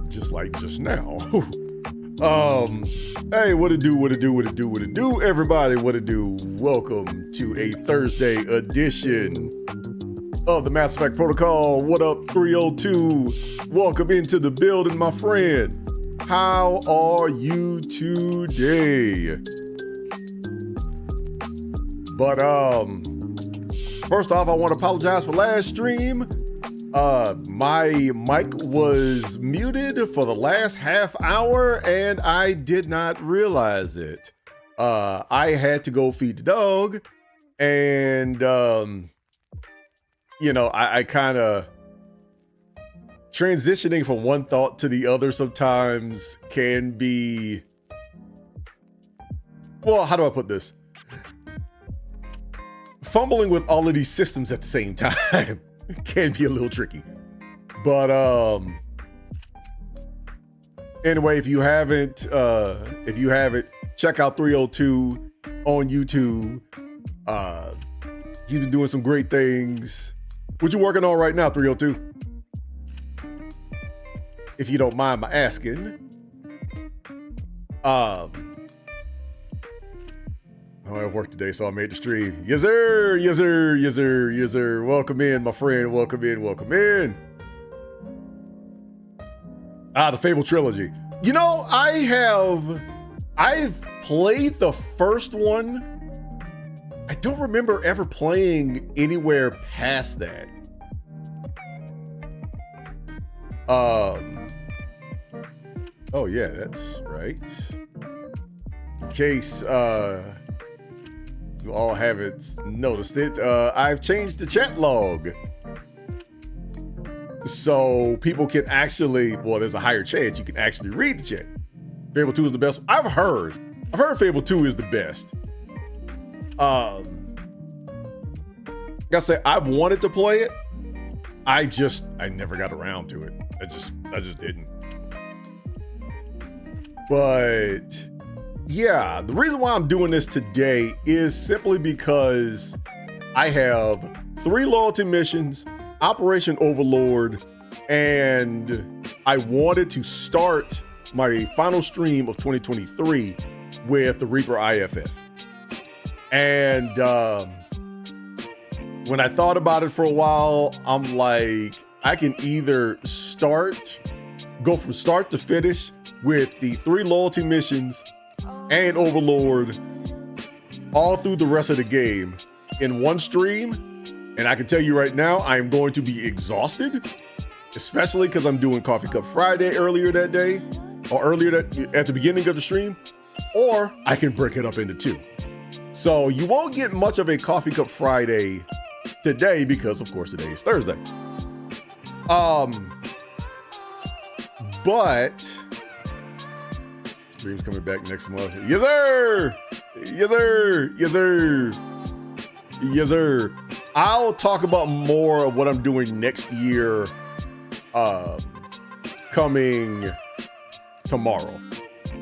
Just like just now. Hey, what it do, everybody, what it do? Welcome to a Thursday edition of the Mass Effect Protocol. What up, 302? Welcome into the building, my friend. How are you today? But, first off, I want to apologize for last stream. My mic was muted for the last half hour and I did not realize it. I had to go feed the dog and, you know, I kind of transitioning from one thought to the other sometimes can be, well, how do I put this? Fumbling with all of these systems at the same time can be a little tricky. But anyway, if you haven't, check out 302 on YouTube. He's been doing some great things. What you working on right now, 302? If you don't mind my asking. I have work today, so I made the stream. Yes, sir. Yes, sir. Yes, sir. Yes, sir. Welcome in, my friend. Welcome in. Welcome in. The Fable trilogy. You know, I've played the first one. I don't remember ever playing anywhere past that. Oh yeah, that's right. In case you all haven't noticed it, I've changed the chat log. So people can actually, well, there's a higher chance you can actually read the chat. Fable 2 is the best. I've heard Fable 2 is the best. Like I said, I've wanted to play it. I never got around to it. I just didn't. But yeah, the reason why I'm doing this today is simply because I have 3 loyalty missions, Operation Overlord, and I wanted to start my final stream of 2023 with the Reaper IFF. And when I thought about it for a while, I'm like, I can either go from start to finish with the 3 loyalty missions and Overlord all through the rest of the game in one stream. And I can tell you right now, I am going to be exhausted, especially because I'm doing Coffee Cup Friday earlier that day, or at the beginning of the stream, or I can break it up into 2. So you won't get much of a Coffee Cup Friday today because, of course, today is Thursday. But stream's coming back next month. Yes, sir. Yes, sir. Yes, sir. Yes, sir. I'll talk about more of what I'm doing next year, coming tomorrow,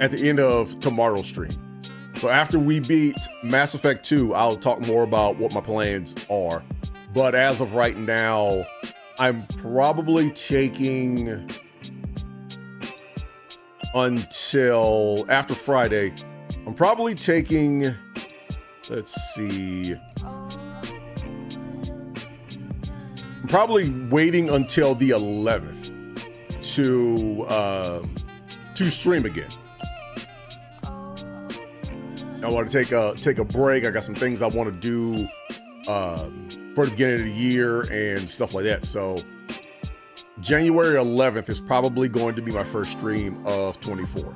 at the end of tomorrow's stream. So after we beat Mass Effect 2, I'll talk more about what my plans are. But as of right now, I'm probably taking until after Friday. I'm probably taking, let's see. I'm probably waiting until the 11th to stream again. I want to take a break. I got some things I want to do for the beginning of the year and stuff like that. So January 11th is probably going to be my first stream of 24.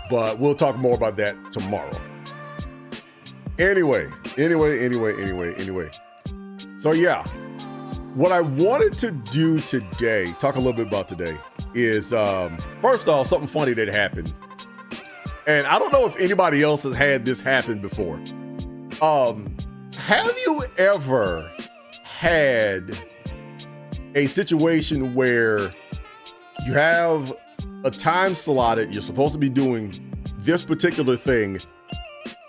But we'll talk more about that tomorrow. Anyway. So yeah, what I wanted to do today, talk a little bit about today, is first off, something funny that happened. And I don't know if anybody else has had this happen before. Have you ever had a situation where you have a time slotted, you're supposed to be doing this particular thing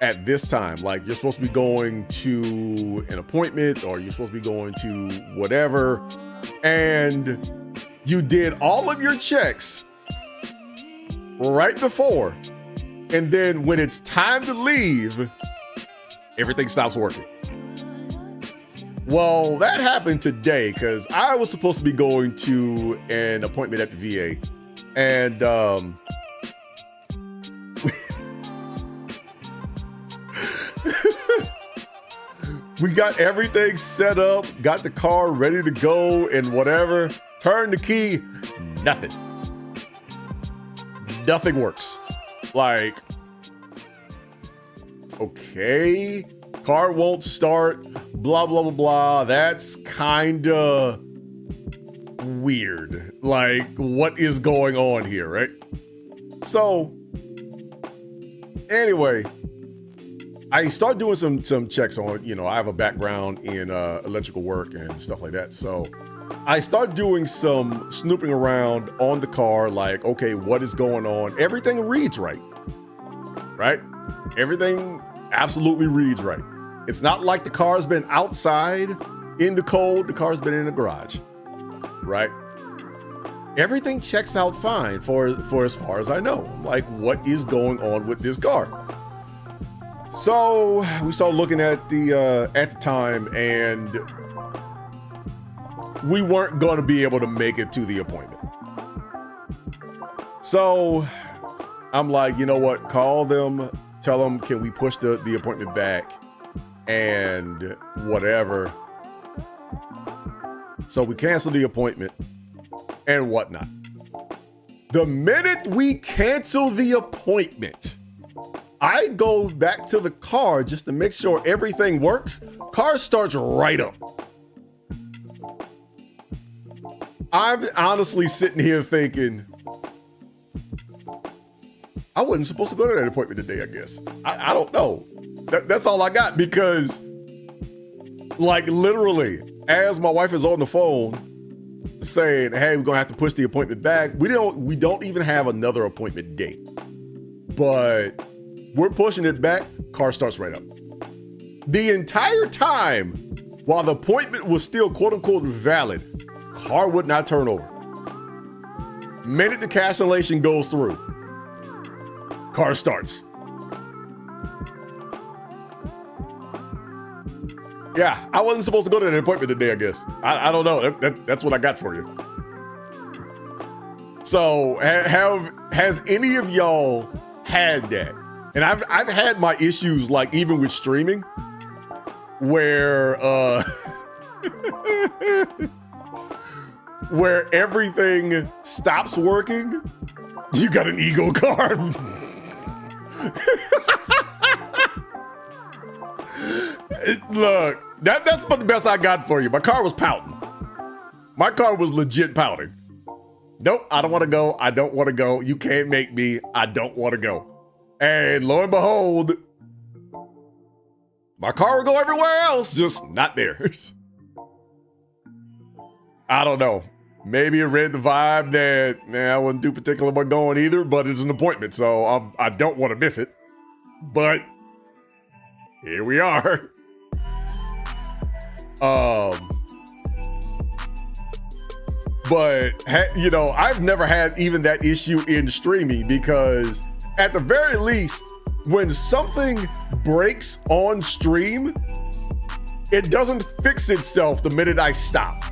at this time? Like you're supposed to be going to an appointment or you're supposed to be going to whatever, and you did all of your checks right before, and then when it's time to leave, everything stops working. Well, that happened today because I was supposed to be going to an appointment at the VA, and we got everything set up, got the car ready to go and whatever, turned the key, nothing. Nothing works. Like, okay, car won't start, blah, blah, blah, blah. That's kinda weird. Like, what is going on here, right? So, anyway, I start doing some checks on, I have a background in electrical work and stuff like that. So I start doing some snooping around on the car, like, okay, what is going on? Everything reads right? Everything absolutely reads right. It's not like the car's been outside in the cold. The car's been in the garage, right? Everything checks out fine for as far as I know. Like, what is going on with this car? So we started looking at the time, and we weren't going to be able to make it to the appointment. So I'm like, you know what? Call them, tell them, can we push the appointment back and whatever. So we canceled the appointment and whatnot. The minute we cancel the appointment, I go back to the car just to make sure everything works. Car starts right up. I'm honestly sitting here thinking, I wasn't supposed to go to that appointment today, I guess. I don't know. That's all I got, because like literally as my wife is on the phone saying, hey, we're gonna have to push the appointment back. We don't even have another appointment date, but we're pushing it back. Car starts right up. The entire time while the appointment was still quote unquote valid, car would not turn over. Minute the cancellation goes through, car starts. Yeah, I wasn't supposed to go to that appointment today, I guess. I don't know. That's what I got for you. So has any of y'all had that? And I've had my issues, like even with streaming, where where everything stops working. You got an ego card. Look, that's about the best I got for you. My car was pouting. My car was legit pouting. Nope, I don't want to go. I don't want to go. You can't make me. I don't want to go. And lo and behold, my car will go everywhere else, just not there. I don't know. Maybe it read the vibe that I wasn't too particular about going either, but it's an appointment, so I don't want to miss it. But here we are. But I've never had even that issue in streaming, because at the very least, when something breaks on stream, it doesn't fix itself the minute I stop.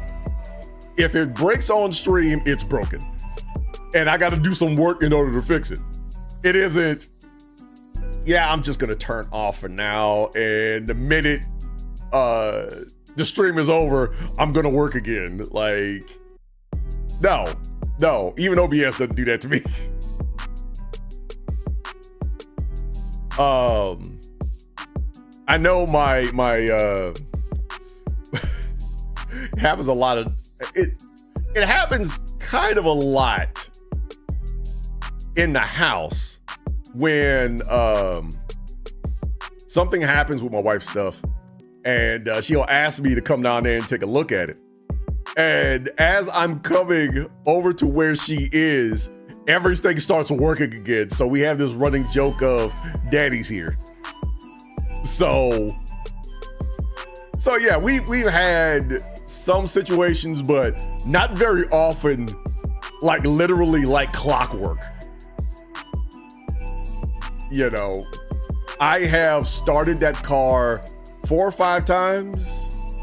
If it breaks on stream, it's broken. And I got to do some work in order to fix it. It isn't, I'm just going to turn off for now, and the minute the stream is over, I'm going to work again. Like, no, even OBS doesn't do that to me. I know my happens a lot of it happens kind of a lot in the house when something happens with my wife's stuff, and she'll ask me to come down there and take a look at it. And as I'm coming over to where she is, everything starts working again. So we have this running joke of daddy's here. So yeah, we've had some situations, but not very often, like literally like clockwork. You know, I have started that car 4 or 5 times,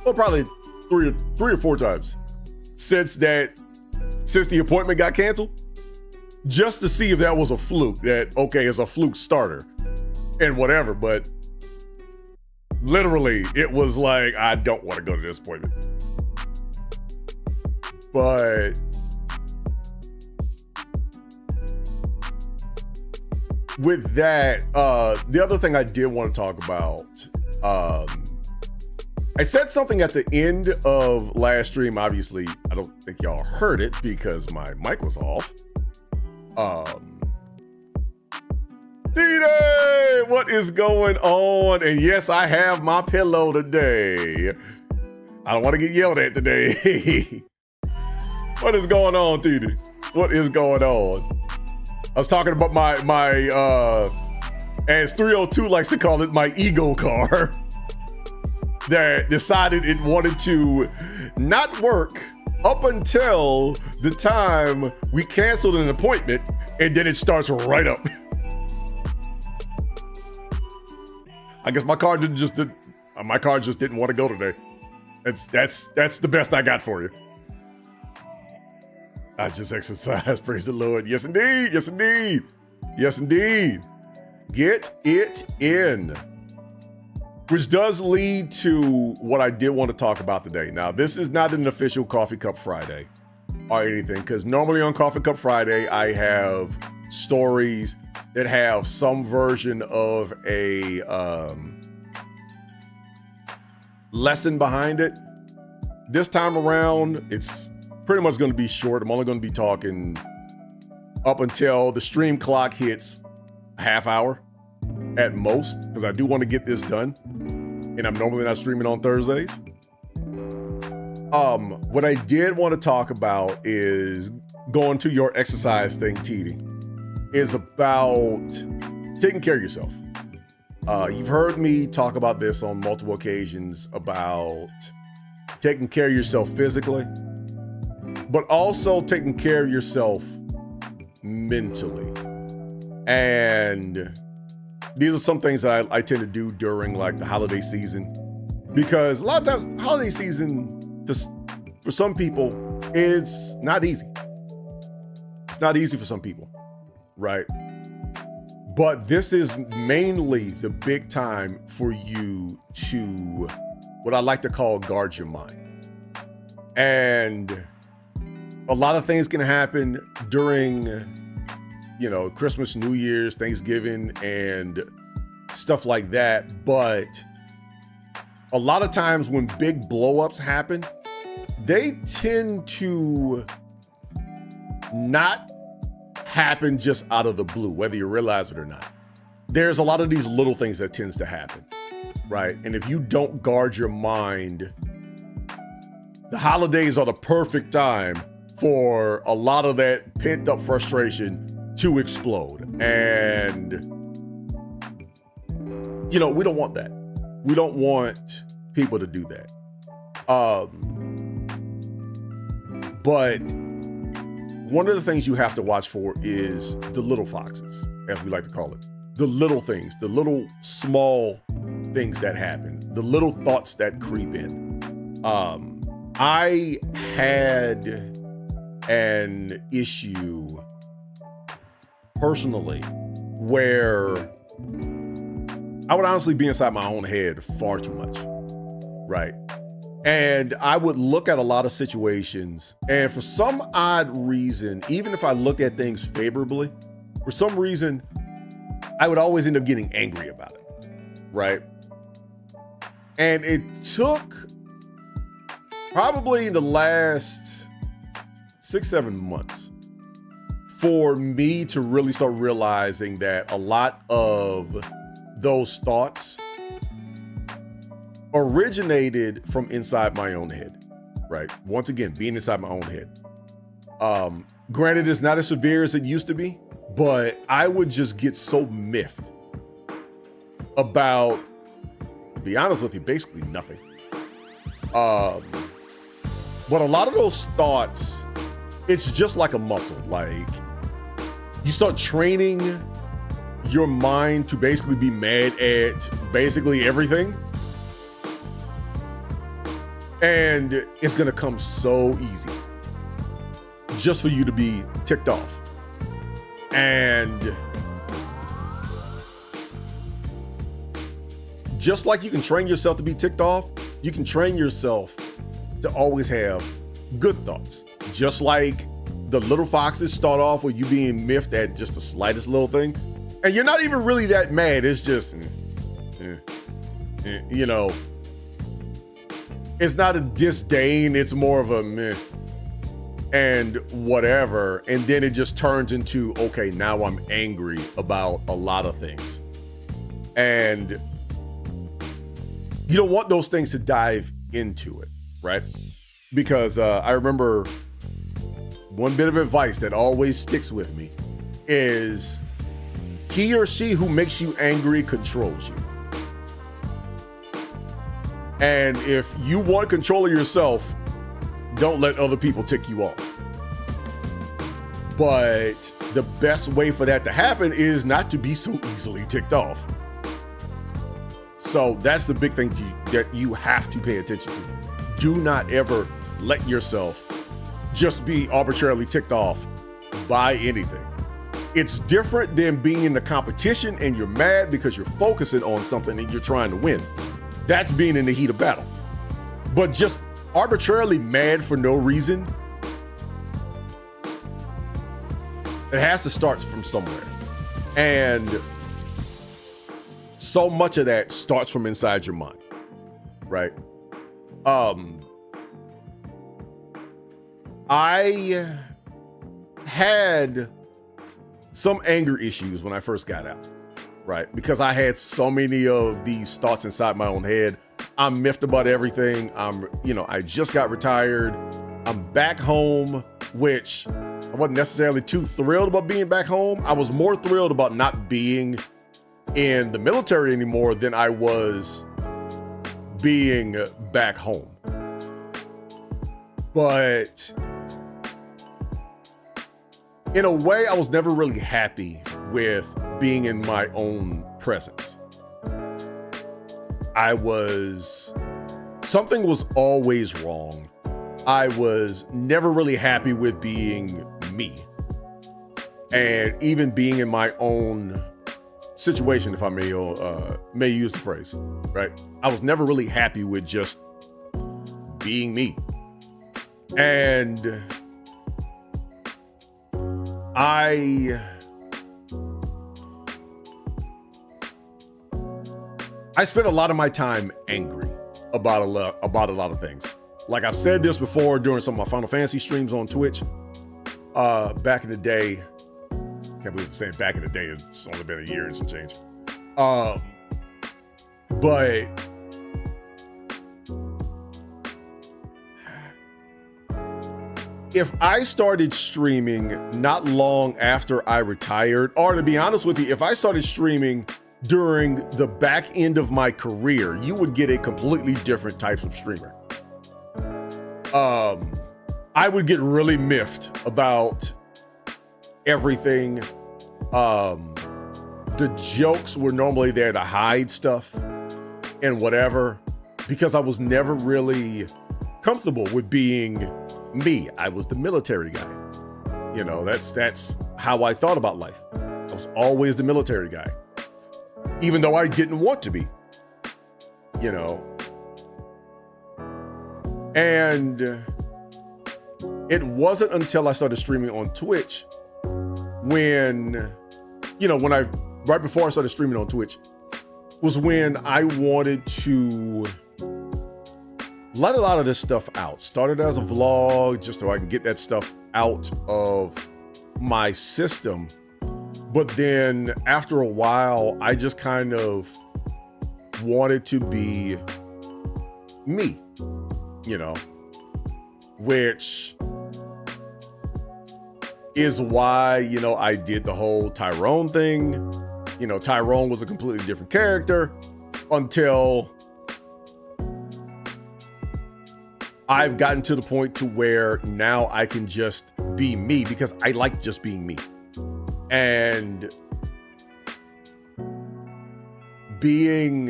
well, probably three or four times since the appointment got canceled, just to see if that was a fluke, that, okay, it's a fluke starter and whatever. But literally it was like, I don't want to go to this appointment. But with that, the other thing I did want to talk about, I said something at the end of last stream. Obviously, I don't think y'all heard it because my mic was off. Thane, what is going on? And yes, I have my pillow today. I don't want to get yelled at today. What is going on, Thane? What is going on? I was talking about my as 302 likes to call it, my ego car that decided it wanted to not work up until the time we canceled an appointment, and then it starts right up. I guess my car just didn't want to go today. That's the best I got for you. I just exercised, praise the Lord. Yes, indeed. Yes, indeed. Yes, indeed. Get it in. Which does lead to what I did want to talk about today. Now, this is not an official Coffee Cup Friday or anything, because normally on Coffee Cup Friday, I have stories that have some version of a lesson behind it. This time around, it's pretty much going to be short. I'm only going to be talking up until the stream clock hits a half hour at most, because I do want to get this done, and I'm normally not streaming on Thursdays. What I did want to talk about is going to your exercise thing, Thane, is about taking care of yourself. You've heard me talk about this on multiple occasions about taking care of yourself physically, but also taking care of yourself mentally. And these are some things that I tend to do during like the holiday season, because a lot of times holiday season, just for some people, it's not easy. It's not easy for some people, right? But this is mainly the big time for you to, what I like to call, guard your mind. And a lot of things can happen during, you know, Christmas, New Year's, Thanksgiving, and stuff like that. But a lot of times when big blow-ups happen, they tend to not happen just out of the blue, whether you realize it or not. There's a lot of these little things that tends to happen, right? And if you don't guard your mind, the holidays are the perfect time for a lot of that pent-up frustration to explode. And, you know, we don't want that. We don't want people to do that. But one of the things you have to watch for is the little foxes, as we like to call it. The little things, the little small things that happen, the little thoughts that creep in. I had an issue personally where I would honestly be inside my own head far too much, right? And I would look at a lot of situations, and for some odd reason, even if I looked at things favorably, for some reason, I would always end up getting angry about it, right? And it took probably the last 6-7 months for me to really start realizing that a lot of those thoughts originated from inside my own head, right? Once again, being inside my own head. Granted, it's not as severe as it used to be, but I would just get so miffed about, to be honest with you, basically nothing. But a lot of those thoughts, it's just like a muscle. Like, you start training your mind to basically be mad at basically everything. And it's gonna come so easy just for you to be ticked off. And just like you can train yourself to be ticked off, you can train yourself to always have good thoughts. Just like the little foxes start off with you being miffed at just the slightest little thing. And you're not even really that mad. It's just, you know, it's not a disdain. It's more of a meh and whatever. And then it just turns into, okay, now I'm angry about a lot of things. And you don't want those things to dive into it, right? Because I remember one bit of advice that always sticks with me is he or she who makes you angry controls you. And if you want control of yourself, don't let other people tick you off. But the best way for that to happen is not to be so easily ticked off. So that's the big thing that you have to pay attention to. Do not ever let yourself just be arbitrarily ticked off by anything. It's different than being in the competition and you're mad because you're focusing on something and you're trying to win. That's being in the heat of battle. But just arbitrarily mad for no reason, it has to start from somewhere. And so much of that starts from inside your mind, right? I had some anger issues when I first got out, right? Because I had so many of these thoughts inside my own head. I'm miffed about everything. I just got retired. I'm back home, which I wasn't necessarily too thrilled about being back home. I was more thrilled about not being in the military anymore than I was being back home. But in a way, I was never really happy with being in my own presence. Something was always wrong. I was never really happy with being me. And even being in my own situation, if I may use the phrase, right? I was never really happy with just being me. And I spent a lot of my time angry about a lot of things. Like I've said this before during some of my Final Fantasy streams on Twitch. Back in the day, can't believe I'm saying back in the day, it's only been a year and some change. But if I started streaming not long after I retired, or to be honest with you, if I started streaming during the back end of my career, you would get a completely different type of streamer. I would get really miffed about everything. The jokes were normally there to hide stuff and whatever, because I was never really comfortable with being me. I was the military guy. You know, that's how I thought about life. I was always the military guy, even though I didn't want to be, you know. And it wasn't until I started streaming on Twitch right before I started streaming on Twitch was when I wanted to let a lot of this stuff out. Started as a vlog just so I can get that stuff out of my system. But then after a while, I just kind of wanted to be me, you know, which is why, you know, I did the whole Tyrone thing. You know, Tyrone was a completely different character until I've gotten to the point to where now I can just be me because I like just being me. And putting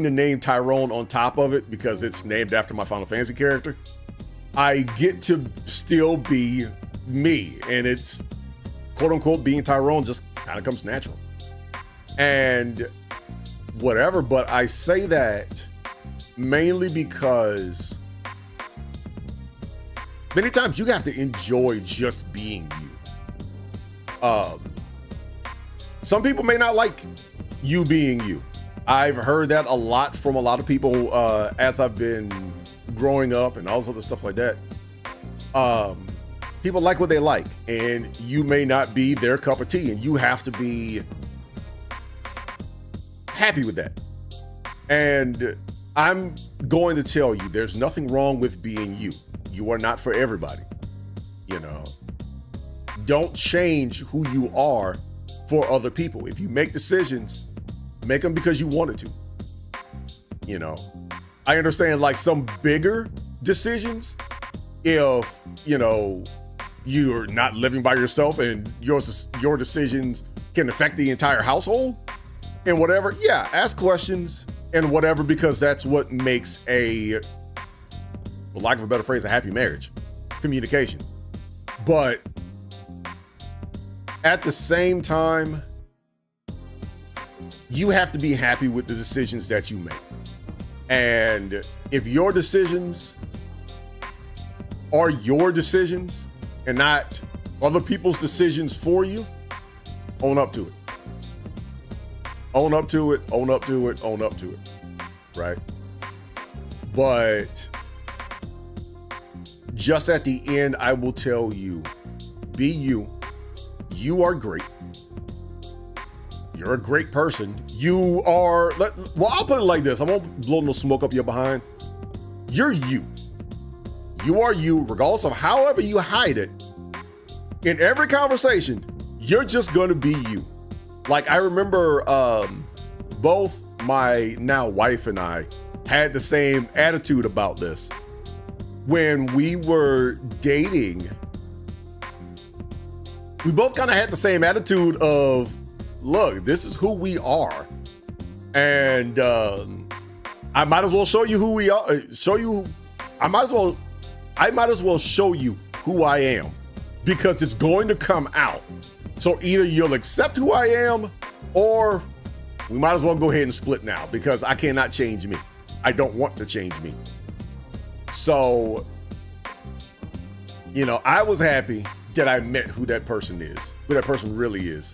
the name Tyrone on top of it because it's named after my Final Fantasy character, I get to still be me, and it's quote unquote being Tyrone just kind of comes natural and whatever. But I say that mainly because many times you have to enjoy just being you. Some people may not like you being you. I've heard that a lot from a lot of people as I've been growing up and all this other stuff like that. People like what they like, and you may not be their cup of tea, and you have to be happy with that. And I'm going to tell you, there's nothing wrong with being you. You are not for everybody. You know, don't change who you are for other people. If you make decisions, make them because you wanted to. You know, I understand like some bigger decisions, if, you know, you're not living by yourself and your decisions can affect the entire household and whatever. Yeah, ask questions and whatever, because that's what makes a, for lack of a better phrase, a happy marriage, communication. But at the same time, you have to be happy with the decisions that you make. And if your decisions are your decisions and not other people's decisions for you, own up to it. Own up to it, own up to it, own up to it, right? But just at the end, I will tell you, be you. You are great. You're a great person. You are, well, I'll put it like this. I won't blow no smoke up your behind. You're you. You are you, regardless of however you hide it. In every conversation, you're just going to be you. Like, I remember both my now wife and I had the same attitude about this. When we were dating, we both kind of had the same attitude of, look, this is who we are. And I might as well show you who we are, I might as well show you who I am, because it's going to come out. So either you'll accept who I am, or we might as well go ahead and split now, because I cannot change me. I don't want to change me. So, you know, I was happy that I met who that person is, who that person really is,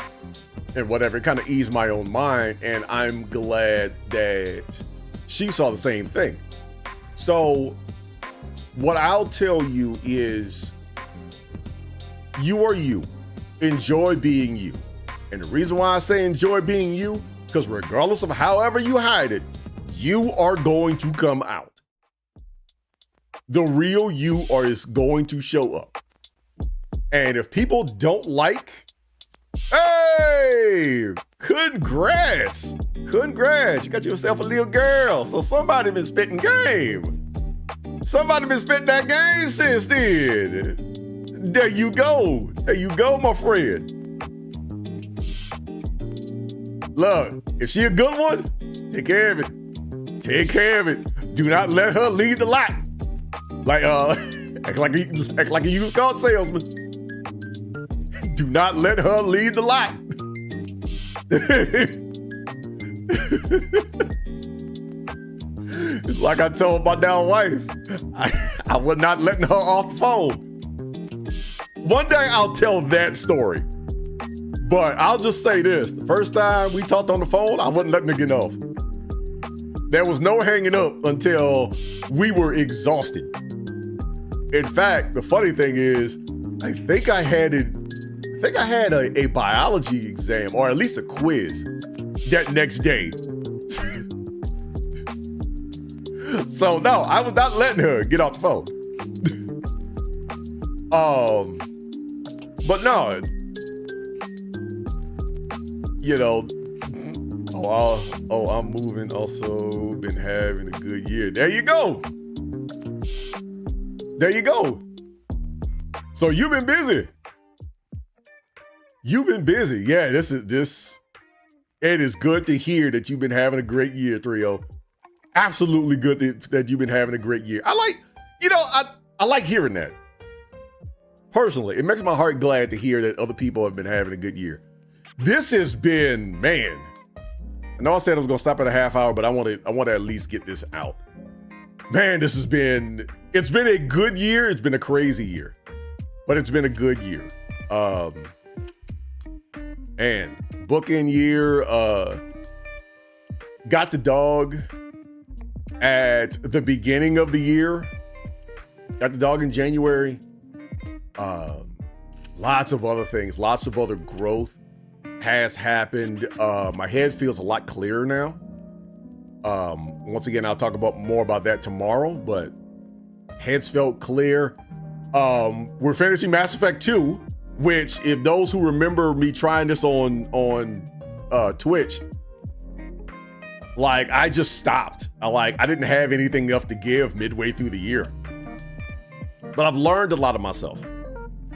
and whatever. It kind of eased my own mind, and I'm glad that she saw the same thing. So what I'll tell you is, you are you. Enjoy being you. And the reason why I say enjoy being you, because regardless of however you hide it, you are going to come out. The real you is going to show up. And if people don't like, hey, congrats. Congrats. You got yourself a little girl. So somebody been spitting game. Somebody been spitting that game since then. There you go. There you go, my friend. Look, if she a good one, take care of it. Take care of it. Do not let her lead the lot. Like, act like a used car salesman. Do not let her lead the lot. It's like I told my now wife, I was not letting her off the phone. One day I'll tell that story, but I'll just say this. The first time we talked on the phone, I wasn't letting her get off. There was no hanging up until we were exhausted. In fact, the funny thing is, I think I had a biology exam, or at least a quiz, that next day. So no, I was not letting her get off the phone. But no, you know, I'm moving, also been having a good year. There you go. there you go. So you've been busy. You've been busy. Yeah, it is good to hear that you've been having a great year, 3-0. Absolutely good that you've been having a great year. I like hearing that. Personally, it makes my heart glad to hear that other people have been having a good year. This has been, man. I know I said I was gonna stop at a half hour, but I want to at least get this out. Man, it's been a good year. It's been a crazy year, but it's been a good year. And bookend year, got the dog at the beginning of the year. Got the dog in January. Lots of other things, lots of other growth has happened. My head feels a lot clearer now. Once again, I'll talk more about that tomorrow, but heads felt clear. We're finishing Mass Effect 2, which, if those who remember me trying this on Twitch, like, I just stopped. I didn't have anything left to give midway through the year. But I've learned a lot of myself.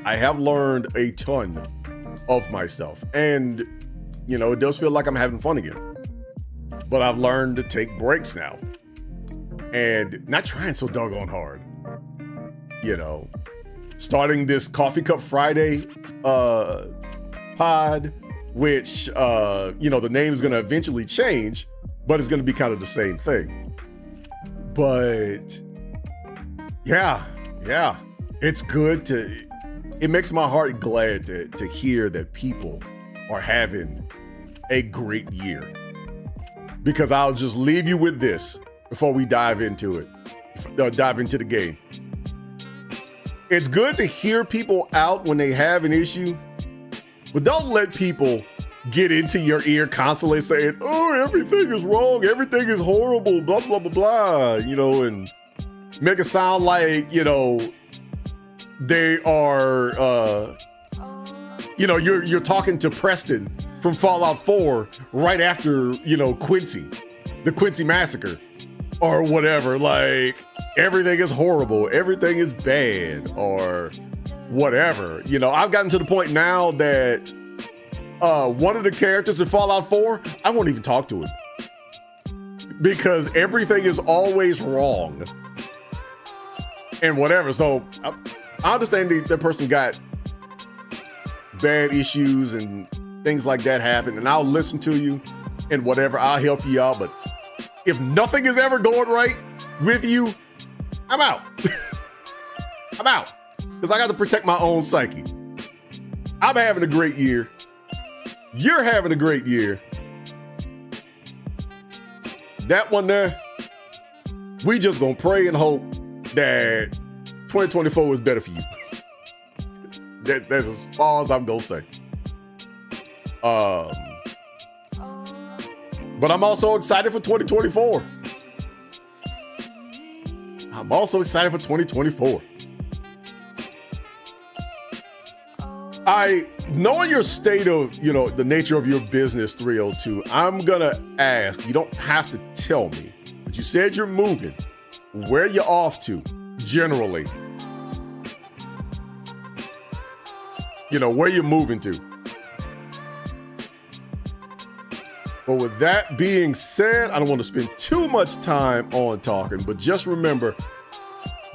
I have learned a ton of myself. And, you know, it does feel like I'm having fun again. But I've learned to take breaks now. And not trying so doggone hard. You know, starting this Coffee Cup Friday pod, which, you know, the name is going to eventually change, but it's going to be kind of the same thing. But yeah, it's good it makes my heart glad to hear that people are having a great year. Because I'll just leave you with this before we dive into the game. It's good to hear people out when they have an issue, but don't let people get into your ear constantly saying, oh, everything is wrong, everything is horrible, blah, blah, blah, blah, you know, and make it sound like, you know, they are, you know, you're talking to Preston from Fallout 4 right after, you know, the Quincy massacre or whatever. Like, everything is horrible, everything is bad or whatever. You know, I've gotten to the point now that one of the characters in Fallout 4, I won't even talk to him because everything is always wrong and whatever. So I understand that person got bad issues and things like that happen, and I'll listen to you and whatever, I'll help you out. But if nothing is ever going right with you, I'm out. I'm out, because I got to protect my own psyche. I'm having a great year. You're having a great year. That one there, we just gonna pray and hope that 2024 is better for you. That's as far as I'm gonna say. But I'm also excited for 2024. I'm also excited for 2024. Knowing your state of, you know, the nature of your business, 302, I'm gonna ask, you don't have to tell me, but you said you're moving. Where you off to, generally? You know, where you moving to? But with that being said, I don't want to spend too much time on talking, but just remember,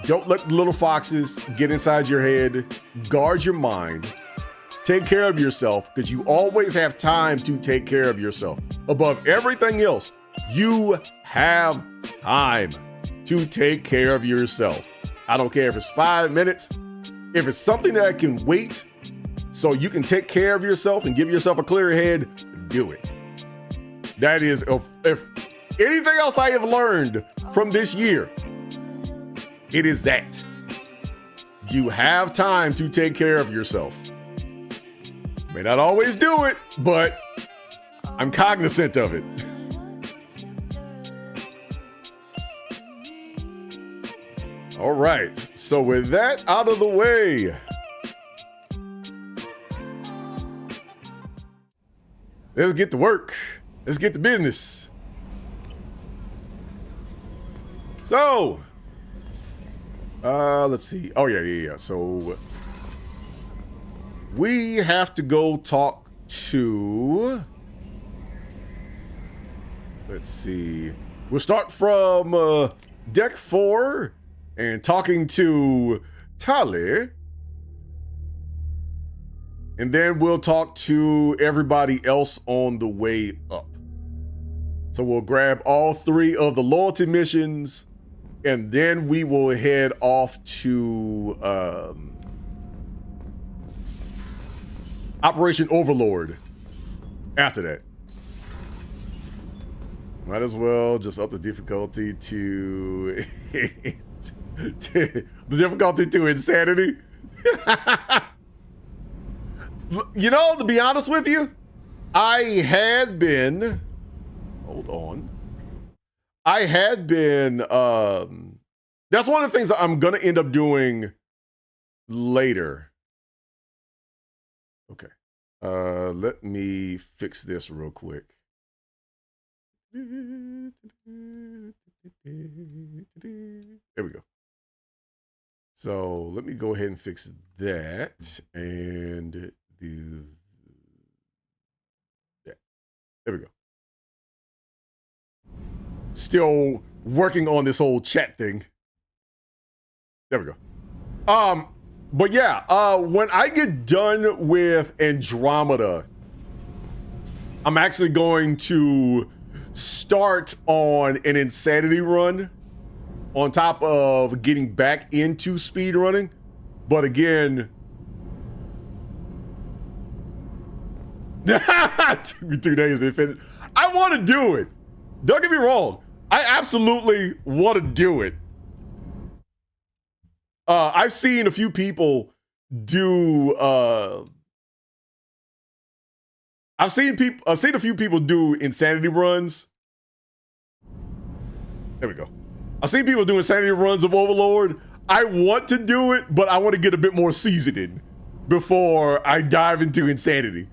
don't let the little foxes get inside your head. Guard your mind. Take care of yourself, because you always have time to take care of yourself. Above everything else, you have time to take care of yourself. I don't care if it's 5 minutes, if it's something that can wait so you can take care of yourself and give yourself a clear head, do it. That is, if anything else I have learned from this year, it is that you have time to take care of yourself. May not always do it, but I'm cognizant of it. All right, so with that out of the way, let's get to work. Let's get to business. So, Let's see. Oh, yeah. So we have to go talk to... Let's see. We'll start from deck 4 and talking to Tali. And then we'll talk to everybody else on the way up. So we'll grab all 3 of the loyalty missions, and then we will head off to Operation Overlord after that. Might as well just up the difficulty to the difficulty to insanity. You know, to be honest with you, I had been, hold on. I had been, that's one of the things that I'm going to end up doing later. Okay. Let me fix this real quick. There we go. So let me go ahead and fix that and do that. There we go. Still working on this whole chat thing. There we go. But yeah, when I get done with Andromeda, I'm actually going to start on an insanity run on top of getting back into speed running. But again, 2 days to finish. I want to do it. Don't get me wrong. I absolutely want to do it. I've seen a few people do. I've seen a few people do insanity runs. There we go. I've seen people do insanity runs of Overlord. I want to do it, but I want to get a bit more seasoned before I dive into insanity.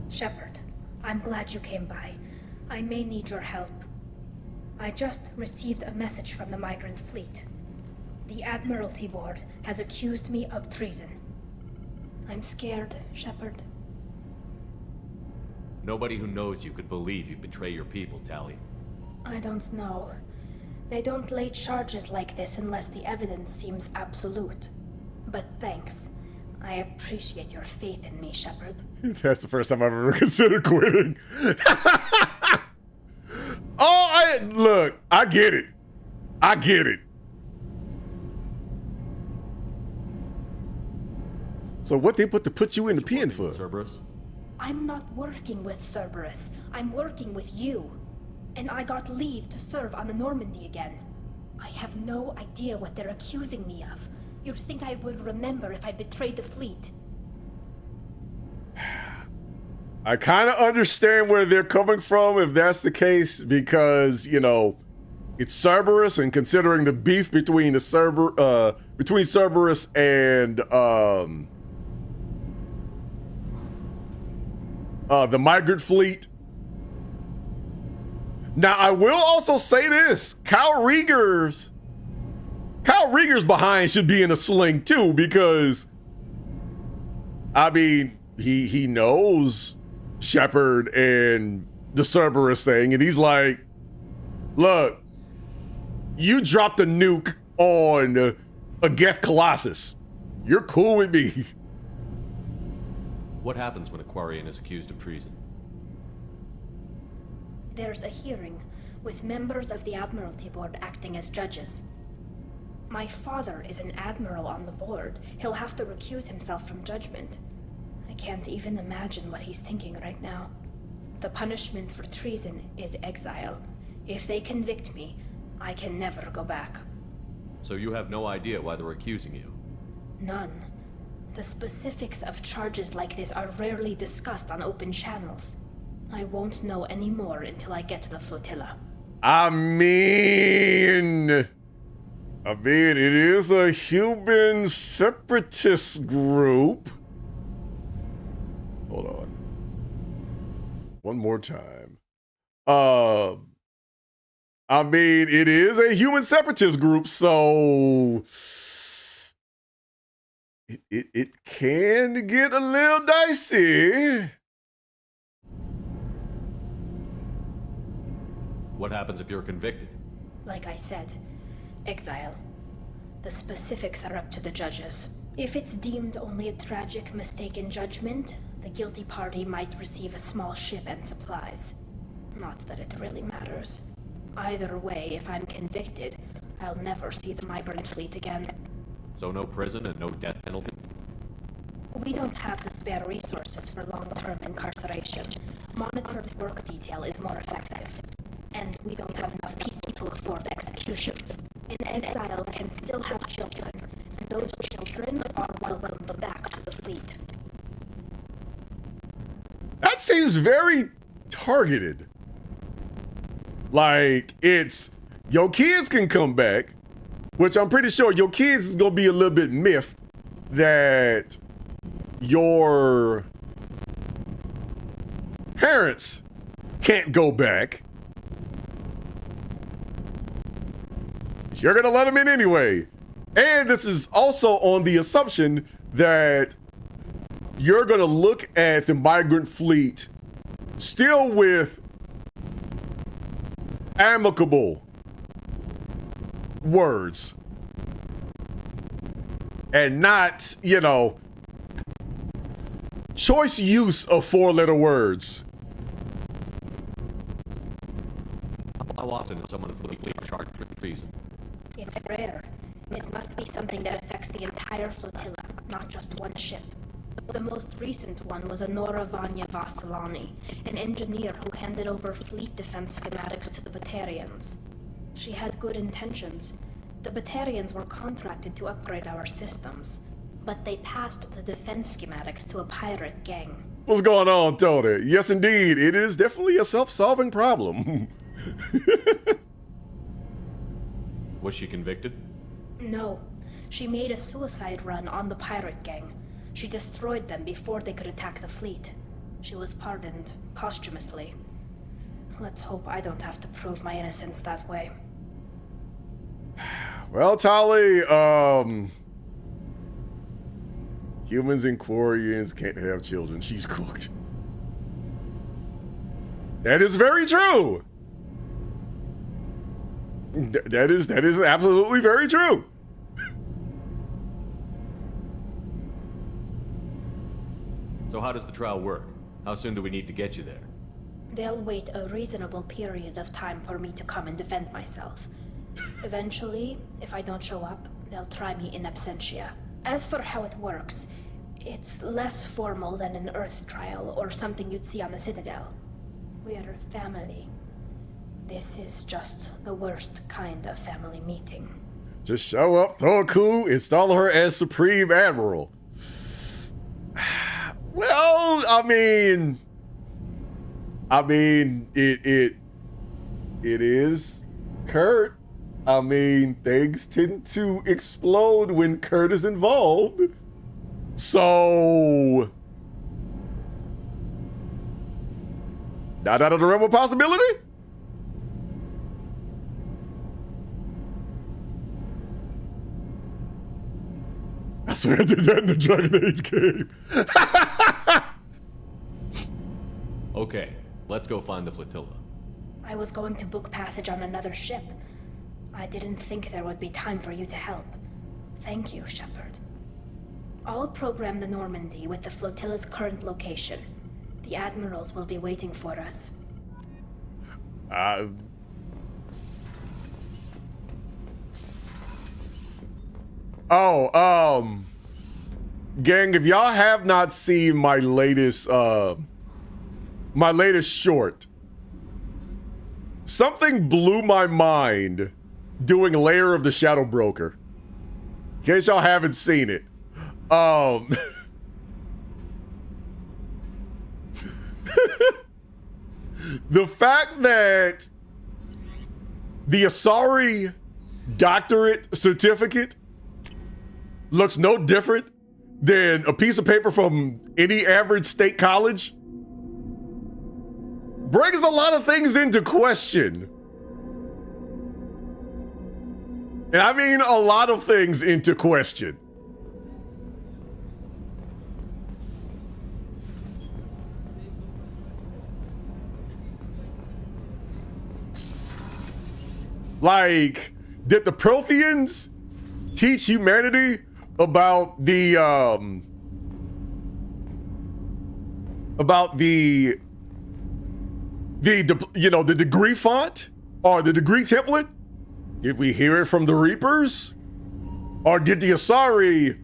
Shepard, I'm glad you came by. I may need your help. I just received a message from the migrant fleet. The Admiralty Board has accused me of treason. I'm scared, Shepard. Nobody who knows you could believe you betray your people, Tali. I don't know. They don't lay charges like this unless the evidence seems absolute. But thanks. I appreciate your faith in me, Shepard. That's the first time I've ever considered quitting. Look, I get it. I get it. So what they put you in the pen for? Cerberus? I'm not working with Cerberus. I'm working with you. And I got leave to serve on the Normandy again. I have no idea what they're accusing me of. You'd think I would remember if I betrayed the fleet. I kind of understand where they're coming from if that's the case, because, you know, it's Cerberus, and considering the beef between the between Cerberus and the migrant fleet. Now, I will also say this: Kyle Rieger's behind should be in a sling too, because I mean, he knows Shepard and the Cerberus thing, and he's like, look, you dropped a nuke on a Geth Colossus. You're cool with me. What happens when a Quarian is accused of treason? There's a hearing with members of the Admiralty Board acting as judges. My father is an admiral on the board. He'll have to recuse himself from judgment. I can't even imagine what he's thinking right now. The punishment for treason is exile. If they convict me, I can never go back. So you have no idea why they're accusing you? None. The specifics of charges like this are rarely discussed on open channels. I won't know any more until I get to the flotilla. I mean, it is a human separatist group. Hold on. One more time. I mean, it is a human separatist group, so it can get a little dicey. What happens if you're convicted? Like I said, exile. The specifics are up to the judges. If it's deemed only a tragic mistake in judgment, the guilty party might receive a small ship and supplies. Not that it really matters. Either way, if I'm convicted, I'll never see the migrant fleet again. So no prison and no death penalty? We don't have the spare resources for long-term incarceration. Monitored work detail is more effective. And we don't have enough people to afford executions. An exile can still have children, and those children are welcomed back to the fleet. That seems very targeted. Like, it's, your kids can come back, which I'm pretty sure your kids is going to be a little bit miffed that your parents can't go back. You're going to let them in anyway. And this is also on the assumption that you're going to look at the migrant fleet still with amicable words and not, you know, choice use of 4-letter words. How often is someone politically charged with treason? It's rare. It must be something that affects the entire flotilla, not just one ship. The most recent one was Honora Vanya Vassilani, an engineer who handed over fleet defense schematics to the Batarians. She had good intentions. The Batarians were contracted to upgrade our systems, but they passed the defense schematics to a pirate gang. What's going on, Tony? Yes, indeed. It is definitely a self-solving problem. Was she convicted? No. She made a suicide run on the pirate gang. She destroyed them before they could attack the fleet. She was pardoned posthumously. Let's hope I don't have to prove my innocence that way. Well, Tali, humans and Quarians can't have children. She's cooked. That is very true. That is absolutely very true. So how does the trial work? How soon do we need to get you there? They'll wait a reasonable period of time for me to come and defend myself. Eventually, if I don't show up, they'll try me in absentia. As for how it works, it's less formal than an Earth trial or something you'd see on the Citadel. We're family. This is just the worst kind of family meeting. Just show up, throw a coup, install her as Supreme Admiral. Well, I mean, it is Kurt. I mean, things tend to explode when Kurt is involved. So, not out of the realm of possibility? I swear I did that in the Dragon Age game. Okay, let's go find the flotilla. I was going to book passage on another ship. I didn't think there would be time for you to help. Thank you, Shepard. I'll program the Normandy with the flotilla's current location. The admirals will be waiting for us. Gang, if y'all have not seen my latest short, something blew my mind doing Lair of the Shadow Broker. In case y'all haven't seen it. The fact that the Asari doctorate certificate looks no different than a piece of paper from any average state college brings a lot of things into question. And I mean a lot of things into question. Like, did the Protheans teach humanity about the you know, the degree font or the degree template? Did we hear it from the Reapers? Or did the Asari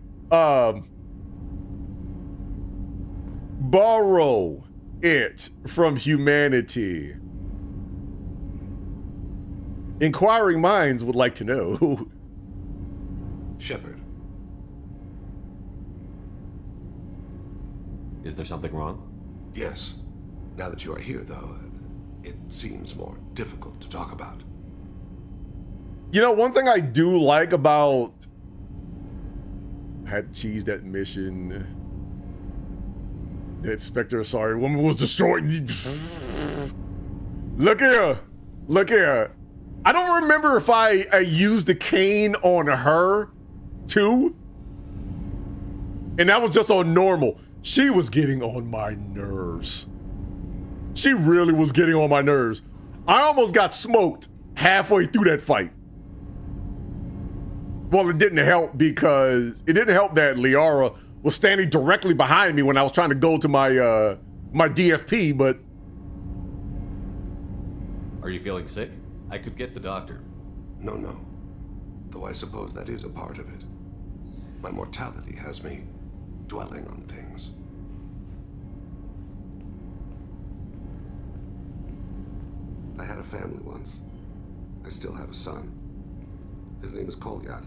borrow it from humanity? Inquiring minds would like to know. Shepard. Is there something wrong? Yes. Now that you are here, though, it seems more difficult to talk about. You know, one thing I do like about... I had to cheese that mission. That Spectre, sorry, woman was destroyed. Look here. Look here. I don't remember if I used the cane on her, too. And that was just on normal. She was getting on my nerves. She really was getting on my nerves. I almost got smoked halfway through that fight. Well, it didn't help because it didn't help that Liara was standing directly behind me when I was trying to go to my my DFP, but... Are you feeling sick? I could get the doctor. No. Though I suppose that is a part of it. My mortality has me dwelling on things. I had a family once. I still have a son. His name is Kolyat.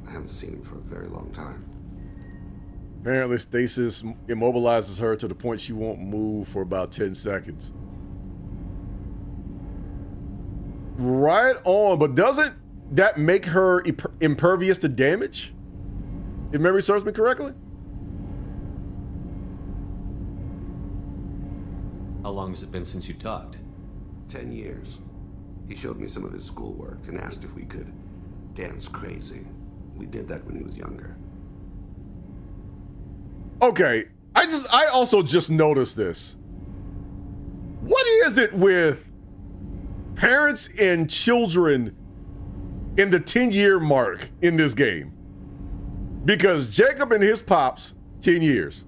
I haven't seen him for a very long time. Apparently stasis immobilizes her to the point she won't move for about 10 seconds. Right on, but doesn't that make her impervious to damage? If memory serves me correctly? How long has it been since you talked? 10 years. He showed me some of his schoolwork and asked if we could dance crazy. We did that when he was younger. Okay, I also just noticed this. What is it with parents and children in the 10-year mark in this game? Because Jacob and his pops, 10 years.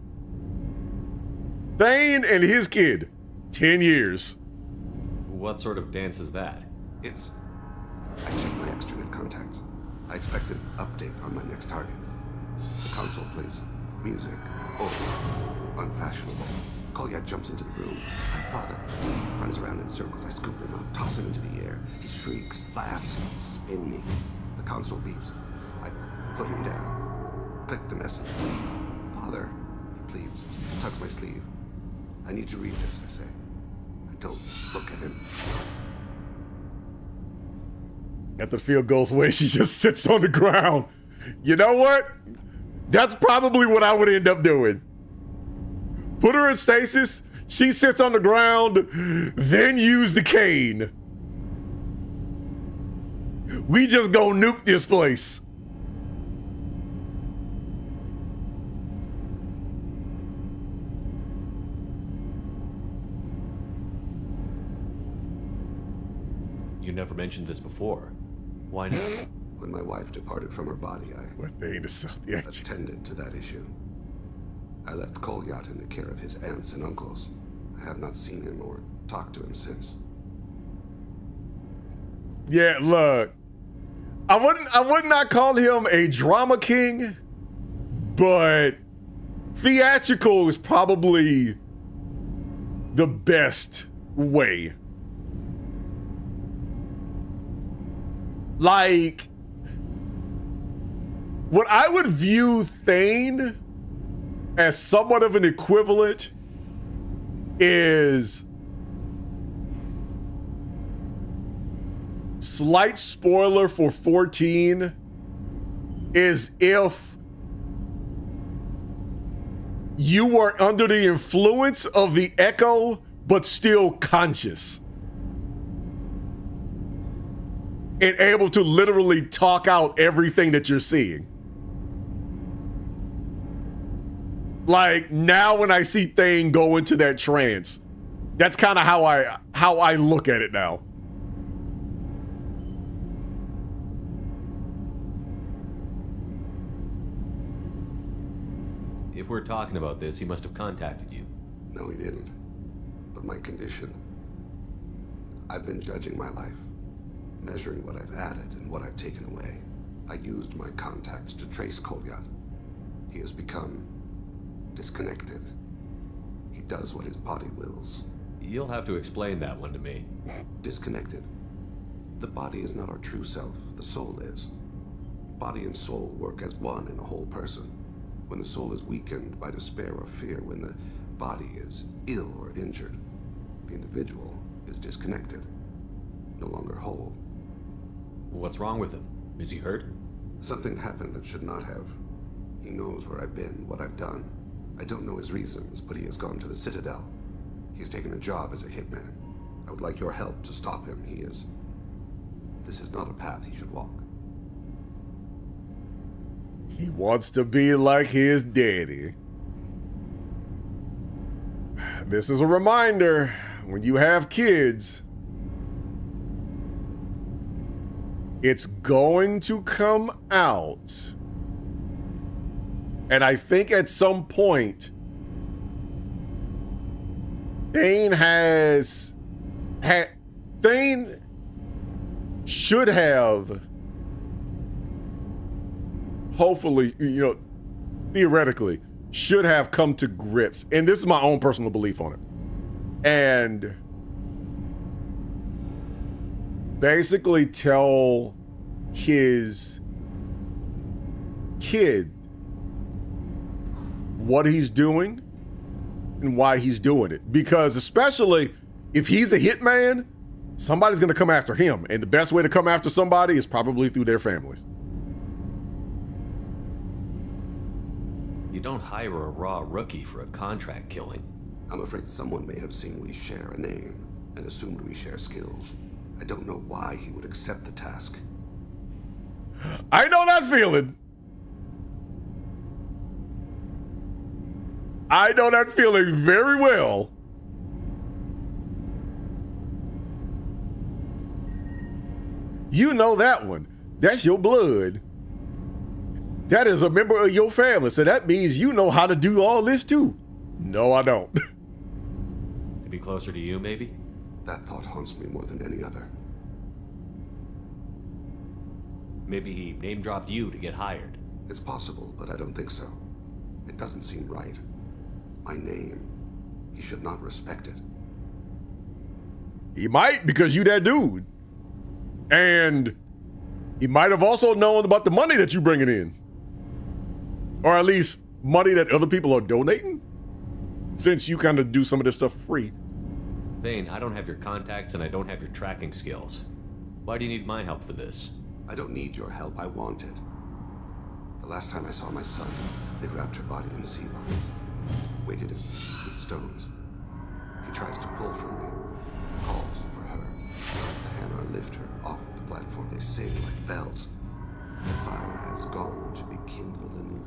Thane and his kid, 10 years. What sort of dance is that? I checked my extranet contacts. I expect an update on my next target. The console plays music, old, unfashionable. Kolyat jumps into the room. My father runs around in circles. I scoop him up, toss him into the air. He shrieks, laughs, spin me. The console beeps. I put him down. Click the message. Father, he pleads. Tugs my sleeve. I need to read this, I say. I don't look at him. After the field goes away, she just sits on the ground. You know what? That's probably what I would end up doing. Put her in stasis, she sits on the ground, then use the cane. We just gonna nuke this place. You never mentioned this before. Why not? When my wife departed from her body, I attended to that issue. I left Kolyat in the care of his aunts and uncles. I have not seen him or talked to him since. Yeah, look. I would not call him a drama king, but theatrical is probably the best way. Like, what I would view Thane as somewhat of an equivalent is, slight spoiler for 14, is if you were under the influence of the Echo, but still conscious. and able to literally talk out everything that you're seeing. Like, now when I see Thane go into that trance, that's kind of how I look at it now. If we're talking about this, he must have contacted you. No, he didn't. But my condition. I've been judging my life, measuring what I've added and what I've taken away. I used my contacts to trace Kolyat. He has become disconnected. He does what his body wills. You'll have to explain that one to me. Disconnected. The body is not our true self, the soul is. Body and soul work as one in a whole person. When the soul is weakened by despair or fear, when the body is ill or injured, the individual is disconnected, no longer whole. What's wrong with him? Is he hurt? Something happened that should not have. He knows where I've been, what I've done. I don't know his reasons, but he has gone to the Citadel. He has taken a job as a hitman. I would like your help to stop him. This is not a path he should walk. He wants to be like his daddy. This is a reminder, when you have kids, it's going to come out. And I think at some point, Thane should have, hopefully, theoretically, should have come to grips, and this is my own personal belief on it, and basically tell his kid what he's doing and why he's doing it. Because especially if he's a hitman, somebody's going to come after him, and the best way to come after somebody is probably through their families. You don't hire a raw rookie for a contract killing. I'm afraid someone may have seen we share a name and assumed we share skills. I don't know why he would accept the task. I know that feeling. I know that feeling very well. You know that one. That's your blood. That is a member of your family, so that means you know how to do all this too. No, I don't. To be closer to you, maybe? That thought haunts me more than any other. Maybe he name-dropped you to get hired. It's possible, but I don't think so. It doesn't seem right. My name. He should not respect it. He might, because you that dude. And he might have also known about the money that you bringing in. Or at least money that other people are donating, since you kind of do some of this stuff for free. Thane, I don't have your contacts and I don't have your tracking skills. Why do you need my help for this? I don't need your help. I want it. The last time I saw my son, they wrapped her body in sea vines, weighted it with stones. He tries to pull from me, calls for her. The hammer lift her off the platform. They sing like bells. The fire has gone to be kindled anew.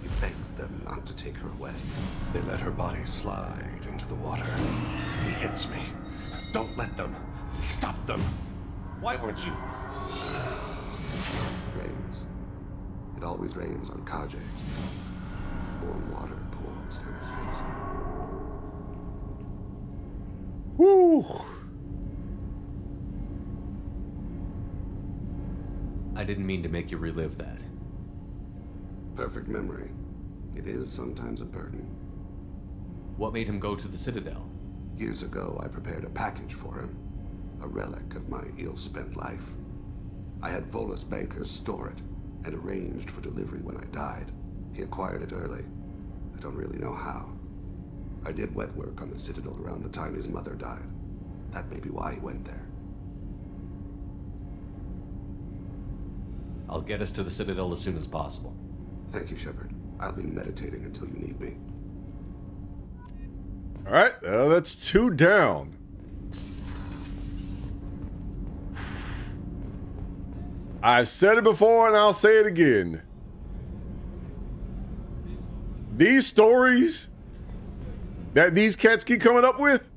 He begs them not to take her away. They let her body slide into the water. He hits me. Don't let them. Stop them. Why weren't you? It rains. It always rains on Kajay. Warm water pours down his face. Woo! I didn't mean to make you relive that. Perfect memory. It is sometimes a burden. What made him go to the Citadel? Years ago, I prepared a package for him. A relic of my ill-spent life. I had Volus bankers store it, and arranged for delivery when I died. He acquired it early. I don't really know how. I did wet work on the Citadel around the time his mother died. That may be why he went there. I'll get us to the Citadel as soon as possible. Thank you, Shepard. I'll be meditating until you need me. All right, that's 2 down. I've said it before and I'll say it again. These stories that these cats keep coming up with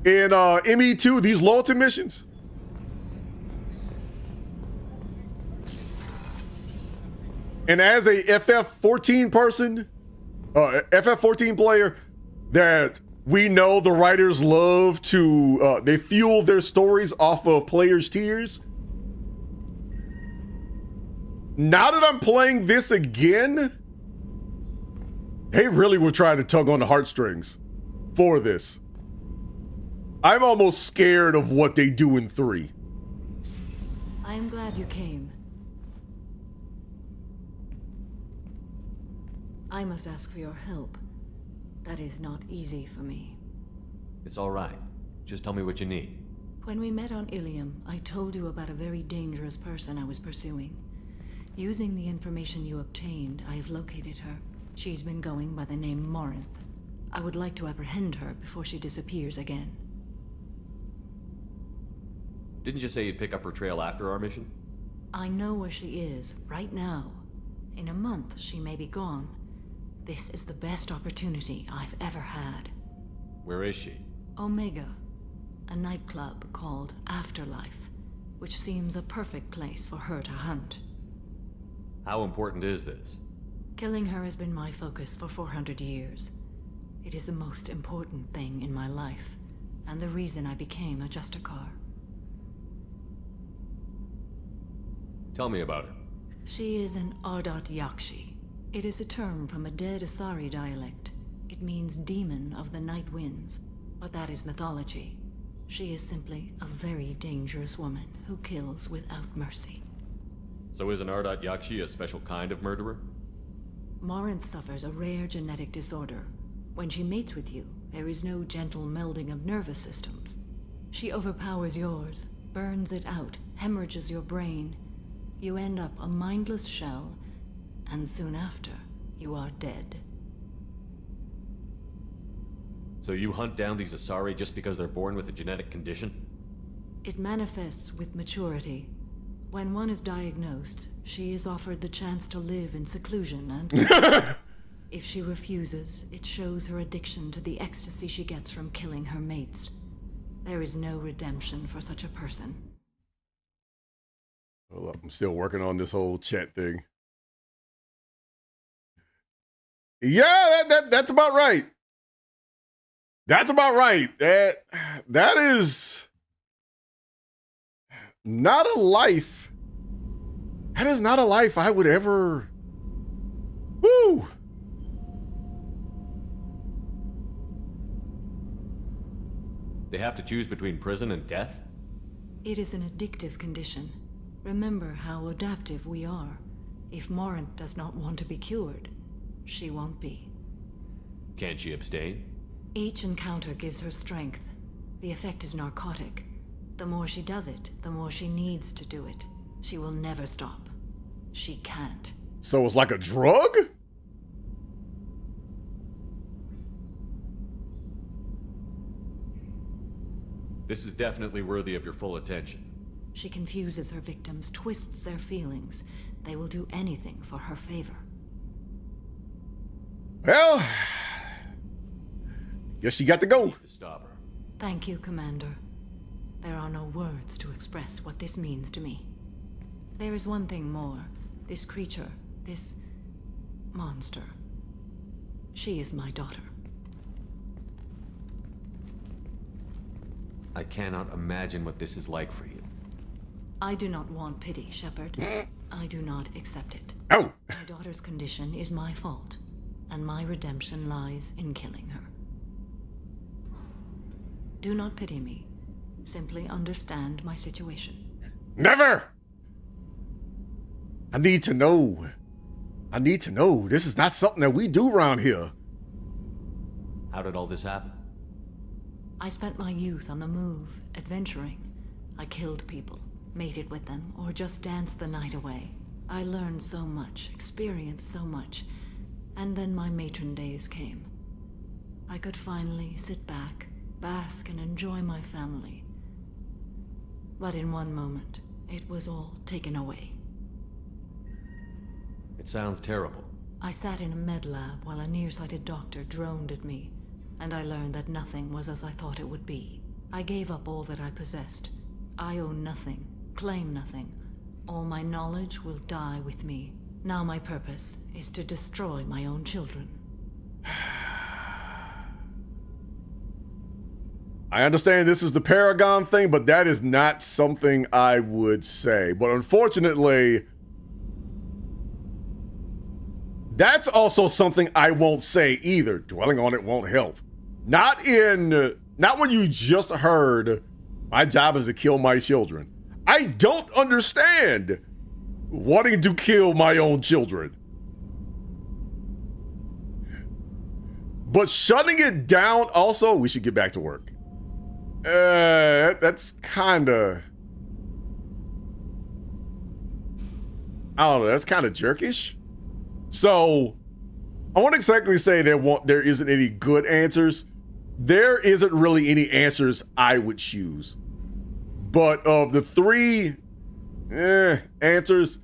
in ME2, these loyalty missions, and as a FF14 person, FF14 player, that we know the writers love to, they fuel their stories off of players' tears. Now that I'm playing this again, they really were trying to tug on the heartstrings for this. I'm almost scared of what they do in 3. I am glad you came. I must ask for your help. That is not easy for me. It's all right. Just tell me what you need. When we met on Ilium, I told you about a very dangerous person I was pursuing. Using the information you obtained, I have located her. She's been going by the name Morinth. I would like to apprehend her before she disappears again. Didn't you say you'd pick up her trail after our mission? I know where she is, right now. In a month, she may be gone. This is the best opportunity I've ever had. Where is she? Omega, a nightclub called Afterlife, which seems a perfect place for her to hunt. How important is this? Killing her has been my focus for 400 years. It is the most important thing in my life, and the reason I became a Justicar. Tell me about her. She is an Ardat Yakshi. It is a term from a dead Asari dialect. It means demon of the night winds, but that is mythology. She is simply a very dangerous woman who kills without mercy. So is an Ardat Yakshi a special kind of murderer? Morinth suffers a rare genetic disorder. When she mates with you, there is no gentle melding of nervous systems. She overpowers yours, burns it out, hemorrhages your brain. You end up a mindless shell, and soon after, you are dead. So you hunt down these Asari just because they're born with a genetic condition? It manifests with maturity. When one is diagnosed, she is offered the chance to live in seclusion and... If she refuses, it shows her addiction to the ecstasy she gets from killing her mates. There is no redemption for such a person. Hold up, I'm still working on this whole chat thing. Yeah, that's about right. That's about right. That is not a life. That is not a life I would ever. Woo! They have to choose between prison and death? It is an addictive condition. Remember how adaptive we are. If Morinth does not want to be cured, she won't be. Can't she abstain? Each encounter gives her strength. The effect is narcotic. The more she does it, the more she needs to do it. She will never stop. She can't. So it's like a drug? This is definitely worthy of your full attention. She confuses her victims, twists their feelings. They will do anything for her favor. Well, guess she got to go. To stop her. Thank you, Commander. There are no words to express what this means to me. There is one thing more. This creature, this monster. She is my daughter. I cannot imagine what this is like for you. I do not want pity, Shepard. I do not accept it. Oh. My daughter's condition is my fault, and my redemption lies in killing her. Do not pity me. Simply understand my situation. Never! I need to know. I need to know. This is not something that we do around here. How did all this happen? I spent my youth on the move, adventuring. I killed people, mated with them, or just danced the night away. I learned so much, experienced so much, and then my matron days came. I could finally sit back, bask, and enjoy my family. but in one moment, it was all taken away. It sounds terrible. I sat in a med lab while a nearsighted doctor droned at me, and I learned that nothing was as I thought it would be. I gave up all that I possessed. I own nothing, claim nothing. All my knowledge will die with me. Now my purpose is to destroy my own children. I understand this is the Paragon thing, but that is not something I would say. But unfortunately, that's also something I won't say either. Dwelling on it won't help. Not when you just heard, my job is to kill my children. I don't understand wanting to kill my own children. But shutting it down also, we should get back to work. That's kinda, I don't know, that's kind of jerkish. So I won't exactly say there isn't any good answers. There isn't really any answers I would choose. But of the three answers,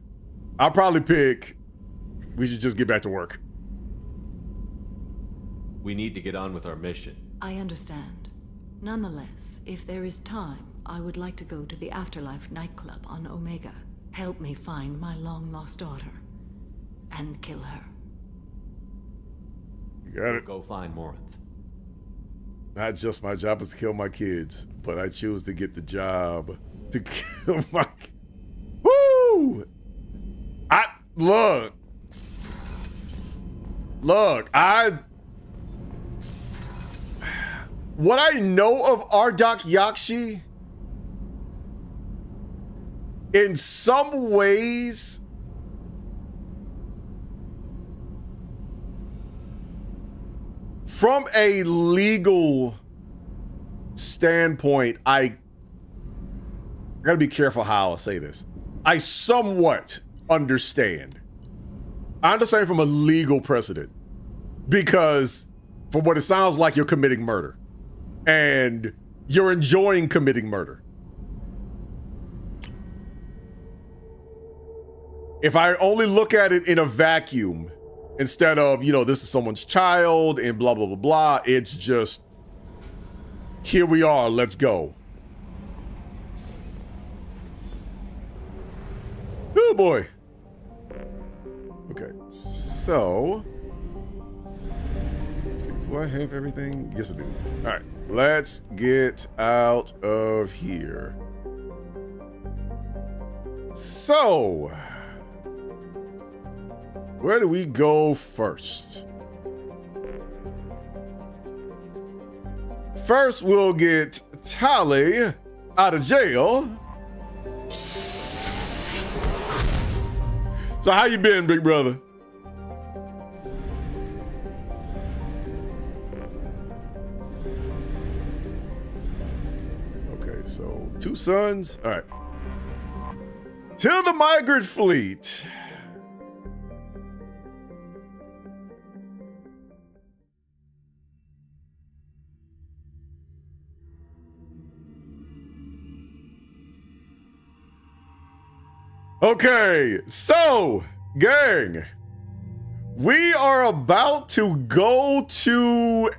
I'll probably pick, we should just get back to work. We need to get on with our mission. I understand. Nonetheless, if there is time, I would like to go to the Afterlife nightclub on Omega. Help me find my long-lost daughter. And kill her. You got it. Go find Morinth. Not just my job is to kill my kids, but I choose to get the job to kill my... Woo! Look, what I know of Ardok Yakshi, in some ways, from a legal standpoint, I gotta be careful how I'll say this. I somewhat understand. I understand from a legal precedent, because from what it sounds like, you're committing murder and you're enjoying committing murder. If I only look at it in a vacuum, instead of, this is someone's child and blah, blah, blah, blah, it's just, here we are, let's go. Oh boy. Okay, so, let's see, do I have everything? Yes, I do. All right, let's get out of here. So, where do we go first? First, we'll get Tali out of jail. So how you been, big brother? Okay, so 2 sons. All right. To the migrant fleet. Okay, so, gang, we are about to go to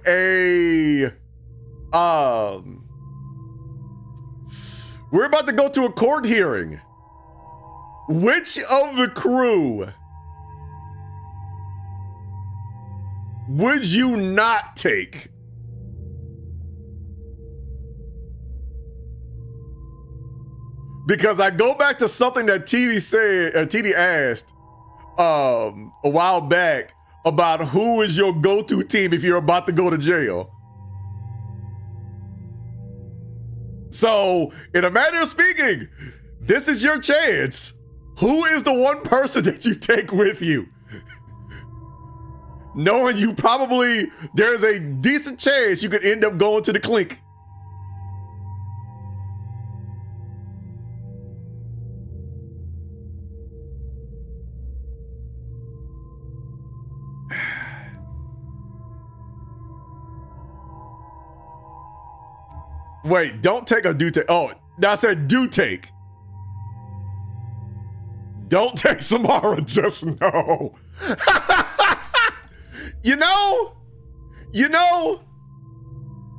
we're about to go to a court hearing. Which of the crew would you not take? Because I go back to something that TD asked a while back about who is your go-to team if you're about to go to jail. So, in a manner of speaking, this is your chance. Who is the one person that you take with you? Knowing you probably, there's a decent chance you could end up going to the clink. Wait, don't take or do take. Oh, Now I said do take. Don't take Samara, just know. You know,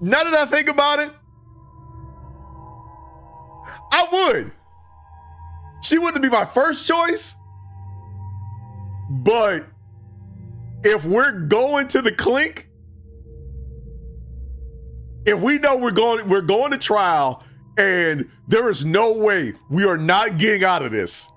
now that I think about it, I would. She wouldn't be my first choice, but if we're going to the clink, if we know we're going to trial and there is no way we are not getting out of this,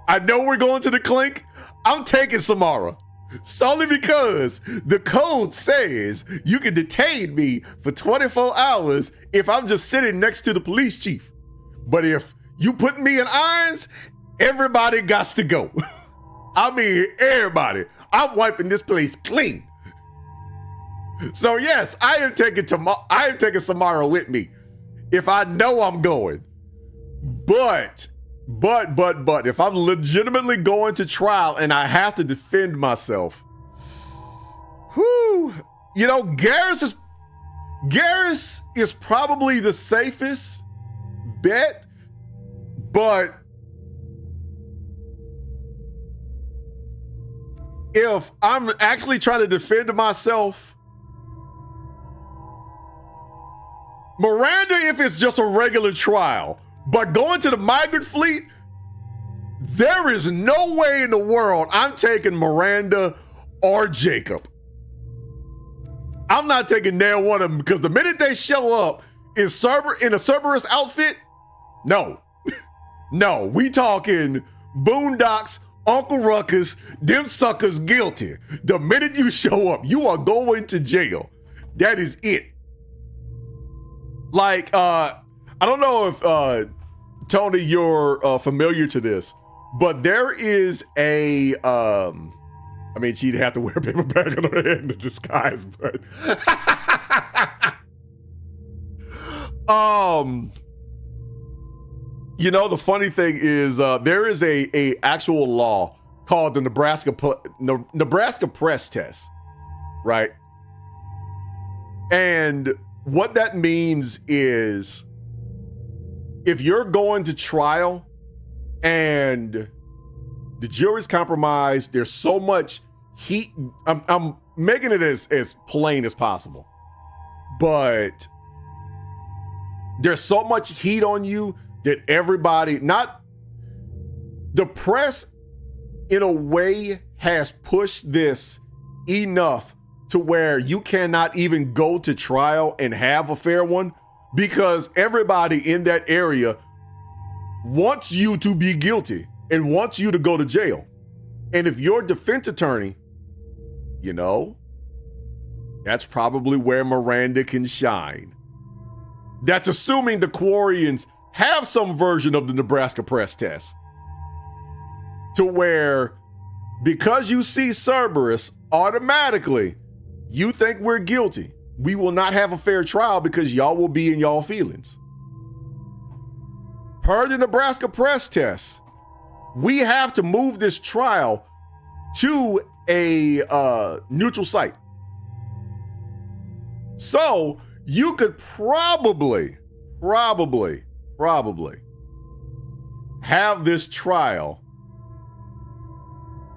I know we're going to the clink, I'm taking Samara. Solely because the code says you can detain me for 24 hours if I'm just sitting next to the police chief. But if you put me in irons, everybody got to go. I mean, everybody. I'm wiping this place clean. So yes, I am taking Samara with me if I know I'm going. But if I'm legitimately going to trial and I have to defend myself, whew, you know, Garrus is probably the safest bet, but if I'm actually trying to defend myself, Miranda, if it's just a regular trial, but going to the migrant fleet, there is no way in the world I'm taking Miranda or Jacob. I'm not taking nail one of them because the minute they show up in a Cerberus outfit, no. No, we talking Boondocks, Uncle Ruckus, them suckers guilty. The minute you show up, you are going to jail. That is it. Like, I don't know if, Tony, you're familiar to this, but there is a, I mean, she'd have to wear a paper bag on her head in the disguise, but, you know, the funny thing is, there is a actual law called the Nebraska Press Test, right? And what that means is if you're going to trial and the jury's compromised, there's so much heat. I'm making it as plain as possible, but there's so much heat on you that everybody, not the press in a way, has pushed this enough to where you cannot even go to trial and have a fair one because everybody in that area wants you to be guilty and wants you to go to jail. And if you're a defense attorney, you know, that's probably where Miranda can shine. That's assuming the Quarians have some version of the Nebraska Press Test to where because you see Cerberus, automatically you think we're guilty. We will not have a fair trial because y'all will be in y'all feelings. Per the Nebraska Press Test, we have to move this trial to a neutral site. So you could probably have this trial.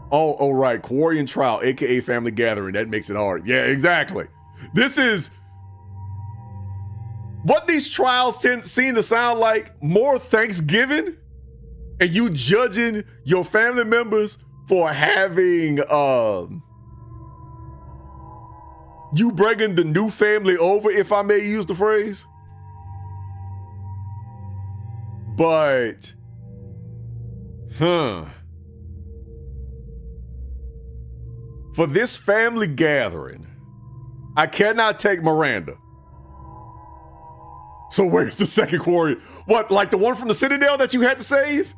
Oh, right. Quarian trial, aka family gathering. That makes it hard. Yeah, exactly. This is what these trials seem to sound like. More Thanksgiving and you judging your family members for having you bringing the new family over, if I may use the phrase. But for this family gathering, I cannot take Miranda. So where's the second Quarian? What, like the one from the Citadel that you had to save?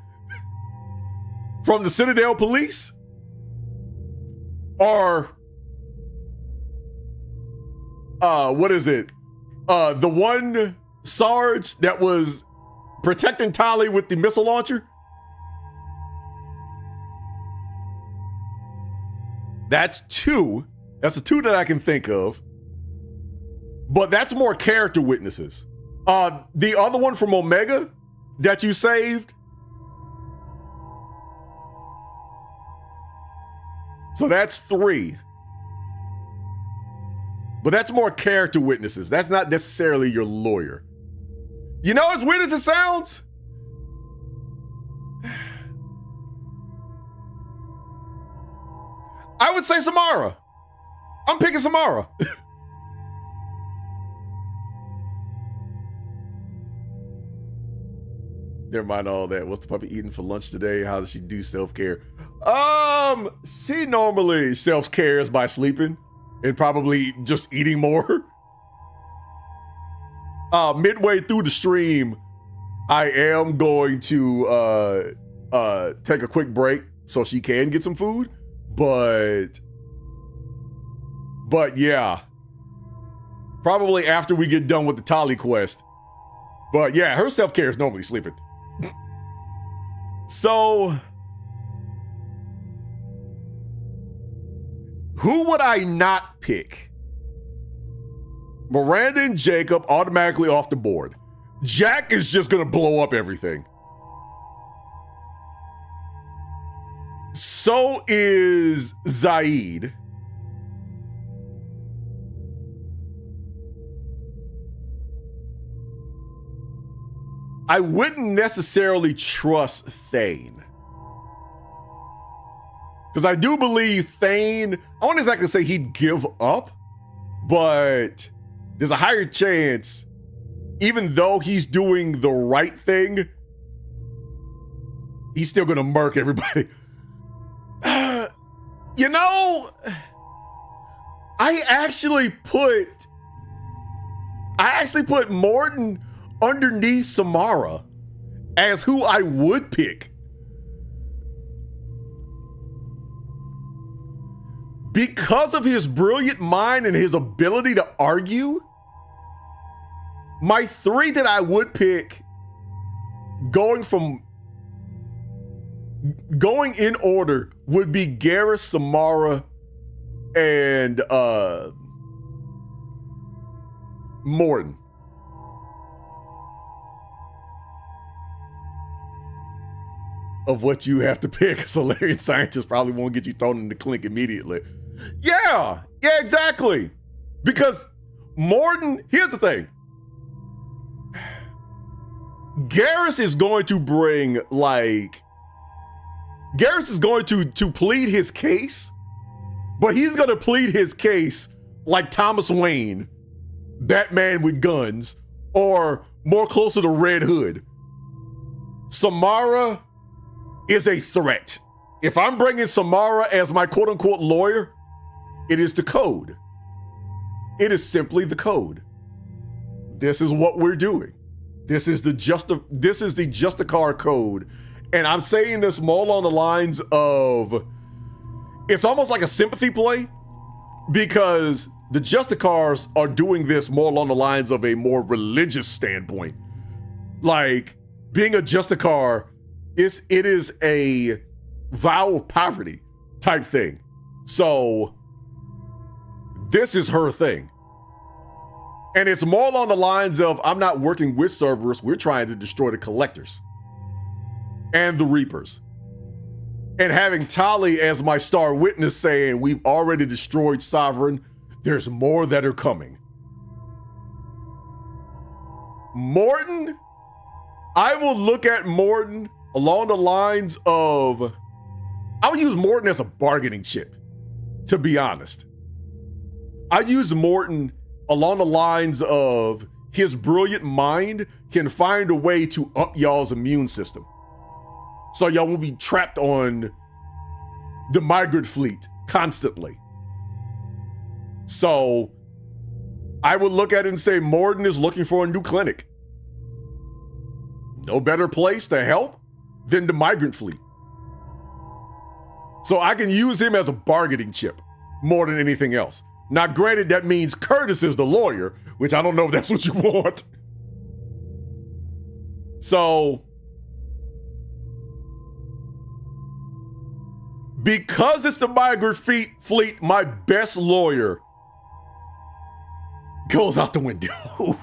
From the Citadel police? Or, what is it? The one Sarge that was protecting Tali with the missile launcher? That's two. That's the two that I can think of. But that's more character witnesses. The other one from Omega that you saved. So that's 3. But that's more character witnesses. That's not necessarily your lawyer. You know, as weird as it sounds, I would say Samara. I'm picking Samara. Never mind all that. What's the puppy eating for lunch today? How does she do self-care? She normally self-cares by sleeping and probably just eating more. Midway through the stream, I am going to take a quick break so she can get some food. But yeah, probably after we get done with the Tali quest. But yeah, her self-care is normally sleeping. So, who would I not pick? Miranda and Jacob automatically off the board. Jack is just gonna blow up everything. So is Zaid. I wouldn't necessarily trust Thane. Because I do believe Thane, I won't exactly say he'd give up, but there's a higher chance, even though he's doing the right thing, he's still gonna murk everybody. You know, I actually put Morton underneath Samara as who I would pick. Because of his brilliant mind and his ability to argue, my 3 that I would pick, going in order, would be Garrus, Samara, and Morton. Of what you have to pick, Solarian scientists probably won't get you thrown in the clink immediately. Yeah, exactly. Because Morton, here's the thing. Garrus is going to bring, Garrus is going to plead his case, but he's going to plead his case like Thomas Wayne, Batman with guns, or more closer to Red Hood. Samara is a threat. If I'm bringing Samara as my quote-unquote lawyer, it is the code. It is simply the code. This is what we're doing. This is the Justicar code. And I'm saying this more along the lines of, it's almost like a sympathy play, because the Justicars are doing this more along the lines of a more religious standpoint. Like, being a Justicar, it is a vow of poverty type thing. So this is her thing. And it's more along the lines of, I'm not working with Cerberus, we're trying to destroy the Collectors and the Reapers. And having Tali as my star witness saying, we've already destroyed Sovereign, there's more that are coming. Morton, I will look at Morton along the lines of, I would use Morton as a bargaining chip, to be honest. I use Morton along the lines of, his brilliant mind can find a way to up y'all's immune system. So y'all won't be trapped on the migrant fleet constantly. So I would look at it and say, Morton is looking for a new clinic. No better place to help than the migrant fleet. So I can use him as a bargaining chip more than anything else. Now, granted, that means Curtis is the lawyer, which I don't know if that's what you want. So, because it's the migrant fleet, my best lawyer goes out the window.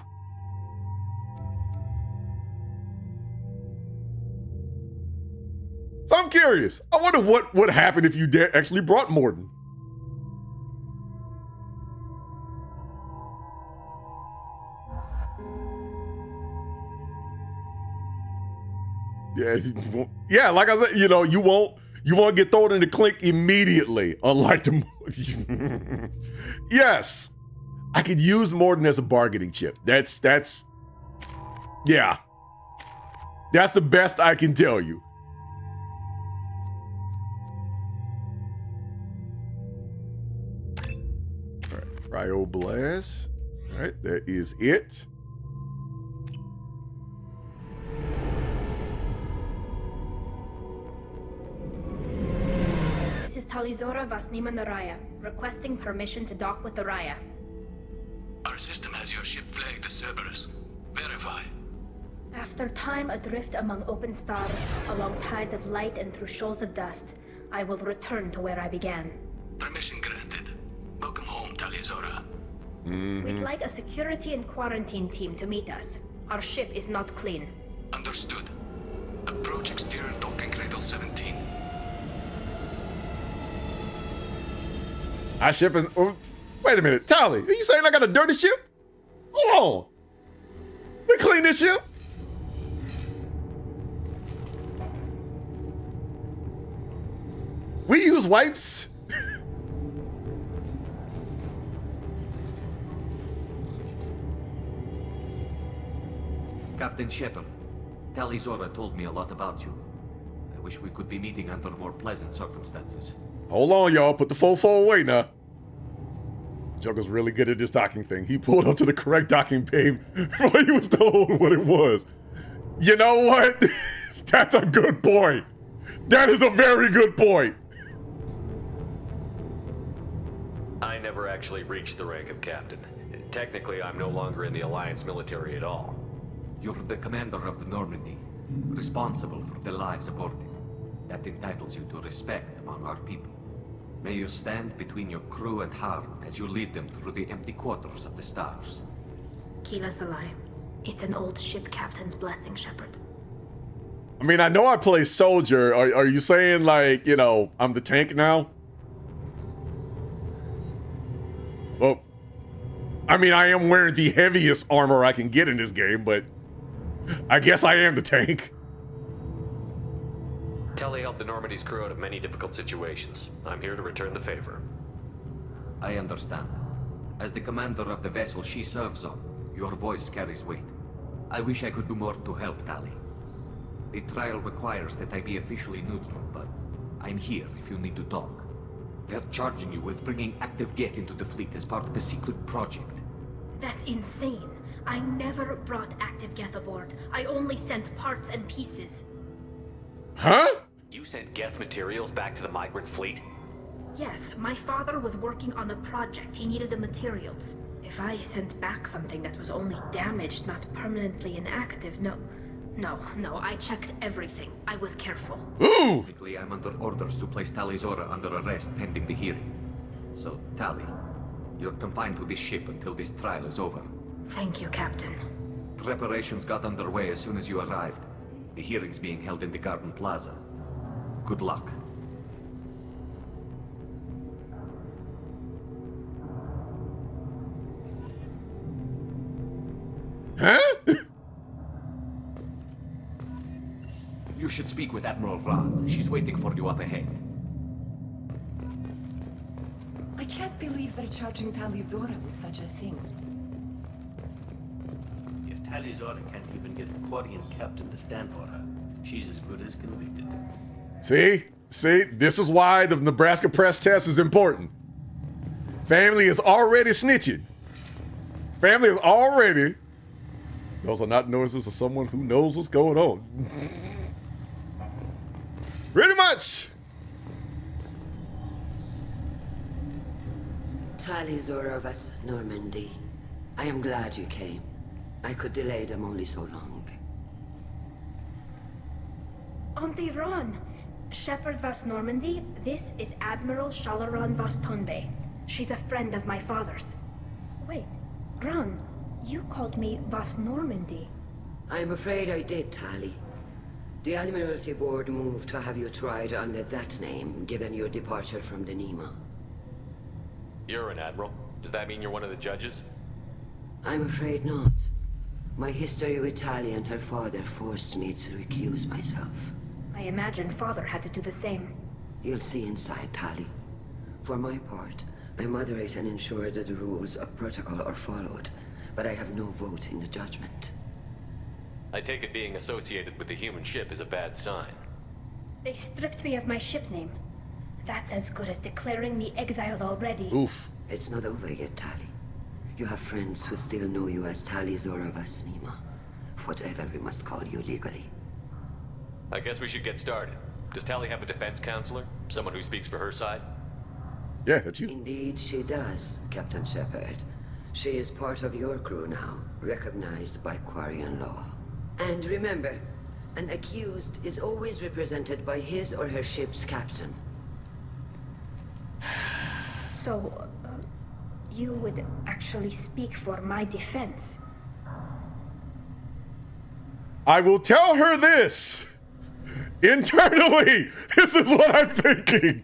So I'm curious. I wonder what would happen if you actually brought Morden. Yeah, like I said, you won't get thrown in the clink immediately, unlike the Yes. I could use Morden as a bargaining chip. That's yeah. That's the best I can tell you. All right, Cryo Blast. All right, that is it. This is Talizora Vasnima Naraya, requesting permission to dock with the Raya. Our system has your ship flagged as Cerberus. Verify. After time adrift among open stars, along tides of light and through shoals of dust, I will return to where I began. Permission granted. Welcome home, Talizora. We'd like a security and quarantine team to meet us. Our ship is not clean. Understood. Approach exterior docking cradle 17. Our ship is... Oh, wait a minute, Tally, are you saying I got a dirty ship? Hold on. We clean this ship? We use wipes? Captain Shepard, Talizora told me a lot about you. I wish we could be meeting under more pleasant circumstances. Hold on, y'all. Put the fofo away now. Joker's really good at this docking thing. He pulled up to the correct docking bay before he was told what it was. You know what? That's a good point. That is a very good point. I never actually reached the rank of captain. Technically, I'm no longer in the Alliance military at all. You're the commander of the Normandy, responsible for the lives aborted. That entitles you to respect among our people. May you stand between your crew and harm as you lead them through the empty quarters of the stars. Kila Salai. It's an old ship captain's blessing, Shepard. I mean, I know I play soldier. Are you saying, like, I'm the tank now? Well, I mean, I am wearing the heaviest armor I can get in this game, but I guess I am the tank. Telly helped the Normandy's crew out of many difficult situations. I'm here to return the favor. I understand. As the commander of the vessel she serves on, your voice carries weight. I wish I could do more to help, Tali. The trial requires that I be officially neutral, but I'm here if you need to talk. They're charging you with bringing active Geth into the fleet as part of a secret project. That's insane. I never brought active Geth aboard. I only sent parts and pieces. Huh? You sent Geth materials back to the migrant fleet? Yes, my father was working on a project. He needed the materials. If I sent back something that was only damaged, not permanently inactive, no, I checked everything. I was careful. Ooh! Technically, I'm under orders to place Talizora under arrest pending the hearing. So, Tali, you're confined to this ship until this trial is over. Thank you, Captain. Preparations got underway as soon as you arrived. The hearing's being held in the Garden Plaza. Good luck. Huh? You should speak with Admiral Rand. She's waiting for you up ahead. I can't believe they're charging Talizora with such a thing. If Talizora can't even get the Quarian captain to stand for her, she's as good as convicted. See, this is why the Nebraska press test is important. Family is already snitching. Family is already... Those are not noises of someone who knows what's going on. Pretty much. Talizora vas Normandy. I am glad you came. I could delay them only so long. Auntie Ron! Shepard vas Normandy, this is Admiral Shalaran vas Tonbe. She's a friend of my father's. Wait, Ron, you called me vas Normandy. I'm afraid I did, Tali. The Admiralty Board moved to have you tried under that name, given your departure from the Nima. You're an admiral. Does that mean you're one of the judges? I'm afraid not. My history with Tali and her father forced me to recuse myself. I imagine Father had to do the same. You'll see inside, Tali. For my part, I moderate and ensure that the rules of protocol are followed, but I have no vote in the judgment. I take it being associated with the human ship is a bad sign. They stripped me of my ship name. That's as good as declaring me exiled already. Oof. It's not over yet, Tali. You have friends who still know you as Tali Zora Vasnima. Whatever we must call you legally. I guess we should get started. Does Tali have a defense counselor? Someone who speaks for her side? Yeah, that's you. Indeed she does, Captain Shepard. She is part of your crew now, recognized by Quarian law. And remember, an accused is always represented by his or her ship's captain. So, you would actually speak for my defense? I will tell her this. Internally, this is what I'm thinking.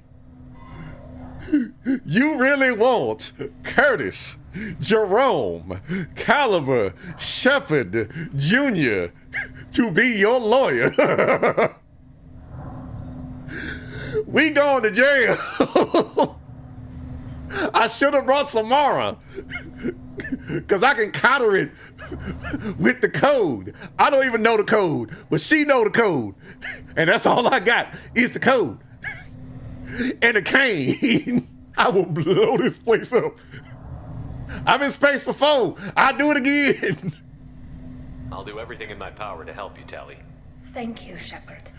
You really want Curtis, Jerome, Caliber, Shepard, Jr. to be your lawyer. We going to jail. I should have brought Samara, because I can counter it with the code. I don't even know the code, but she know the code. And that's all I got is the code. And a cane. I will blow this place up. I've been in space before. I'll do it again. I'll do everything in my power to help you, Tali. Thank you, Shepard.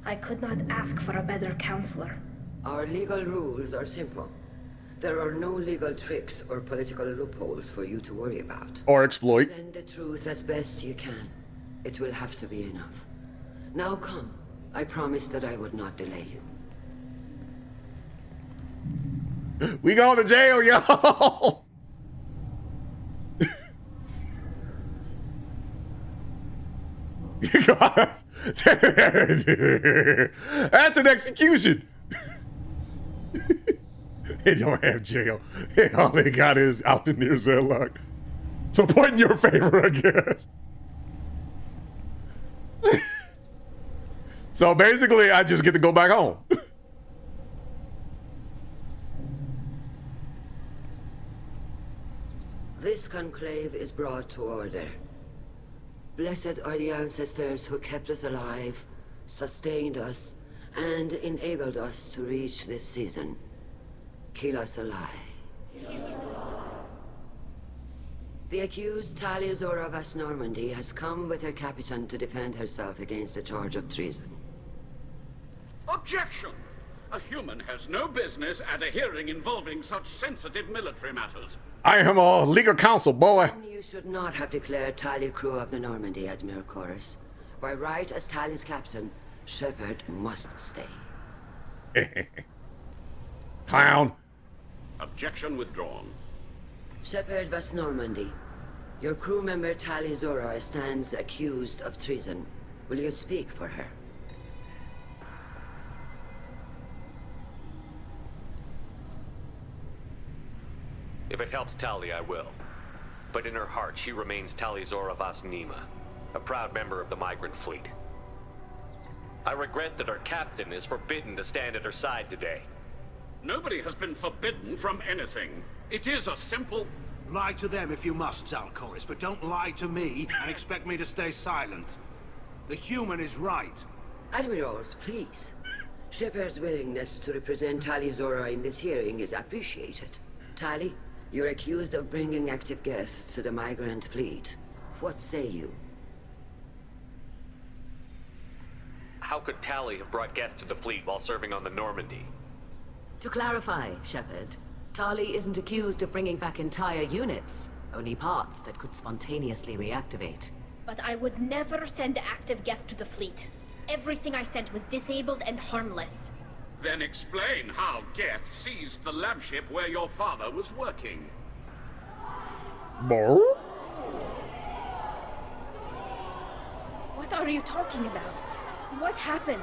I could not ask for a better counselor. Our legal rules are simple. There are no legal tricks or political loopholes for you to worry about. Or exploit. Send the truth as best you can. It will have to be enough. Now come. I promised that I would not delay you. We going to jail, y'all. That's an execution. They don't have jail. All they got is out the near Zedlock. So point in your favor, I guess. So basically, I just get to go back home. This conclave is brought to order. Blessed are the ancestors who kept us alive, sustained us, and enabled us to reach this season. Kill us alive. The accused Tali Zora Vas Normandy has come with her captain to defend herself against the charge of treason. Objection! A human has no business at a hearing involving such sensitive military matters. I am a legal counsel, boy. You should not have declared Tali crew of the Normandy, Admiral Chorus. By right as Tali's captain, Shepard must stay. Clown. Objection withdrawn. Shepard Vas Normandy, your crew member Tali Zora stands accused of treason. Will you speak for her? If it helps Tali, I will. But in her heart, she remains Tali Zora Vas Nima, a proud member of the migrant fleet. I regret that our captain is forbidden to stand at her side today. Nobody has been forbidden from anything. It is a simple... Lie to them if you must, Zalcoris, but don't lie to me and expect me to stay silent. The human is right. Admirals, please. Shepard's willingness to represent Tali Zora in this hearing is appreciated. Tali, you're accused of bringing active guests to the migrant fleet. What say you? How could Tali have brought guests to the fleet while serving on the Normandy? To clarify, Shepard, Tali isn't accused of bringing back entire units, only parts that could spontaneously reactivate. But I would never send active guests to the fleet. Everything I sent was disabled and harmless. Then explain how Geth seized the lab ship where your father was working. More? What are you talking about? What happened?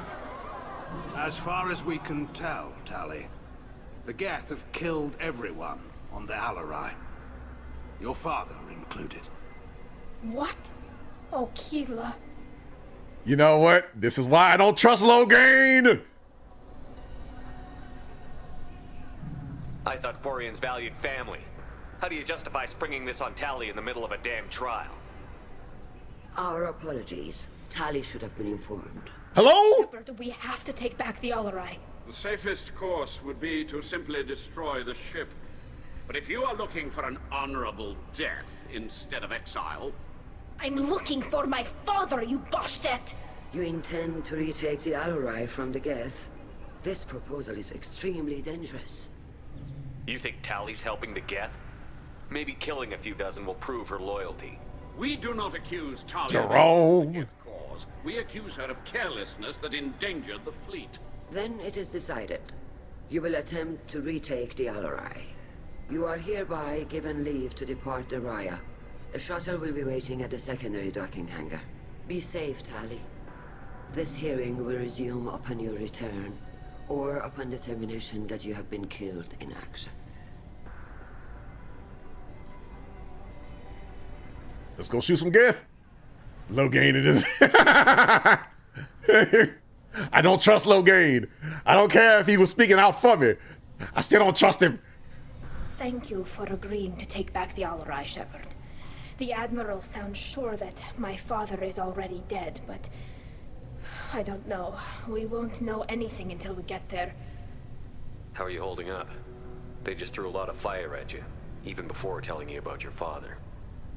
As far as we can tell, Tali, the Geth have killed everyone on the Alarei. Your father included. What? Oh, Keela. You know what? This is why I don't trust Loghain! I thought Quarians valued family. How do you justify springing this on Tali in the middle of a damn trial? Our apologies. Tali should have been informed. Hello? Shepard, we have to take back the Alarei. The safest course would be to simply destroy the ship. But if you are looking for an honorable death instead of exile... I'm looking for my father, you Boshtet! You intend to retake the Alarei from the Geth? This proposal is extremely dangerous. You think Tali's helping the Geth? Maybe killing a few dozen will prove her loyalty. We do not accuse Talia Jerome. of the Geth cause. We accuse her of carelessness that endangered the fleet. Then it is decided. You will attempt to retake the Alarei. You are hereby given leave to depart the Raya. A shuttle will be waiting at the secondary docking hangar. Be safe, Tali. This hearing will resume upon your return, or upon determination that you have been killed in action. Let's go shoot some Geth. Loghain it is. I don't trust Loghain. I don't care if he was speaking out for me. I still don't trust him. Thank you for agreeing to take back the Alarei, Shepard. The Admiral sounds sure that my father is already dead, but... I don't know. We won't know anything until we get there. How are you holding up? They just threw a lot of fire at you, even before telling you about your father.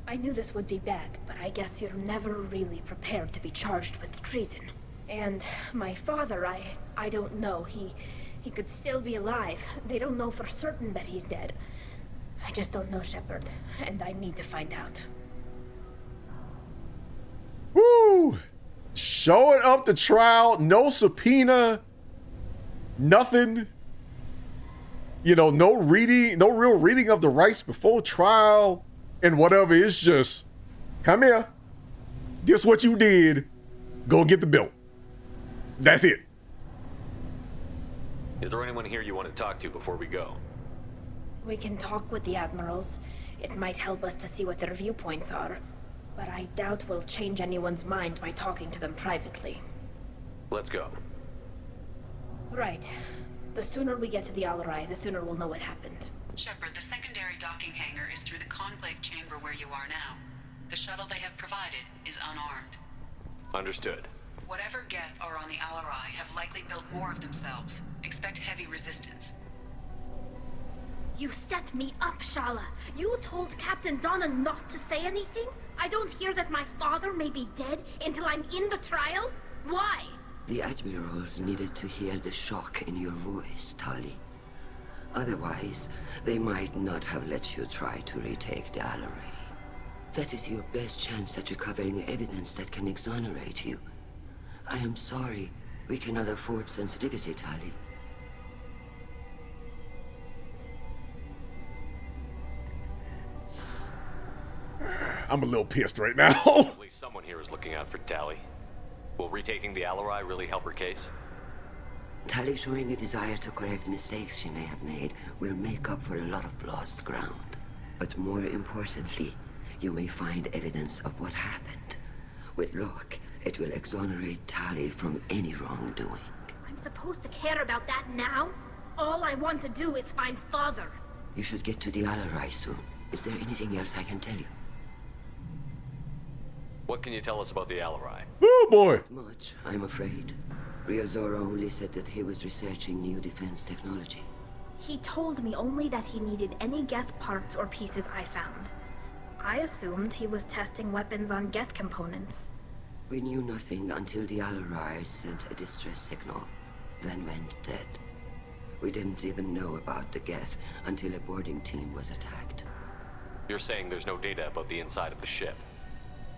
I knew this would be bad, but I guess you're never really prepared to be charged with treason. And my father, I don't know. He could still be alive. They don't know for certain that he's dead. I just don't know, Shepard, and I need to find out. Woo! Showing up the trial, no subpoena, nothing. You know, no real reading of the rights before trial and whatever. It's just, come here. This what you did. Go get the bill. That's it. Is there anyone here you want to talk to before we go? We can talk with the Admirals. It might help us to see what their viewpoints are. But I doubt we'll change anyone's mind by talking to them privately. Let's go. Right. The sooner we get to the Alarei, the sooner we'll know what happened. Shepard, the secondary docking hangar is through the conclave chamber where you are now. The shuttle they have provided is unarmed. Understood. Whatever Geth are on the Alarei have likely built more of themselves. Expect heavy resistance. You set me up, Shala. You told Captain Donna not to say anything? I don't hear that my father may be dead until I'm in the trial? Why? The Admirals needed to hear the shock in your voice, Tali. Otherwise, they might not have let you try to retake the Alarei. That is your best chance at recovering evidence that can exonerate you. I am sorry. We cannot afford sensitivity, Tali. I'm a little pissed right now. At least someone here is looking out for Tali. Will retaking the Alarei really help her case? Tali showing a desire to correct mistakes she may have made will make up for a lot of lost ground. But more importantly, you may find evidence of what happened. With luck, it will exonerate Tali from any wrongdoing. I'm supposed to care about that now? All I want to do is find Father. You should get to the Alarei soon. Is there anything else I can tell you? What can you tell us about the Alarei? Oh boy! Not much, I'm afraid. Real Zora only said that he was researching new defense technology. He told me only that he needed any Geth parts or pieces I found. I assumed he was testing weapons on Geth components. We knew nothing until the Alarei sent a distress signal, then went dead. We didn't even know about the Geth until a boarding team was attacked. You're saying there's no data about the inside of the ship?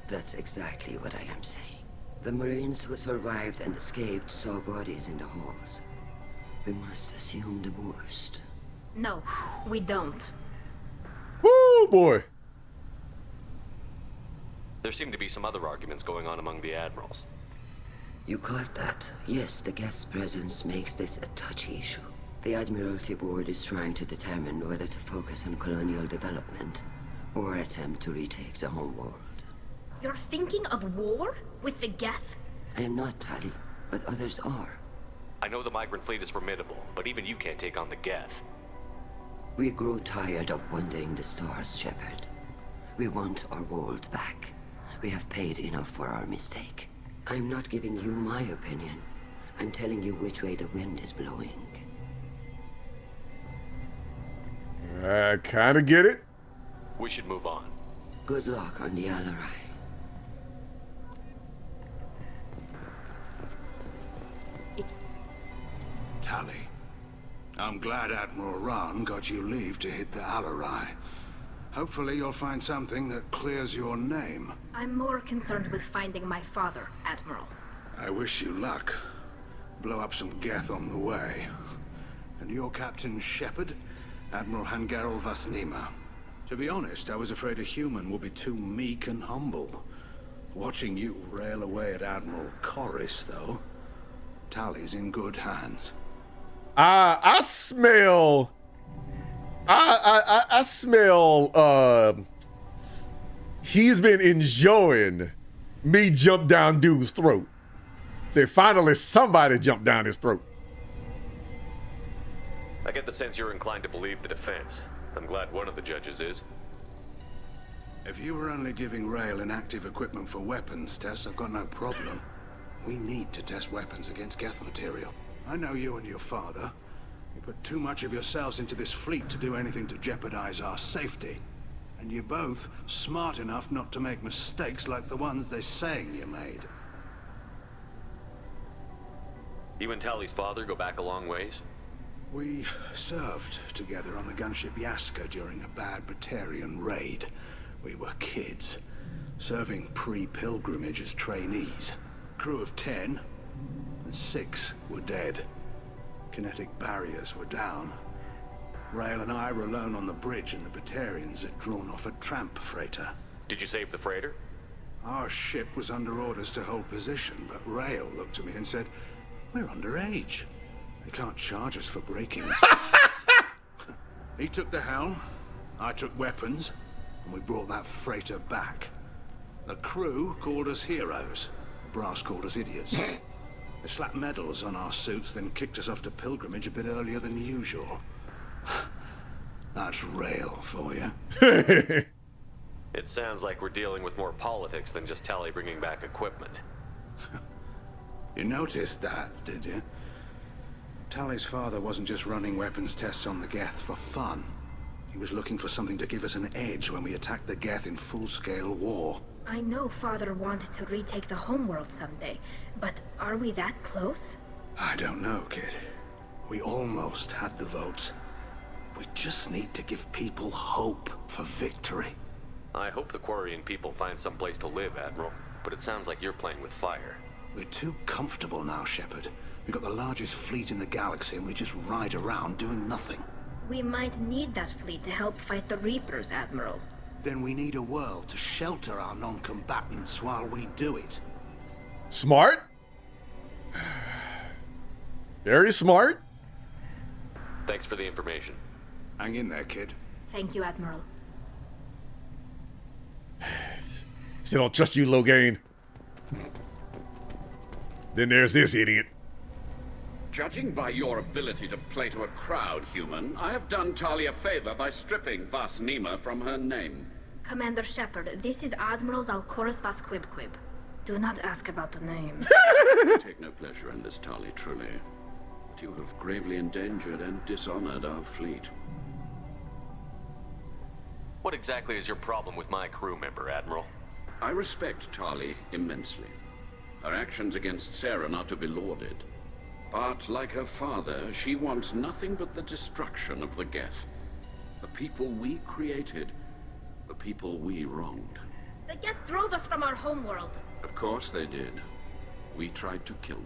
That's exactly what I am saying. The Marines who survived and escaped saw bodies in the halls. We must assume the worst. No, we don't. Woo, boy! There seem to be some other arguments going on among the admirals. You caught that? Yes, the Geth's presence makes this a touchy issue. The Admiralty Board is trying to determine whether to focus on colonial development or attempt to retake the homeworld. You're thinking of war? With the Geth? I am not, Tali, but others are. I know the migrant fleet is formidable, but even you can't take on the Geth. We grew tired of wandering the stars, Shepard. We want our world back. We have paid enough for our mistake. I'm not giving you my opinion. I'm telling you which way the wind is blowing. I kind of get it. We should move on. Good luck on the Alarei. Tali, I'm glad Admiral Rahn got you leave to hit the Alarei. Hopefully you'll find something that clears your name. I'm more concerned with finding my father, Admiral. I wish you luck. Blow up some Geth on the way. And your Captain Shepard? Admiral Hangarel Vasnima. To be honest, I was afraid a human would be too meek and humble. Watching you rail away at Admiral Corris, though, Tali's in good hands. I smell. I smell. He's been enjoying me jump down dude's throat. Say, finally, somebody jumped down his throat. I get the sense you're inclined to believe the defense. I'm glad one of the judges is. If you were only giving Rail inactive equipment for weapons tests, I've got no problem. We need to test weapons against Geth material. I know you and your father. You put too much of yourselves into this fleet to do anything to jeopardize our safety. And you're both smart enough not to make mistakes like the ones they're saying you made. You and Tali's father go back a long ways? We served together on the gunship Yaska during a bad Batarian raid. We were kids, serving pre-pilgrimage as trainees. Crew of 10, and 6 were dead. Kinetic barriers were down. Rail and I were alone on the bridge, and the Batarians had drawn off a tramp freighter. Did you save the freighter? Our ship was under orders to hold position, but Rail looked at me and said, "We're underage. They can't charge us for breaking." He took the helm, I took weapons, and we brought that freighter back. The crew called us heroes. Brass called us idiots. They slapped medals on our suits, then kicked us off to pilgrimage a bit earlier than usual. That's Rail for you. It sounds like we're dealing with more politics than just Tali bringing back equipment. You noticed that, did you? Tali's father wasn't just running weapons tests on the Geth for fun. He was looking for something to give us an edge when we attacked the Geth in full-scale war. I know Father wanted to retake the homeworld someday, but are we that close? I don't know, kid. We almost had the votes. We just need to give people hope for victory. I hope the Quarian people find some place to live, Admiral, but it sounds like you're playing with fire. We're too comfortable now, Shepard. We've got the largest fleet in the galaxy and we just ride around doing nothing. We might need that fleet to help fight the Reapers, Admiral. Then we need a world to shelter our non-combatants while we do it. Smart. Very smart. Thanks for the information. Hang in there, kid. Thank you, Admiral. Still don't trust you, Logain. Then there's this idiot. Judging by your ability to play to a crowd, human, I have done Tali a favor by stripping Vasnima from her name. Commander Shepard, this is Admiral Zalcoris Vasquibquib. Do not ask about the name. I take no pleasure in this, Tali, truly. But you have gravely endangered and dishonored our fleet. What exactly is your problem with my crew member, Admiral? I respect Tali immensely. Her actions against Sarah are not to be lauded. But, like her father, she wants nothing but the destruction of the Geth. The people we created, the people we wronged. The Geth drove us from our homeworld. Of course they did. We tried to kill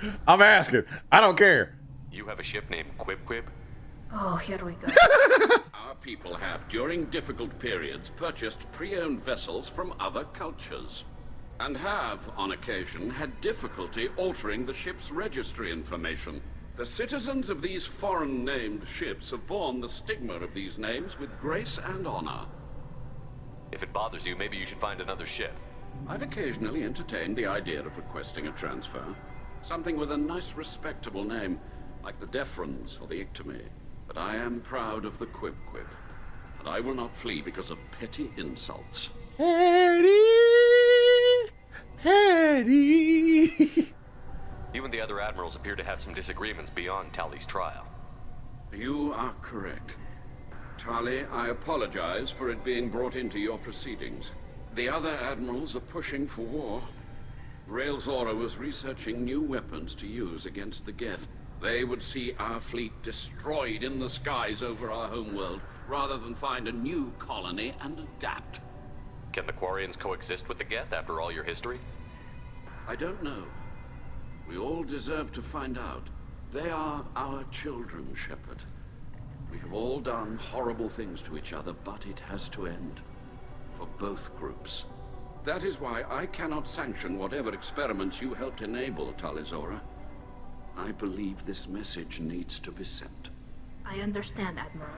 them. I'm asking. I don't care. You have a ship named Quib? Oh, here we go. Our people have, during difficult periods, purchased pre-owned vessels from other cultures, and have, on occasion, had difficulty altering the ship's registry information. The citizens of these foreign-named ships have borne the stigma of these names with grace and honor. If it bothers you, maybe you should find another ship. I've occasionally entertained the idea of requesting a transfer. Something with a nice, respectable name, like the Deferens or the Ictomy. But I am proud of the Quib-Quib, and I will not flee because of petty insults. Eddie! Eddie! You and the other admirals appear to have some disagreements beyond Tali's trial. You are correct. Tali, I apologize for it being brought into your proceedings. The other admirals are pushing for war. Rael Zora was researching new weapons to use against the Geth. They would see our fleet destroyed in the skies over our homeworld, rather than find a new colony and adapt. Can the Quarians coexist with the Geth after all your history? I don't know. We all deserve to find out. They are our children, Shepard. We have all done horrible things to each other, but it has to end. For both groups. That is why I cannot sanction whatever experiments you helped enable, Tali Zora. I believe this message needs to be sent. I understand, Admiral.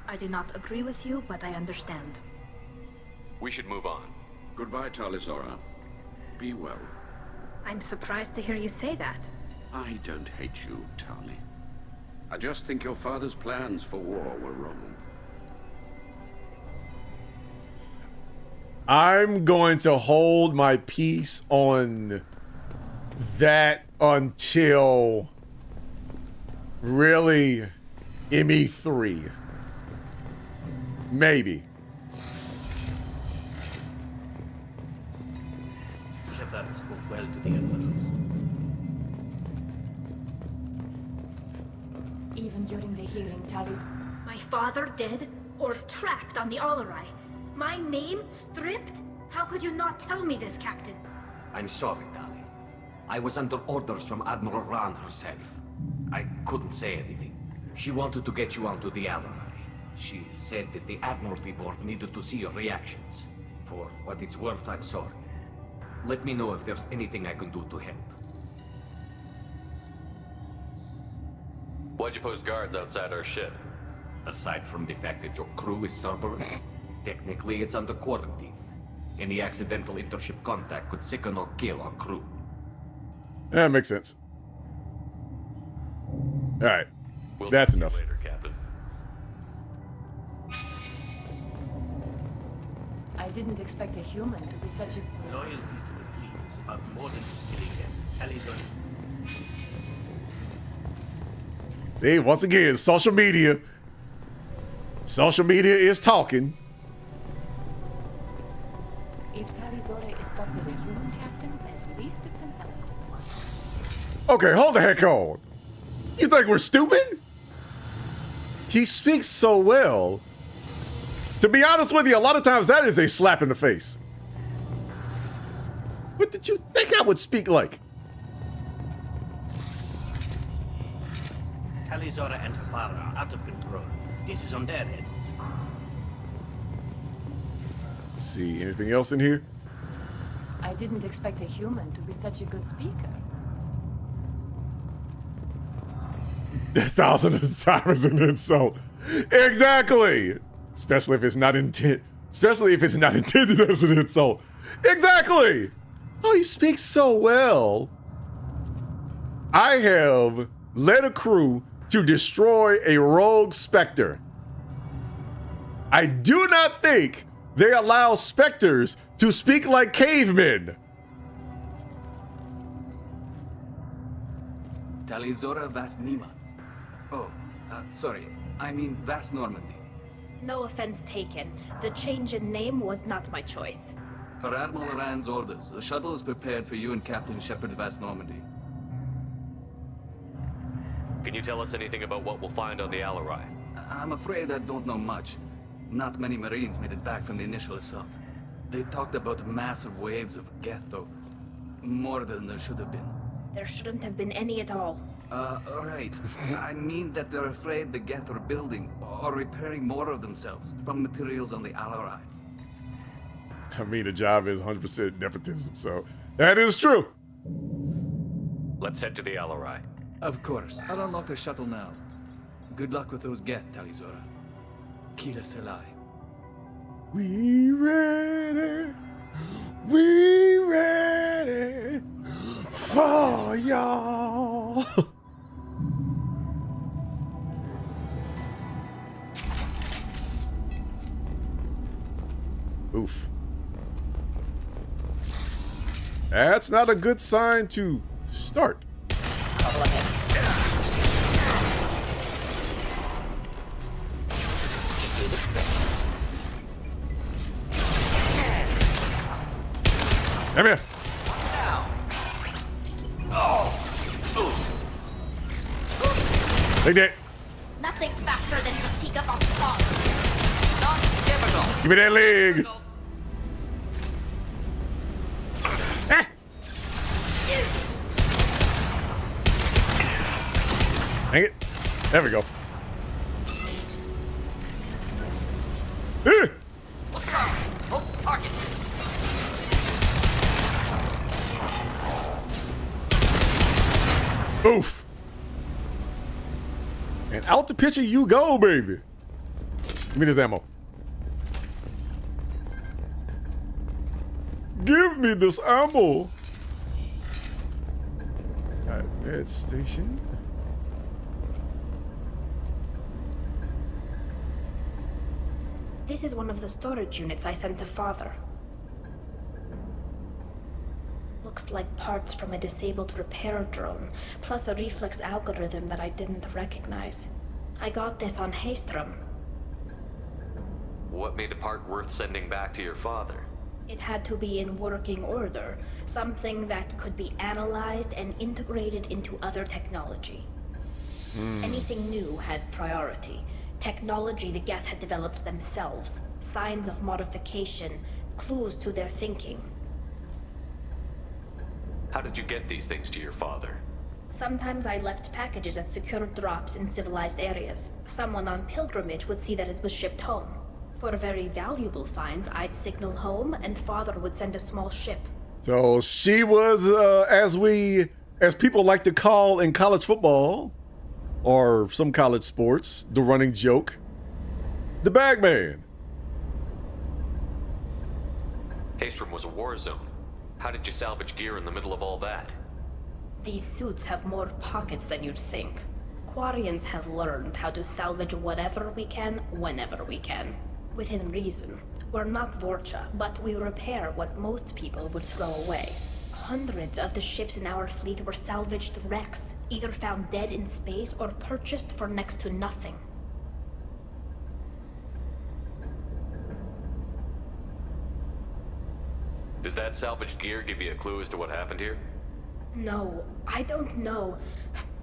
I do not agree with you, but I understand. We should move on. Goodbye, Tali Zora. Be well. I'm surprised to hear you say that. I don't hate you, Tali. I just think your father's plans for war were wrong. I'm going to hold my peace on that until really ME3. Maybe. Shepard spoke well to the admirals. Even during the hearing, Tali's... My father dead or trapped on the Alarei? My name stripped? How could you not tell me this, Captain? I'm sorry, Tali. I was under orders from Admiral Rand herself. I couldn't say anything. She wanted to get you onto the Alarei. She said that the Admiralty Board needed to see your reactions. For what it's worth, I'm sorry. Let me know if there's anything I can do to help. Why'd you post guards outside our ship? Aside from the fact that your crew is Cerberus, technically it's under quarantine. Any accidental intership contact could sicken or kill our crew. That makes sense. Alright. That's enough. Later, Captain. I didn't expect a human to be such a... Loyalty to the fleet is about more than just killing them. Tali's on. See, once again, social media. Social media is talking. If Tali Zora is stuck with a human captain, at least it's intelligent. Okay, hold the heck on. You think we're stupid? He speaks so well. To be honest with you, a lot of times that is a slap in the face. What did you think I would speak like? Tali Zora and her father are out of control. This is on their heads. Let's see, anything else in here? I didn't expect a human to be such a good speaker. 1,000 times is an insult. Exactly. Especially if it's not intended as an insult. Exactly. Oh, he speaks so well. I have led a crew to destroy a rogue Spectre. I do not think they allow Spectres to speak like cavemen. Tali Zora Vas Nima. Oh, sorry. I mean Vas Normandy. No offense taken. The change in name was not my choice. Per Admiral Rand's orders, the shuttle is prepared for you and Captain Shepard Vas Normandy. Can you tell us anything about what we'll find on the Alarei? I'm afraid I don't know much. Not many Marines made it back from the initial assault. They talked about massive waves of Geth, though. More than there should have been. There shouldn't have been any at all. Right. I mean that they're afraid the Geth are building, or repairing more of themselves from materials on the Alarei. I mean, the job is 100% nepotism, so that is true. Let's head to the Alarei. Of course. I'll unlock the shuttle now. Good luck with those Geth, Talizora. Kila Selai. We ready. We ready for y'all. Oof. That's not a good sign to start. Come here. Take that. Nothing's faster than fatigue up on fog. Not difficult. Give me that leg. Ah. Dang it. There we go. Let's go. Oh, target. Oof. And out the picture you go, baby. Give me this ammo. Give me this ammo. Admiralty Station. This is one of the storage units I sent to Father. Looks like parts from a disabled repair drone, plus a reflex algorithm that I didn't recognize. I got this on Haystrom. What made a part worth sending back to your father? It had to be in working order, something that could be analyzed and integrated into other technology. Anything new had priority. Technology the Geth had developed themselves, signs of modification, clues to their thinking. How did you get these things to your father? Sometimes I left packages at secure drops in civilized areas. Someone on pilgrimage would see that it was shipped home. For very valuable finds, I'd signal home, and Father would send a small ship. So she was, as people like to call in college football, or some college sports, the running joke, the bagman. Haystrom was a war zone. How did you salvage gear in the middle of all that? These suits have more pockets than you'd think. Quarians have learned how to salvage whatever we can, whenever we can. Within reason. We're not Vorcha, but we repair what most people would throw away. Hundreds of the ships in our fleet were salvaged wrecks, either found dead in space or purchased for next to nothing. Does that salvaged gear give you a clue as to what happened here? No, I don't know.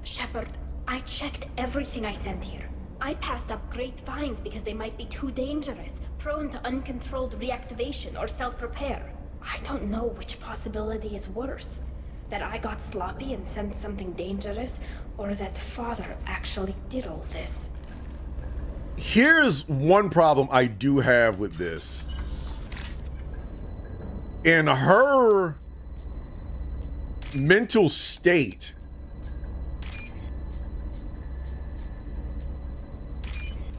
Shepard, I checked everything I sent here. I passed up great finds because they might be too dangerous, prone to uncontrolled reactivation or self-repair. I don't know which possibility is worse. That I got sloppy and sent something dangerous, or that Father actually did all this. Here's one problem I do have with this. In her mental state,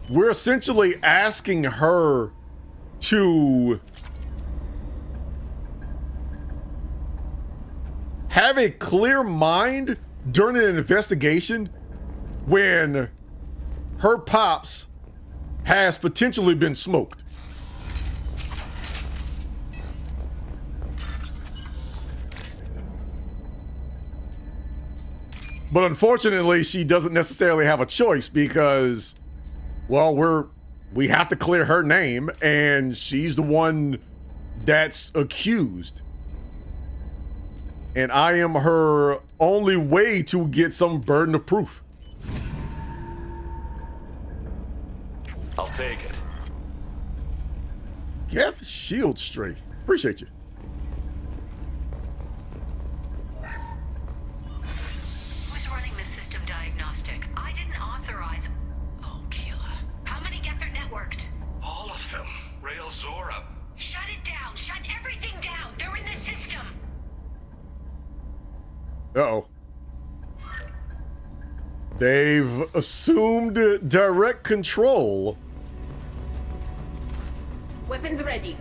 we're essentially asking her to have a clear mind during an investigation when her pops has potentially been smoked. But unfortunately, she doesn't necessarily have a choice because, well, we have to clear her name, and she's the one that's accused. And I am her only way to get some burden of proof. I'll take it. Geth shield strength. Appreciate you. Who's running the system diagnostic? I didn't authorize... Oh, Keela. How many Uh-oh. They've assumed direct control. Weapons ready.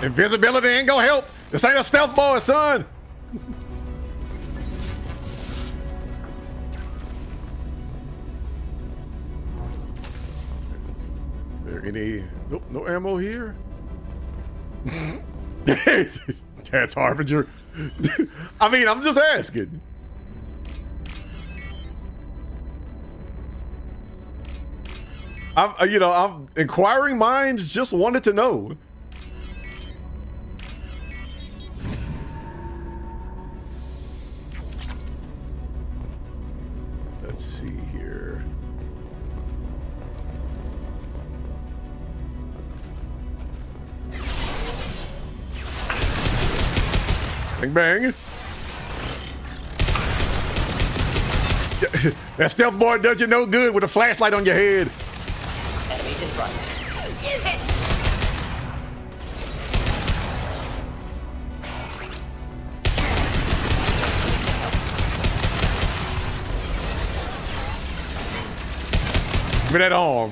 Invisibility ain't gonna help. This ain't a stealth boy, son. There any no ammo here? That's Harbinger. I mean, I'm just asking. I'm inquiring minds just wanted to know. Let's see here. Bang bang. That stealth boy does you no good with a flashlight on your head. Enemies in front. Give me that arm.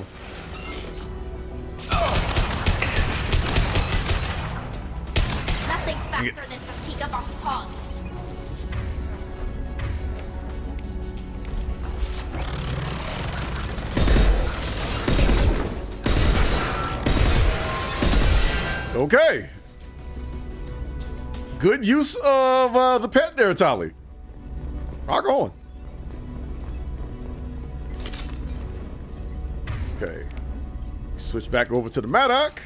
Nothing's faster than fatigue up off pause. Okay. Good use of the pet there, Tali. Rock on. Okay. Switch back over to the Maddock.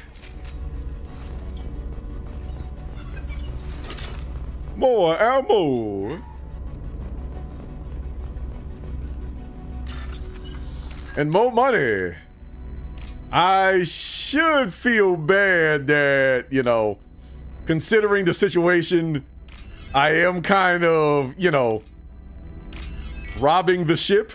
More ammo. And more money. I should feel bad that, you know, considering the situation, I am kind of, you know, robbing the ship.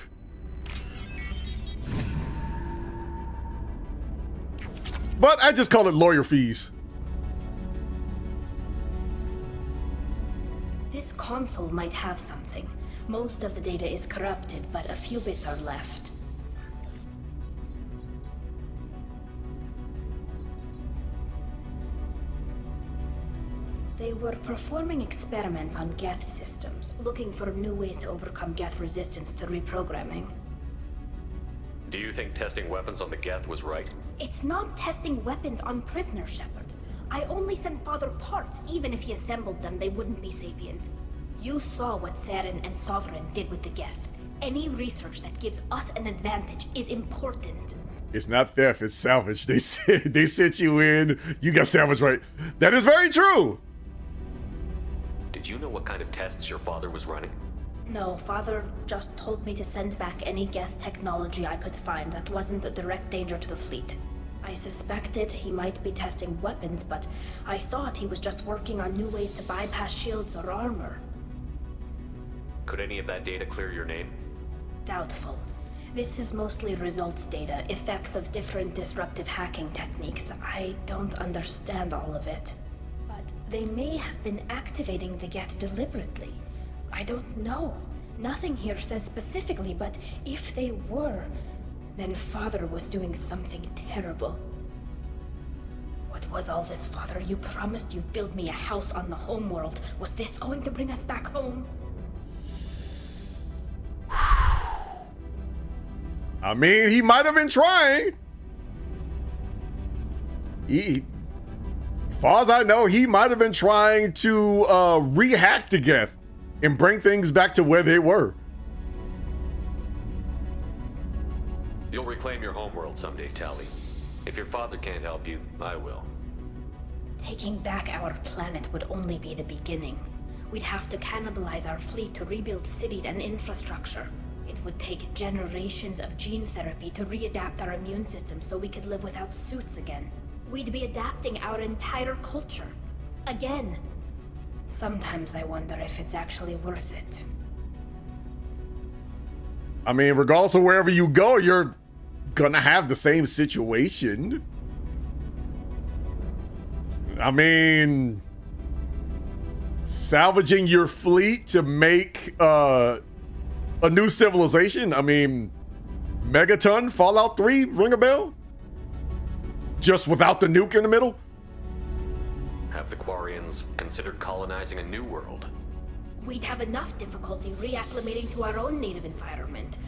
But I just call it lawyer fees. This console might have something. Most of the data is corrupted, but a few bits are left. They were performing experiments on Geth systems, looking for new ways to overcome Geth resistance to reprogramming. Do you think testing weapons on the Geth was right? It's not testing weapons on prisoners, Shepard. I only sent Father parts. Even if he assembled them, they wouldn't be sapient. You saw what Saren and Sovereign did with the Geth. Any research that gives us an advantage is important. It's not theft, it's salvage. They sent you in, you got salvage right. That is very true. Did you know what kind of tests your father was running? No, Father just told me to send back any Geth technology I could find that wasn't a direct danger to the fleet. I suspected he might be testing weapons, but I thought he was just working on new ways to bypass shields or armor. Could any of that data clear your name? Doubtful. This is mostly results data, effects of different disruptive hacking techniques. I don't understand all of it. But they may have been activating the Geth deliberately. I don't know. Nothing here says specifically, but if they were, then Father was doing something terrible. What was all this, Father? You promised you'd build me a house on the homeworld. Was this going to bring us back home? I mean, he might have been trying. As far as I know, he might have been trying to rehack the Geth and bring things back to where they were. You'll reclaim your homeworld someday, Tali. If your father can't help you, I will. Taking back our planet would only be the beginning. We'd have to cannibalize our fleet to rebuild cities and infrastructure. It would take generations of gene therapy to readapt our immune system so we could live without suits again. We'd be adapting our entire culture. Again. Sometimes I wonder if it's actually worth it. I mean, regardless of wherever you go, you're gonna have the same situation. I mean, salvaging your fleet to make a new civilization. I mean, Megaton, Fallout 3, ring a bell? Just without the nuke in the middle? Have the Quarians considered colonizing a new world? We'd have enough difficulty reacclimating to our own native environment.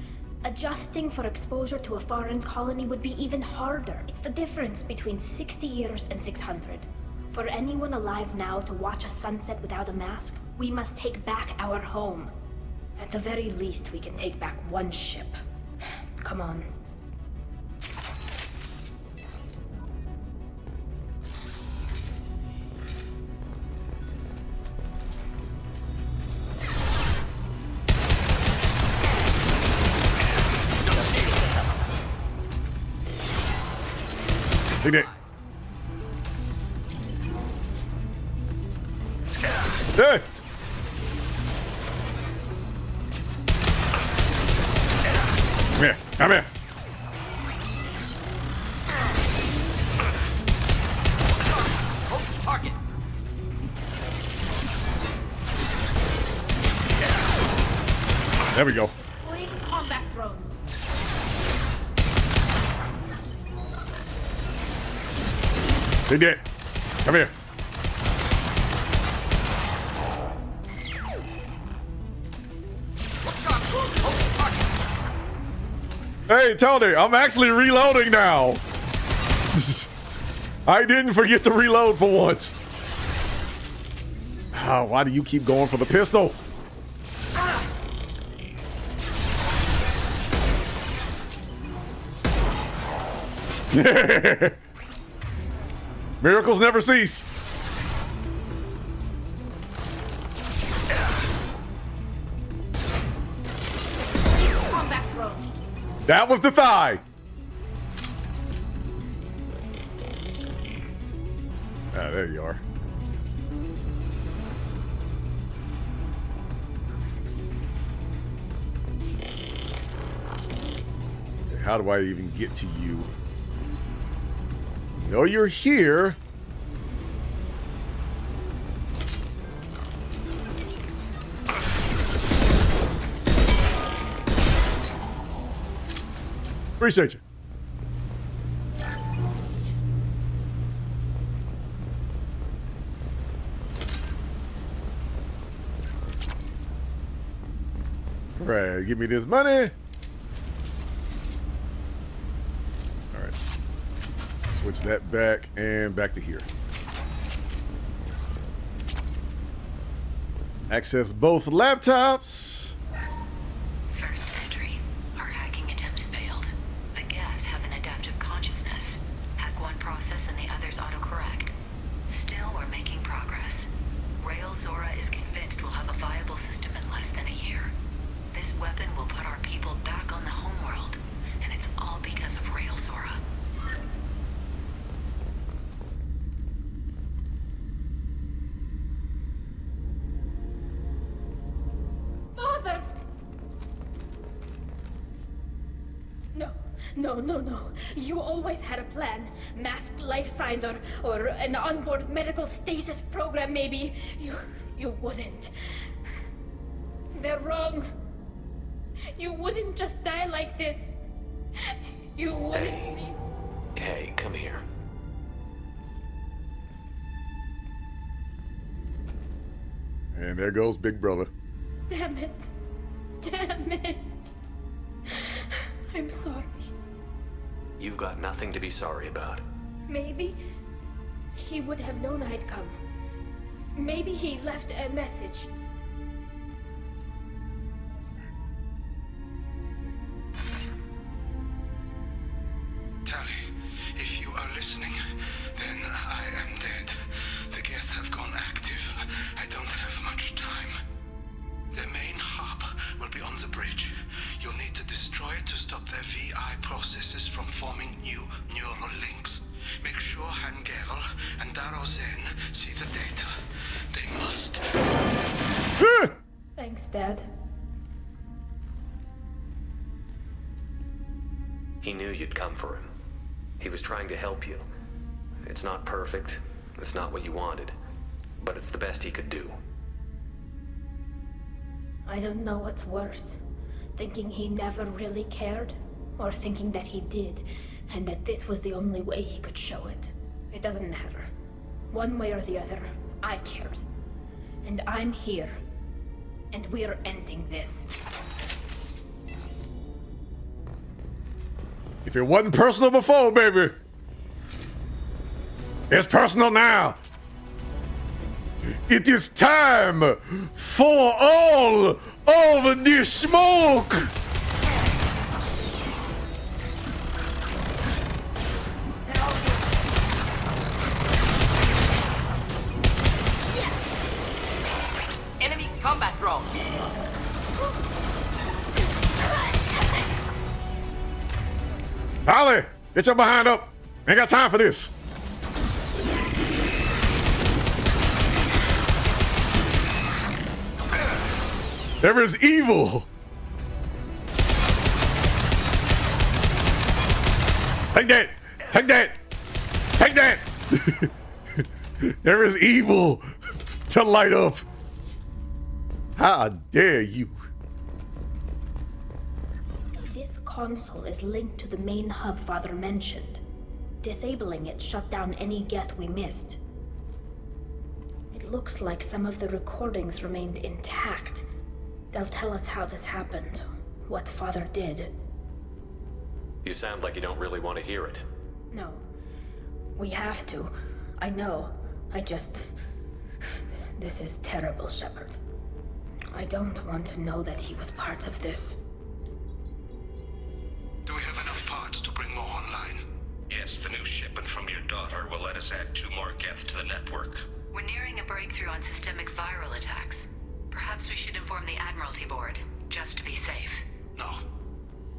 Adjusting for exposure to a foreign colony would be even harder. It's the difference between 60 years and 600. For anyone alive now to watch a sunset without a mask, we must take back our home. At the very least, we can take back one ship. Come on. Hey, Nick. Hey! Come here. Come here. Target. There we go. Please combat drone. They did. Come here. Hey, Tony, I'm actually reloading now. I didn't forget to reload for once. Oh, why do you keep going for the pistol? Miracles never cease. Combat drone. That was the thigh. Ah, there you are. Okay, how do I even get to you? Know you're here. Appreciate you. All right, give me this money. Switch that back and back to here. Access both laptops. First entry. Our hacking attempts failed. The Geth have an adaptive consciousness. Hack one process and the others autocorrect. Still, we're making progress. Rail Zora is convinced we'll have a viable system in less than a year. This weapon will put our people back on the homeworld, and it's all because of Rail Zora. Father! No. You always had a plan. Masked life signs or an onboard medical stasis program, maybe. You wouldn't. They're wrong. You wouldn't just die like this. You wouldn't. Hey, come here. And there goes Big Brother. Damn it. I'm sorry. You've got nothing to be sorry about. Maybe he would have known I'd come. Maybe he left a message. Tally, if you are listening, then I am dead. The Geth have gone active. I don't have much time. Their main hub will be on the bridge. You'll need to destroy it to stop their VI processes from forming new neural links. Make sure Hangerl and Darozen see the data. They must. Thanks, Dad. He knew you'd come for him. He was trying to help you. It's not perfect, It's not what you wanted, but it's the best he could do. I don't know what's worse. Thinking he never really cared, or thinking that he did, and that this was the only way he could show it. It doesn't matter. One way or the other, I cared. And I'm here. And we're ending this. If it wasn't personal before, baby, it's personal now. It is time for all of this smoke. Enemy combat drone. Holly, get your behind up. Ain't got time for this. There is evil. Take that. Take that. Take that. There is evil to light up. How dare you? This console is linked to the main hub Father mentioned. Disabling it shut down any Geth we missed. It looks like some of the recordings remained intact. They'll tell us how this happened, what Father did. You sound like you don't really want to hear it. No. We have to. I know. This is terrible, Shepard. I don't want to know that he was part of this. Do we have enough parts to bring more online? Yes, the new shipment from your daughter will let us add 2 more Geth to the network. We're nearing a breakthrough on systemic viral attacks. Perhaps we should inform the Admiralty Board, just to be safe. No.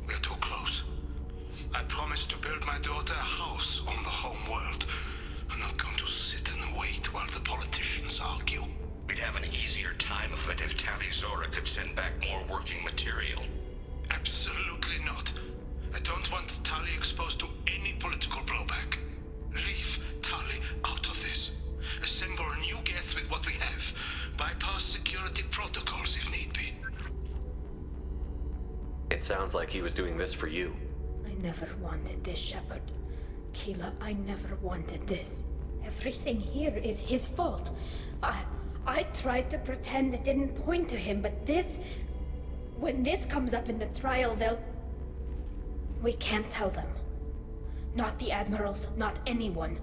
We're too close. I promised to build my daughter a house on the home world. I'm not going to sit and wait while the politicians argue. We'd have an easier time of it if Tali Zora could send back more working material. Absolutely not. I don't want Tali exposed to any political blowback. Leave Tali out of this. Assemble a new Geth with what we have. Bypass security protocols if need be. It sounds like he was doing this for you. I never wanted this, Shepard. Keela, I never wanted this. Everything here is his fault. I tried to pretend it didn't point to him, but this... When this comes up in the trial, they'll... We can't tell them. Not the Admirals, not anyone.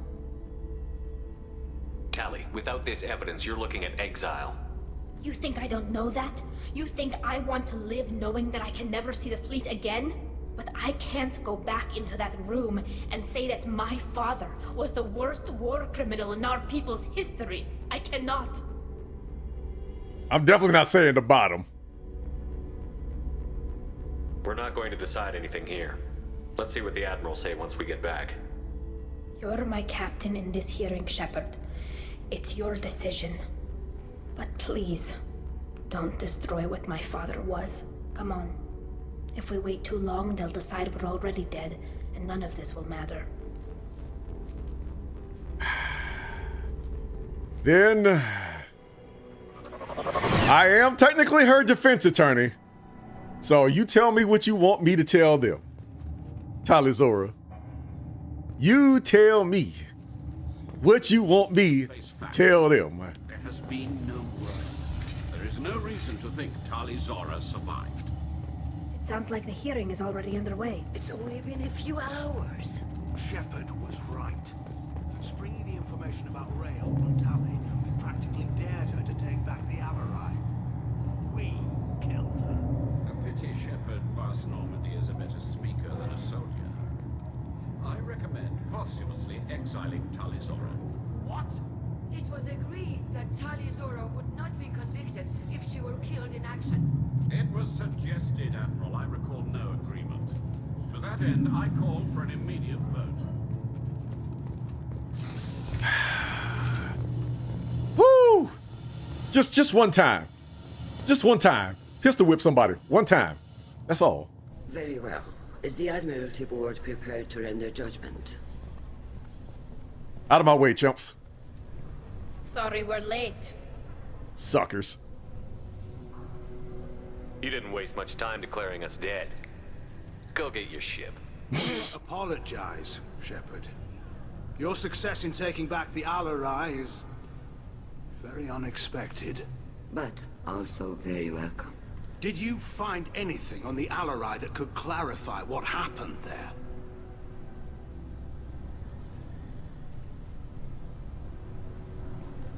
Tali, without this evidence, you're looking at exile. You think I don't know that? You think I want to live knowing that I can never see the fleet again? But I can't go back into that room and say that my father was the worst war criminal in our people's history. I cannot. I'm definitely not saying the bottom. We're not going to decide anything here. Let's see what the Admirals say once we get back. You're my captain in this hearing, Shepard. It's your decision. But please, don't destroy what my father was. Come on. If we wait too long, they'll decide we're already dead, and none of this will matter. Then... I am technically her defense attorney. So you tell me what you want me to tell them. Tali Zora. You tell me what you want me to tell them. There has been no word. There is no reason to think Tali Zora survived. It sounds like the hearing is already underway. It's only been a few hours. Shepard was right. Springing the information about Rael on Tali, we practically dared her to take back the Alarei. We killed her. A pity Shepard past Normandy is a better speaker than a soldier. I recommend posthumously exiling Tali Zora. What? It was agreed that Tali Zora would not be convicted if she were killed in action. It was suggested, Admiral. I recall no agreement. To that end, I call for an immediate vote. Woo! Just one time. Just one time. Pistol whip somebody. One time. That's all. Very well. Is the Admiralty Board prepared to render judgment? Out of my way, chumps. Sorry we're late. Suckers. You didn't waste much time declaring us dead. Go get your ship. Apologize, Shepard. Your success in taking back the Alarei is very unexpected. But also very welcome. Did you find anything on the Alarei that could clarify what happened there?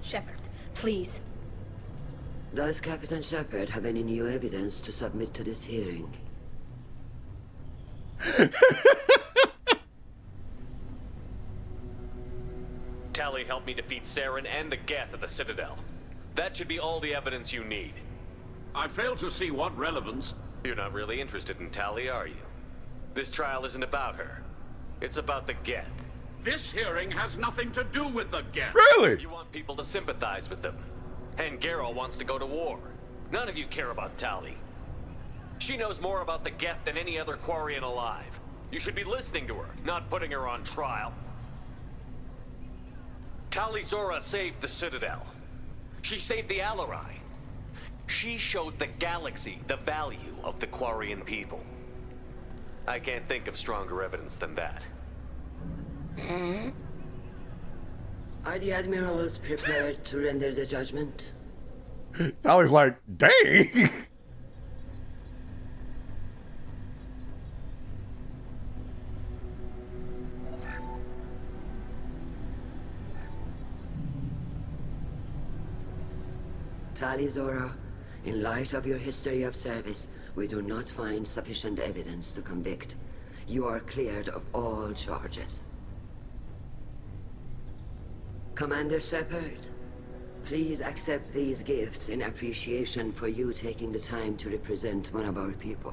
Shepard, please. Does Captain Shepard have any new evidence to submit to this hearing? Tali helped me defeat Saren and the Geth at the Citadel. That should be all the evidence you need. I fail to see what relevance... You're not really interested in Tali, are you? This trial isn't about her. It's about the Geth. This hearing has nothing to do with the Geth. Really? You want people to sympathize with them. And Garrow wants to go to war. None of you care about Tali. She knows more about the Geth than any other Quarian alive. You should be listening to her, not putting her on trial. Tali Zora saved the Citadel. She saved the Alarei. She showed the galaxy the value of the Quarian people. I can't think of stronger evidence than that. Are the admirals prepared to render the judgment? Tali's like, dang. Tali Zora, in light of your history of service, we do not find sufficient evidence to convict. You are cleared of all charges. Commander Shepard, please accept these gifts in appreciation for you taking the time to represent one of our people.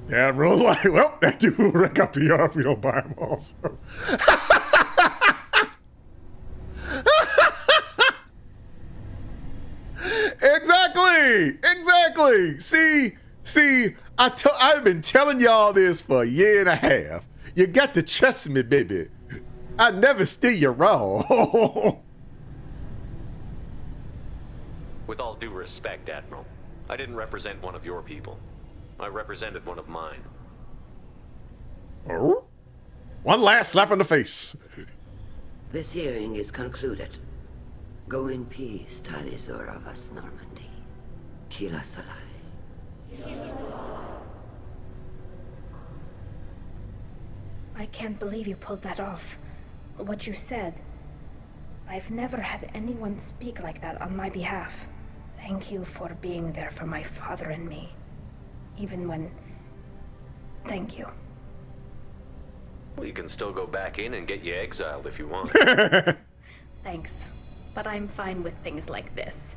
Yeah, Admiral's like, well, that dude will wreck our PR if we don't buy him off. So. Exactly. See, I've been telling y'all this for a year and a half. You got to trust me, baby. I never steer you wrong. With all due respect, Admiral, I didn't represent one of your people. I represented one of mine. Oh? One last slap in the face. This hearing is concluded. Go in peace, Tali Zora vas Normandy. Kila Salai. I can't believe you pulled that off. What you said. I've never had anyone speak like that on my behalf. Thank you for being there for my father and me. Even when... Thank you. Well, you can still go back in and get you exiled if you want. Thanks. But I'm fine with things like this.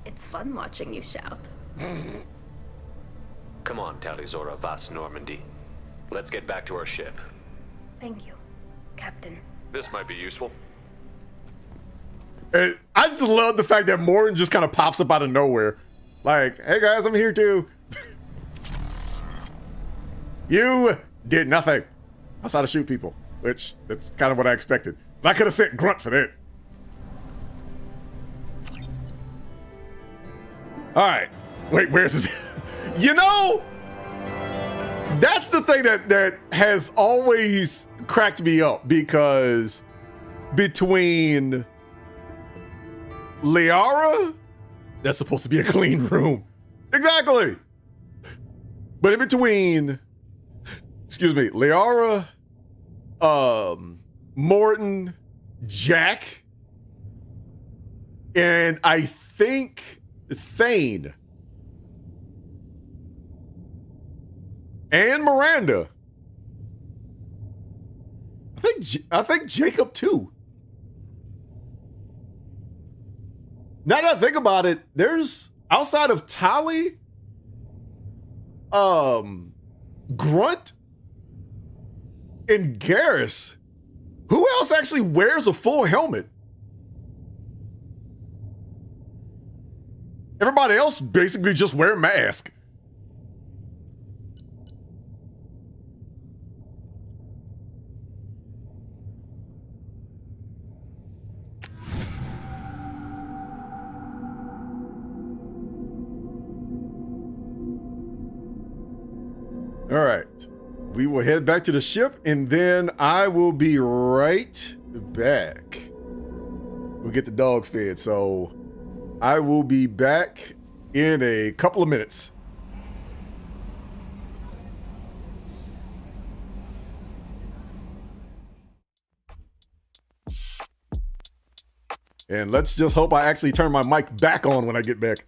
It's fun watching you shout. Come on, Tali Zora vas Normandy. Let's get back to our ship. Thank you, Captain. This might be useful. And I just love the fact that Morton just kind of pops up out of nowhere. Like, hey guys, I'm here too. You did nothing outside of shoot people, which that's kind of what I expected. But I could have sent Grunt for that. All right, wait, where's this? You know, that's the thing that has always cracked me up, because between Liara, that's supposed to be a clean room. Exactly. But in between, excuse me, Liara, Morton, Jack, and I think Thane and Miranda. I think Jacob too. Now that I think about it, there's outside of Tali, Grunt, and Garrus, who else actually wears a full helmet? Everybody else basically just wear a mask. All right, we will head back to the ship and then I will be right back. We'll get the dog fed, so I will be back in a couple of minutes. And let's just hope I actually turn my mic back on when I get back.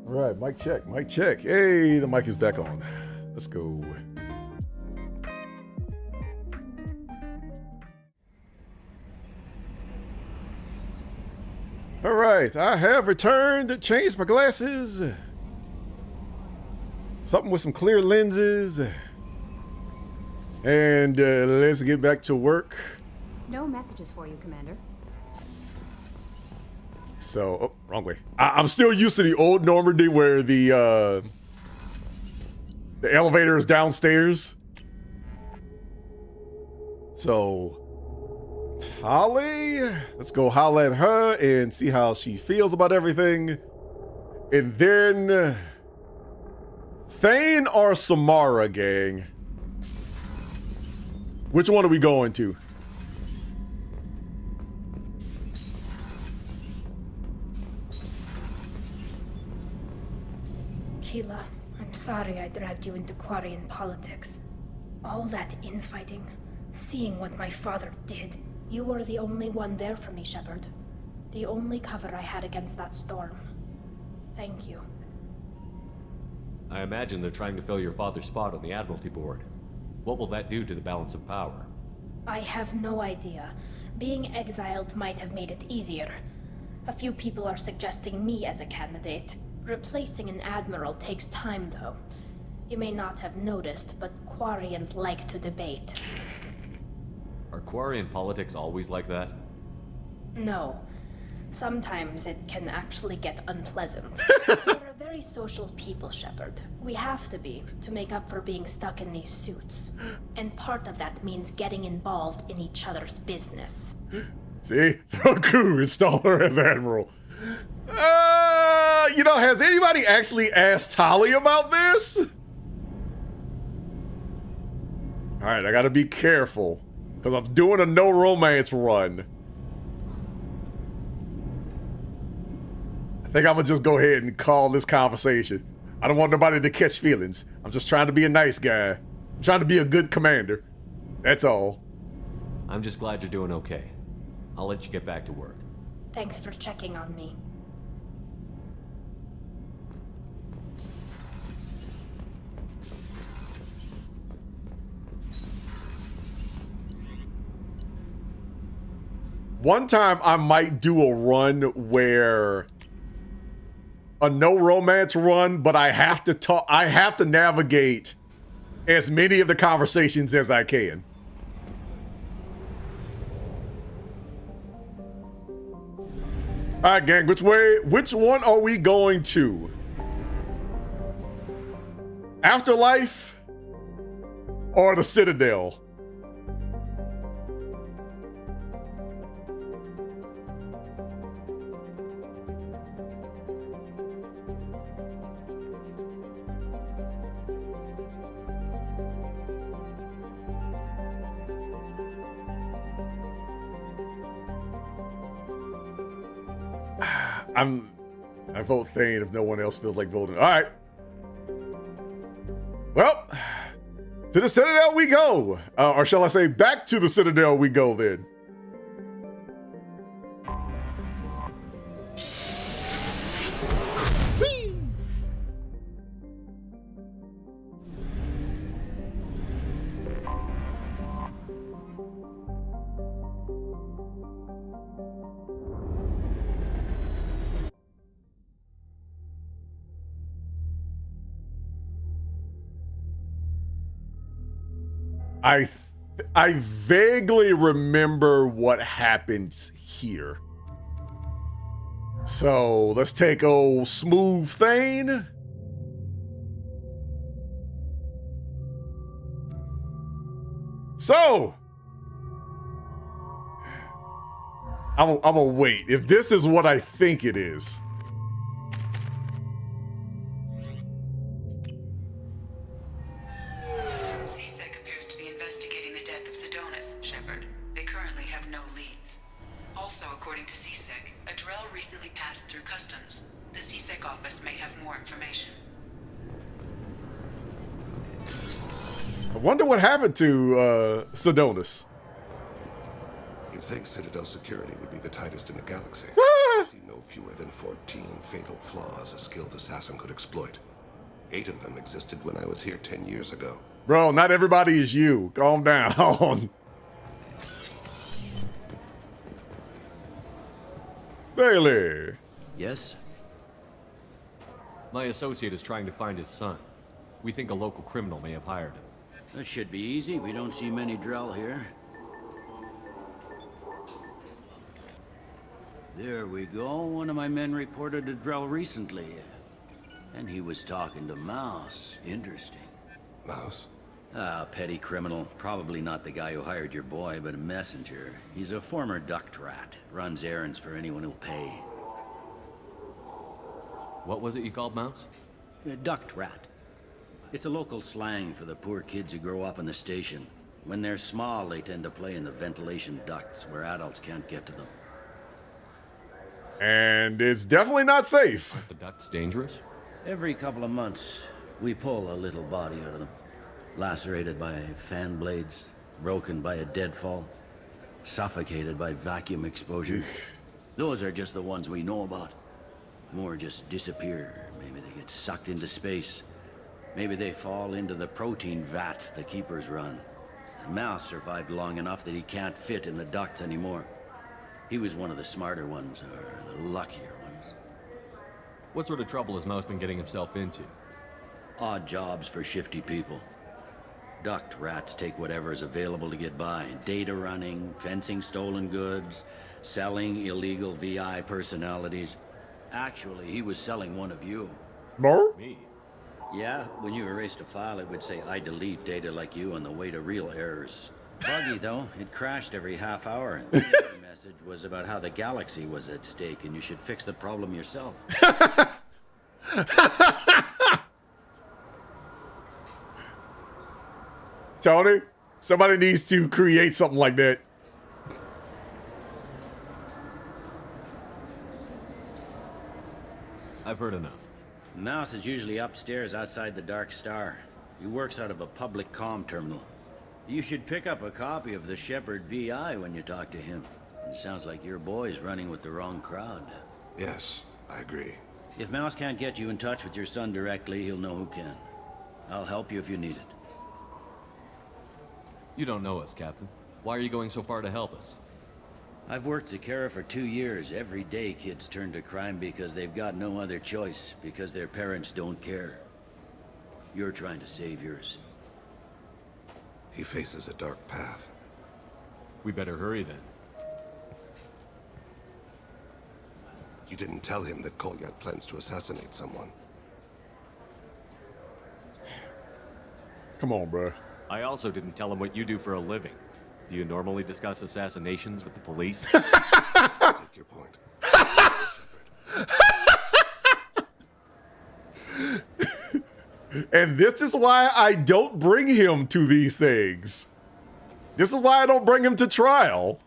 All right, mic check, mic check. Hey, the mic is back on. Let's go. All right, I have returned, changed my glasses. Something with some clear lenses. And let's get back to work. No messages for you, Commander. So, oh, wrong way. I'm still used to the old Normandy where the elevator is downstairs. So, Tali, let's go holler at her and see how she feels about everything. And then Thane or Samara, gang? Which one are we going to? Keela, I'm sorry I dragged you into Quarian politics. All that infighting, seeing what my father did. You were the only one there for me, Shepard. The only cover I had against that storm. Thank you. I imagine they're trying to fill your father's spot on the Admiralty Board. What will that do to the balance of power? I have no idea. Being exiled might have made it easier. A few people are suggesting me as a candidate. Replacing an admiral takes time, though. You may not have noticed, but Quarians like to debate. Are Quarian politics always like that? No. Sometimes it can actually get unpleasant. There are very very social people, Shepard. We have to be, to make up for being stuck in these suits. And part of that means getting involved in each other's business. See? Throku installed her as Admiral. You know, has anybody actually asked Tali about this? Alright, I gotta be careful. Because I'm doing a no romance run. I think I'm gonna just go ahead and call this conversation. I don't want nobody to catch feelings. I'm just trying to be a nice guy. I'm trying to be a good commander. That's all. I'm just glad you're doing okay. I'll let you get back to work. Thanks for checking on me. One time I might do a run where a no romance run, but I have to navigate as many of the conversations as I can. All right, gang, which one are we going to? Afterlife or the Citadel? I vote Thane if no one else feels like voting. All right. Well, to the Citadel we go. Or shall I say back to the Citadel we go then. Whee! I vaguely remember what happens here. So let's take old smooth Thane. So I'm gonna wait. If this is what I think it is. I wonder what happened to Sidonus. You'd think Citadel security would be the tightest in the galaxy. I see no fewer than 14 fatal flaws a skilled assassin could exploit. 8 of them existed when I was here 10 years ago. Bro, not everybody is you. Calm down. Bailey. Yes? My associate is trying to find his son. We think a local criminal may have hired him. That should be easy. We don't see many Drell here. There we go. One of my men reported a Drell recently. And he was talking to Mouse. Interesting. Mouse? Ah, petty criminal. Probably not the guy who hired your boy, but a messenger. He's a former duct rat. Runs errands for anyone who'll pay. What was it you called Mouse? A duct rat. It's a local slang for the poor kids who grow up in the station. When they're small, they tend to play in the ventilation ducts where adults can't get to them. And it's definitely not safe. Aren't the ducts dangerous? Every couple of months, we pull a little body out of them. Lacerated by fan blades, broken by a deadfall, suffocated by vacuum exposure. Those are just the ones we know about. More just disappear. Maybe they get sucked into space. Maybe they fall into the protein vats the keepers run. Mouse survived long enough that he can't fit in the ducts anymore. He was one of the smarter ones, or the luckier ones. What sort of trouble has Mouse been getting himself into? Odd jobs for shifty people. Duct rats take whatever is available to get by. Data running, fencing stolen goods, selling illegal VI personalities. Actually, he was selling one of you. Bro? Me? Yeah, when you erased a file, it would say, I delete data like you on the way to real errors. Buggy, though. It crashed every half hour. And the message was about how the galaxy was at stake, and you should fix the problem yourself. Tony, somebody needs to create something like that. I've heard enough. Mouse is usually upstairs outside the Dark Star. He works out of a public comm terminal. You should pick up a copy of the Shepard VI when you talk to him. It sounds like your boy's running with the wrong crowd. Yes, I agree. If Mouse can't get you in touch with your son directly, he'll know who can. I'll help you if you need it. You don't know us, Captain. Why are you going so far to help us? I've worked Sakara for 2 years. Every day kids turn to crime because they've got no other choice, because their parents don't care. You're trying to save yours. He faces a dark path. We better hurry then. You didn't tell him that Kolyat plans to assassinate someone. Come on, bro. I also didn't tell him what you do for a living. Do you normally discuss assassinations with the police? Take your point. And this is why I don't bring him to these things. This is why I don't bring him to trial.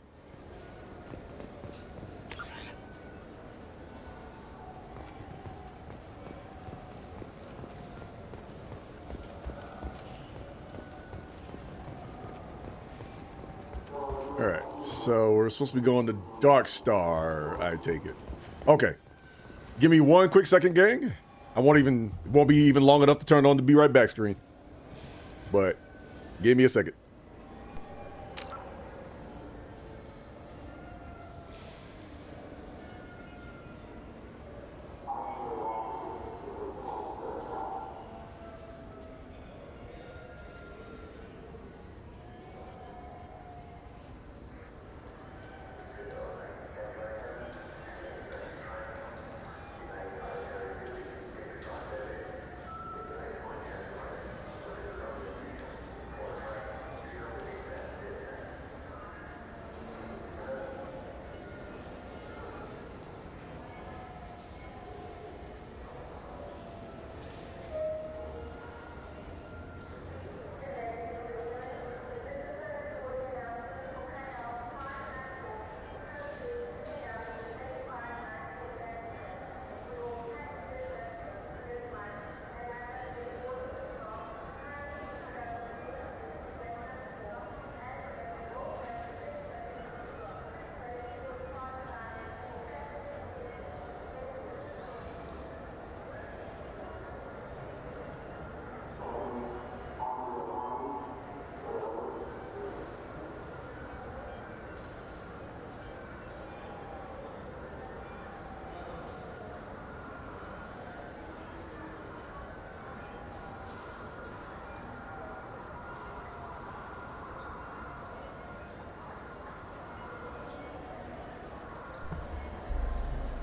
All right, so we're supposed to be going to Dark Star, I take it. Okay, give me one quick second, gang. It won't be even long enough to turn on the Be Right Back screen. But give me a second.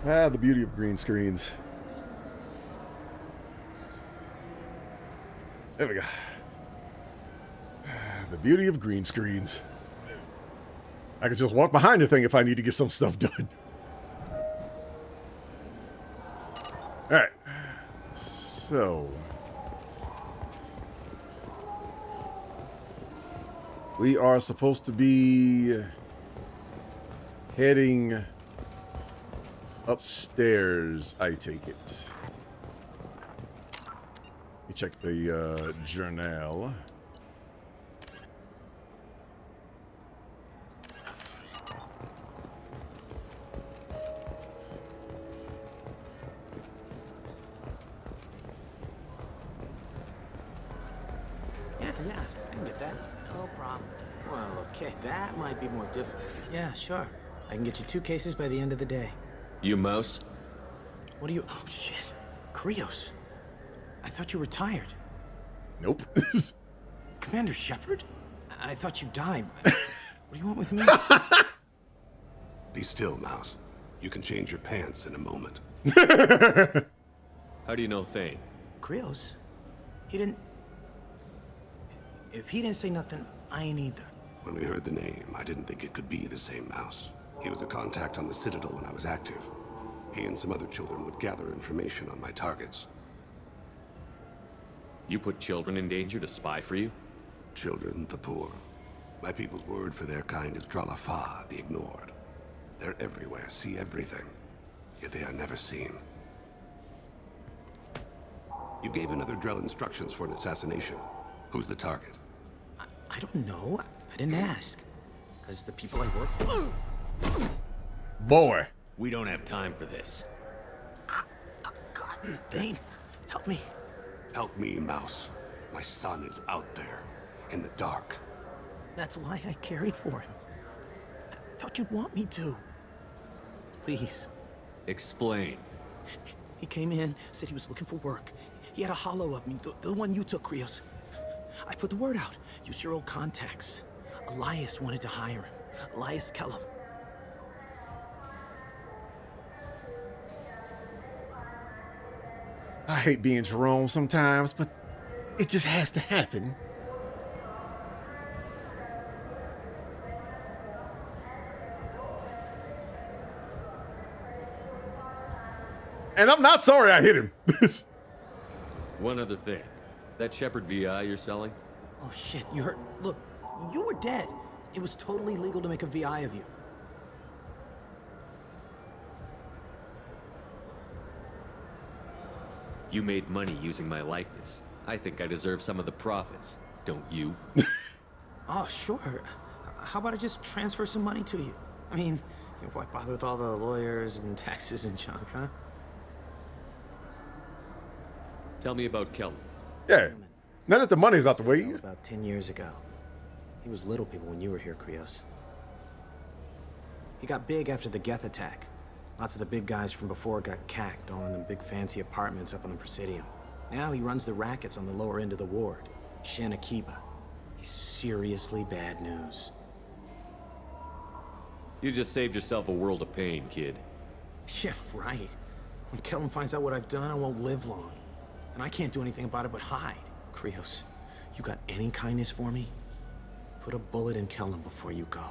Ah, the beauty of green screens. There we go. The beauty of green screens. I can just walk behind the thing if I need to get some stuff done. All right. So we are supposed to be heading upstairs, I take it. Let me check the journal. Yeah, I can get that. No problem. Well, okay, that might be more difficult. Yeah, sure. I can get you 2 cases by the end of the day. You Mouse? What are you? Oh, shit. Krios. I thought you were retired. Nope. Commander Shepard? I thought you died. What do you want with me? Be still, Mouse. You can change your pants in a moment. How do you know Thane? Krios? He didn't... If he didn't say nothing, I ain't either. When we heard the name, I didn't think it could be the same mouse. He was a contact on the Citadel when I was active. He and some other children would gather information on my targets. You put children in danger to spy for you? Children, the poor. My people's word for their kind is Dralafa, the ignored. They're everywhere, see everything, yet they are never seen. You gave another Drell instructions for an assassination. Who's the target? I don't know. I didn't ask. Because the people I work for... Boy. We don't have time for this. God, Thane, help me. Help me, Mouse. My son is out there, in the dark. That's why I carried for him. I thought you'd want me to. Please. Explain. He came in, said he was looking for work. He had a hollow of me, the one you took, Krios. I put the word out. Use your old contacts. Elias wanted to hire him. Elias Kellum. I hate being Jerome sometimes, but it just has to happen. And I'm not sorry I hit him. One other thing. That Shepard VI you're selling? Oh shit, you hurt. Look, you were dead. It was totally legal to make a VI of you. You made money using my likeness. I think I deserve some of the profits, don't you? Oh, sure. How about I just transfer some money to you? I mean, why bother with all the lawyers and taxes and junk, huh? Tell me about Kellum. Yeah. Now that the money's out the way. About 10 years ago. He was little people when you were here, Krios. He got big after the Geth attack. Lots of the big guys from before got cacked, all in the big fancy apartments up on the Presidium. Now he runs the rackets on the lower end of the ward. Shin Akiba. He's seriously bad news. You just saved yourself a world of pain, kid. Yeah, right. When Kellum finds out what I've done, I won't live long. And I can't do anything about it but hide. Krios, you got any kindness for me? Put a bullet in Kellum before you go.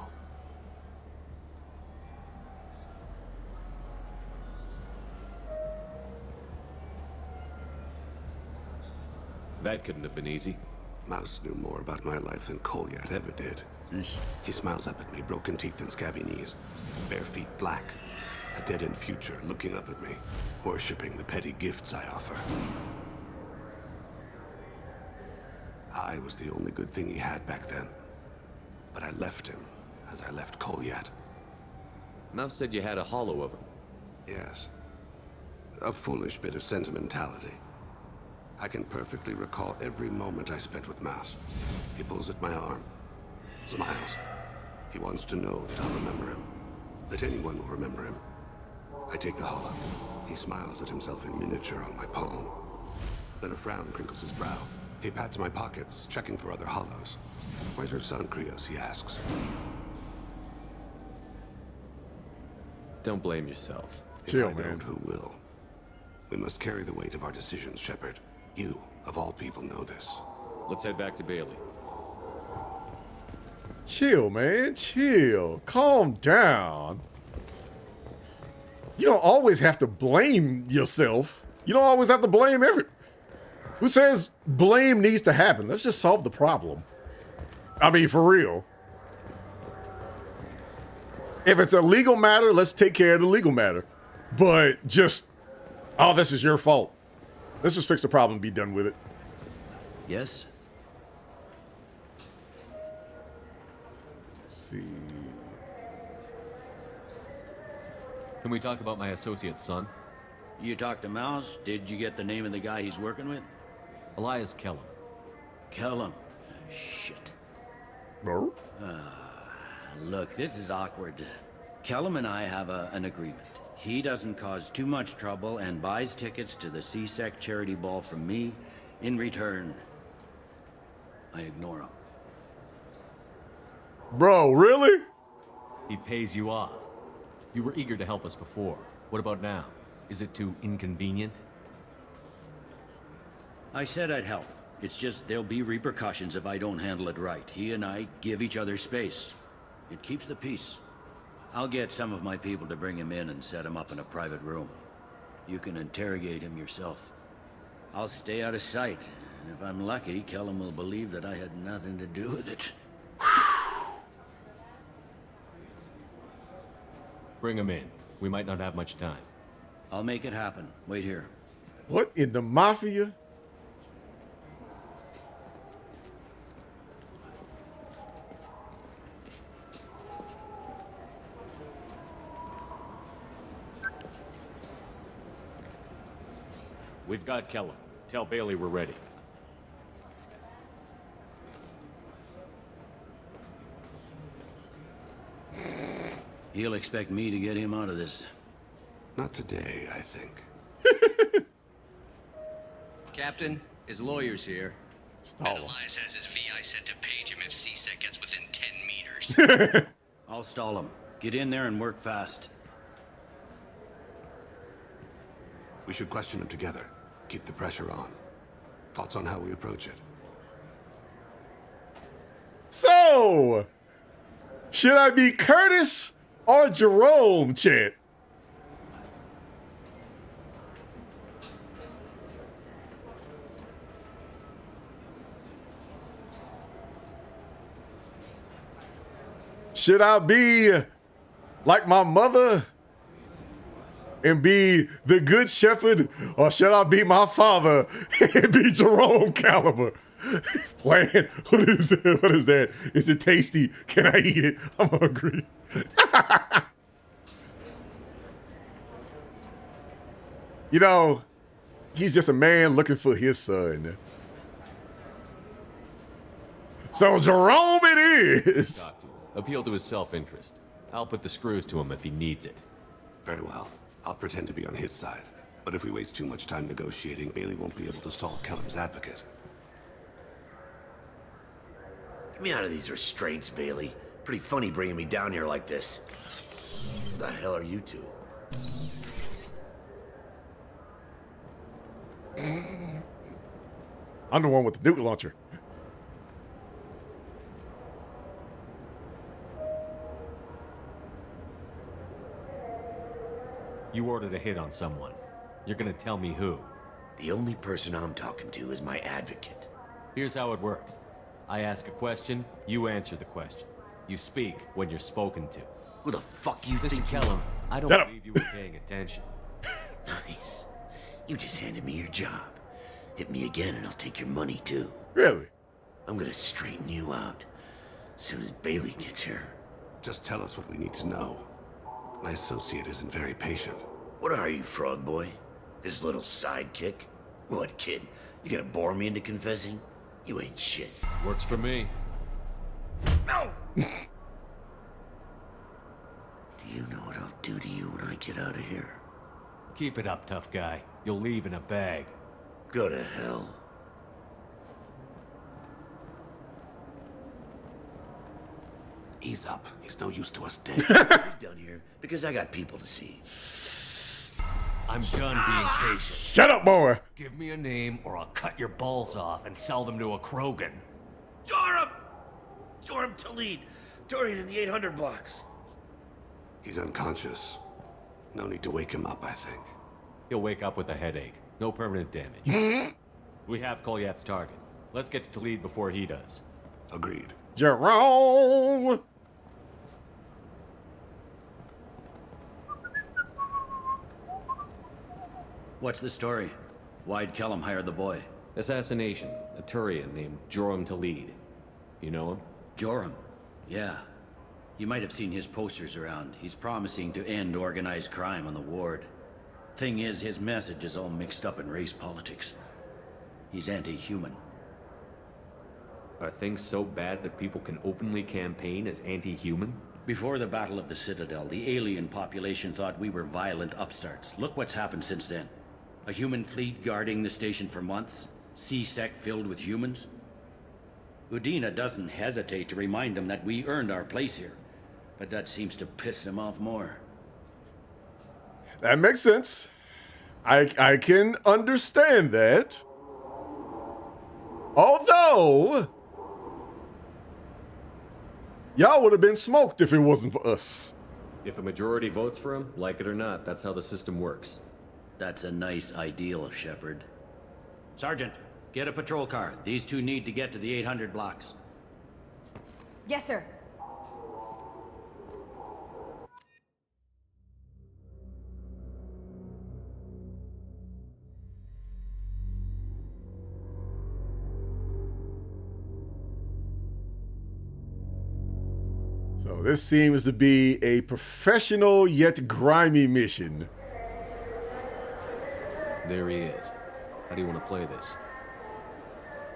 That couldn't have been easy. Mouse knew more about my life than Kolyat ever did. He smiles up at me, broken teeth and scabby knees. Bare feet black. A dead-end future looking up at me, worshipping the petty gifts I offer. I was the only good thing he had back then. But I left him, as I left Kolyat. Mouse said you had a hollow of him. Yes. A foolish bit of sentimentality. I can perfectly recall every moment I spent with Mouse. He pulls at my arm, smiles. He wants to know that I'll remember him, that anyone will remember him. I take the hollow. He smiles at himself in miniature on my palm. Then a frown crinkles his brow. He pats my pockets, checking for other hollows. Where's your son, Krios? He asks. Don't blame yourself. Chill, if I man. don't, who will? We must carry the weight of our decisions, Shepard. You, of all people, know this. Let's head back to Bailey. Chill, man. Chill. Calm down. You don't always have to blame yourself. You don't always have to blame Who says blame needs to happen? Let's just solve the problem. I mean, for real. If it's a legal matter, let's take care of the legal matter. But just, oh, this is your fault. Let's just fix the problem and be done with it. Yes? Let's see. Can we talk about my associate's son? You talked to Mouse? Did you get the name of the guy he's working with? Elias Kellum. Kellum. Shit. No? Look, this is awkward. Kellum and I have an agreement. He doesn't cause too much trouble and buys tickets to the C-Sec charity ball from me. In return, I ignore him. Bro, really? He pays you off. You were eager to help us before. What about now? Is it too inconvenient? I said I'd help. It's just there'll be repercussions if I don't handle it right. He and I give each other space. It keeps the peace. I'll get some of my people to bring him in and set him up in a private room. You can interrogate him yourself. I'll stay out of sight, and if I'm lucky, Kellum will believe that I had nothing to do with it. Bring him in. We might not have much time. I'll make it happen. Wait here. What in the Mafia? We've got Kellum. Tell Bailey we're ready. He'll expect me to get him out of this. Not today, I think. Captain, his lawyer's here. Stall. Elias has his VI set to page him if CSEC gets within 10 meters. I'll stall him. Get in there and work fast. We should question him together. Keep the pressure on. Thoughts on how we approach it? So, should I be Curtis or Jerome, Chet? Should I be like my mother and be the good shepherd, or should I be my father and be Jerome Caliber? Playing, what is it? What is that? Is it tasty? Can I eat it? I'm hungry. You know, he's just a man looking for his son. So Jerome it is. Appeal to his self-interest. I'll put the screws to him if he needs it. Very well. I'll pretend to be on his side. But if we waste too much time negotiating, Bailey won't be able to stall Kellum's advocate. Get me out of these restraints, Bailey. Pretty funny bringing me down here like this. Who the hell are you two? I'm the one with the nuke launcher. You ordered a hit on someone. You're gonna tell me who. The only person I'm talking to is my advocate. Here's how it works. I ask a question, you answer the question. You speak when you're spoken to. Who the fuck you Mr. think Kellum, I don't believe you were paying attention. Nice. You just handed me your job. Hit me again and I'll take your money too. Really? I'm gonna straighten you out as soon as Bailey gets here. Just tell us what we need to know. My associate isn't very patient. What are you, frog boy? His little sidekick? What, kid? You gonna bore me into confessing? You ain't shit. Works for me. No! Do you know what I'll do to you when I get out of here? Keep it up, tough guy. You'll leave in a bag. Go to hell. Ease up. He's no use to us dead. Down here because I got people to see. I'm done being patient. Shut up, boy. Give me a name or I'll cut your balls off and sell them to a Krogan. Joram! Joram Talid. Dorian in the 800 blocks. He's unconscious. No need to wake him up, I think. He'll wake up with a headache. No permanent damage. We have Kolyat's target. Let's get to Talid before he does. Agreed. Jerome! What's the story? Why'd Kellum hire the boy? Assassination. A Turian named Jerome Talid. You know him? Joram? Yeah. You might have seen his posters around. He's promising to end organized crime on the ward. Thing is, his message is all mixed up in race politics. He's anti-human. Are things so bad that people can openly campaign as anti-human? Before the Battle of the Citadel, the alien population thought we were violent upstarts. Look what's happened since then. A human fleet guarding the station for months. C-Sec filled with humans. Udina doesn't hesitate to remind them that we earned our place here. But that seems to piss them off more. That makes sense. I can understand that. Although, y'all would have been smoked if it wasn't for us. If a majority votes for him, like it or not, that's how the system works. That's a nice ideal, Shepard. Sergeant, get a patrol car. These two need to get to the 800 blocks. Yes, sir. So this seems to be a professional yet grimy mission. There he is. How do you want to play this?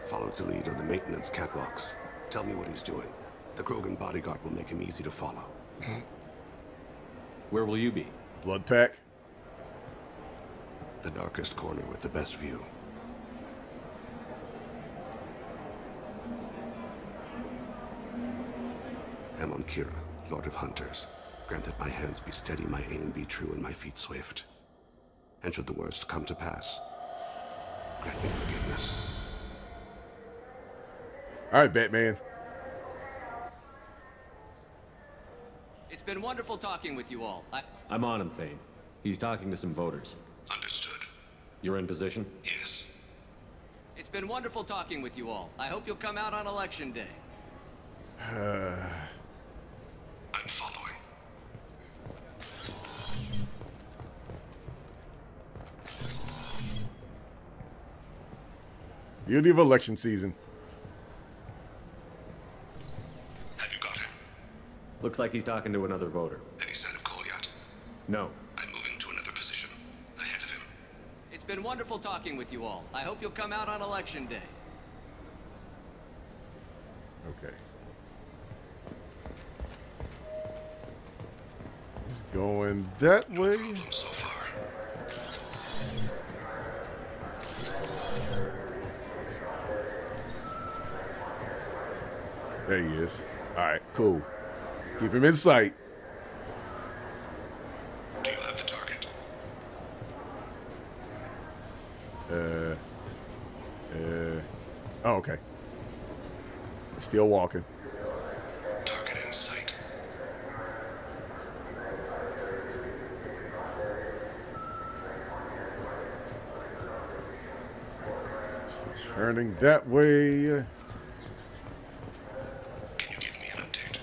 Follow to lead on the maintenance catwalks. Tell me what he's doing. The Krogan bodyguard will make him easy to follow. Where will you be? Blood pack. The darkest corner with the best view. I'm on Kira, Lord of Hunters. Grant that my hands be steady, my aim be true, and my feet swift. And should the worst come to pass, grant me forgiveness. All right, Batman. It's been wonderful talking with you all. I'm on him, Thane. He's talking to some voters. Understood. You're in position? Yes. It's been wonderful talking with you all. I hope you'll come out on Election Day. I'm following. Beauty of election season. Have you got him? Looks like he's talking to another voter. Any sign of Kolyat? No. I'm moving to another position. Ahead of him. It's been wonderful talking with you all. I hope you'll come out on Election Day. Okay. He's going that way. So far. There he is. All right, cool. Keep him in sight. Do you have the target? Oh, okay. Still walking. Target in sight. Turning that way. Can you give me an update?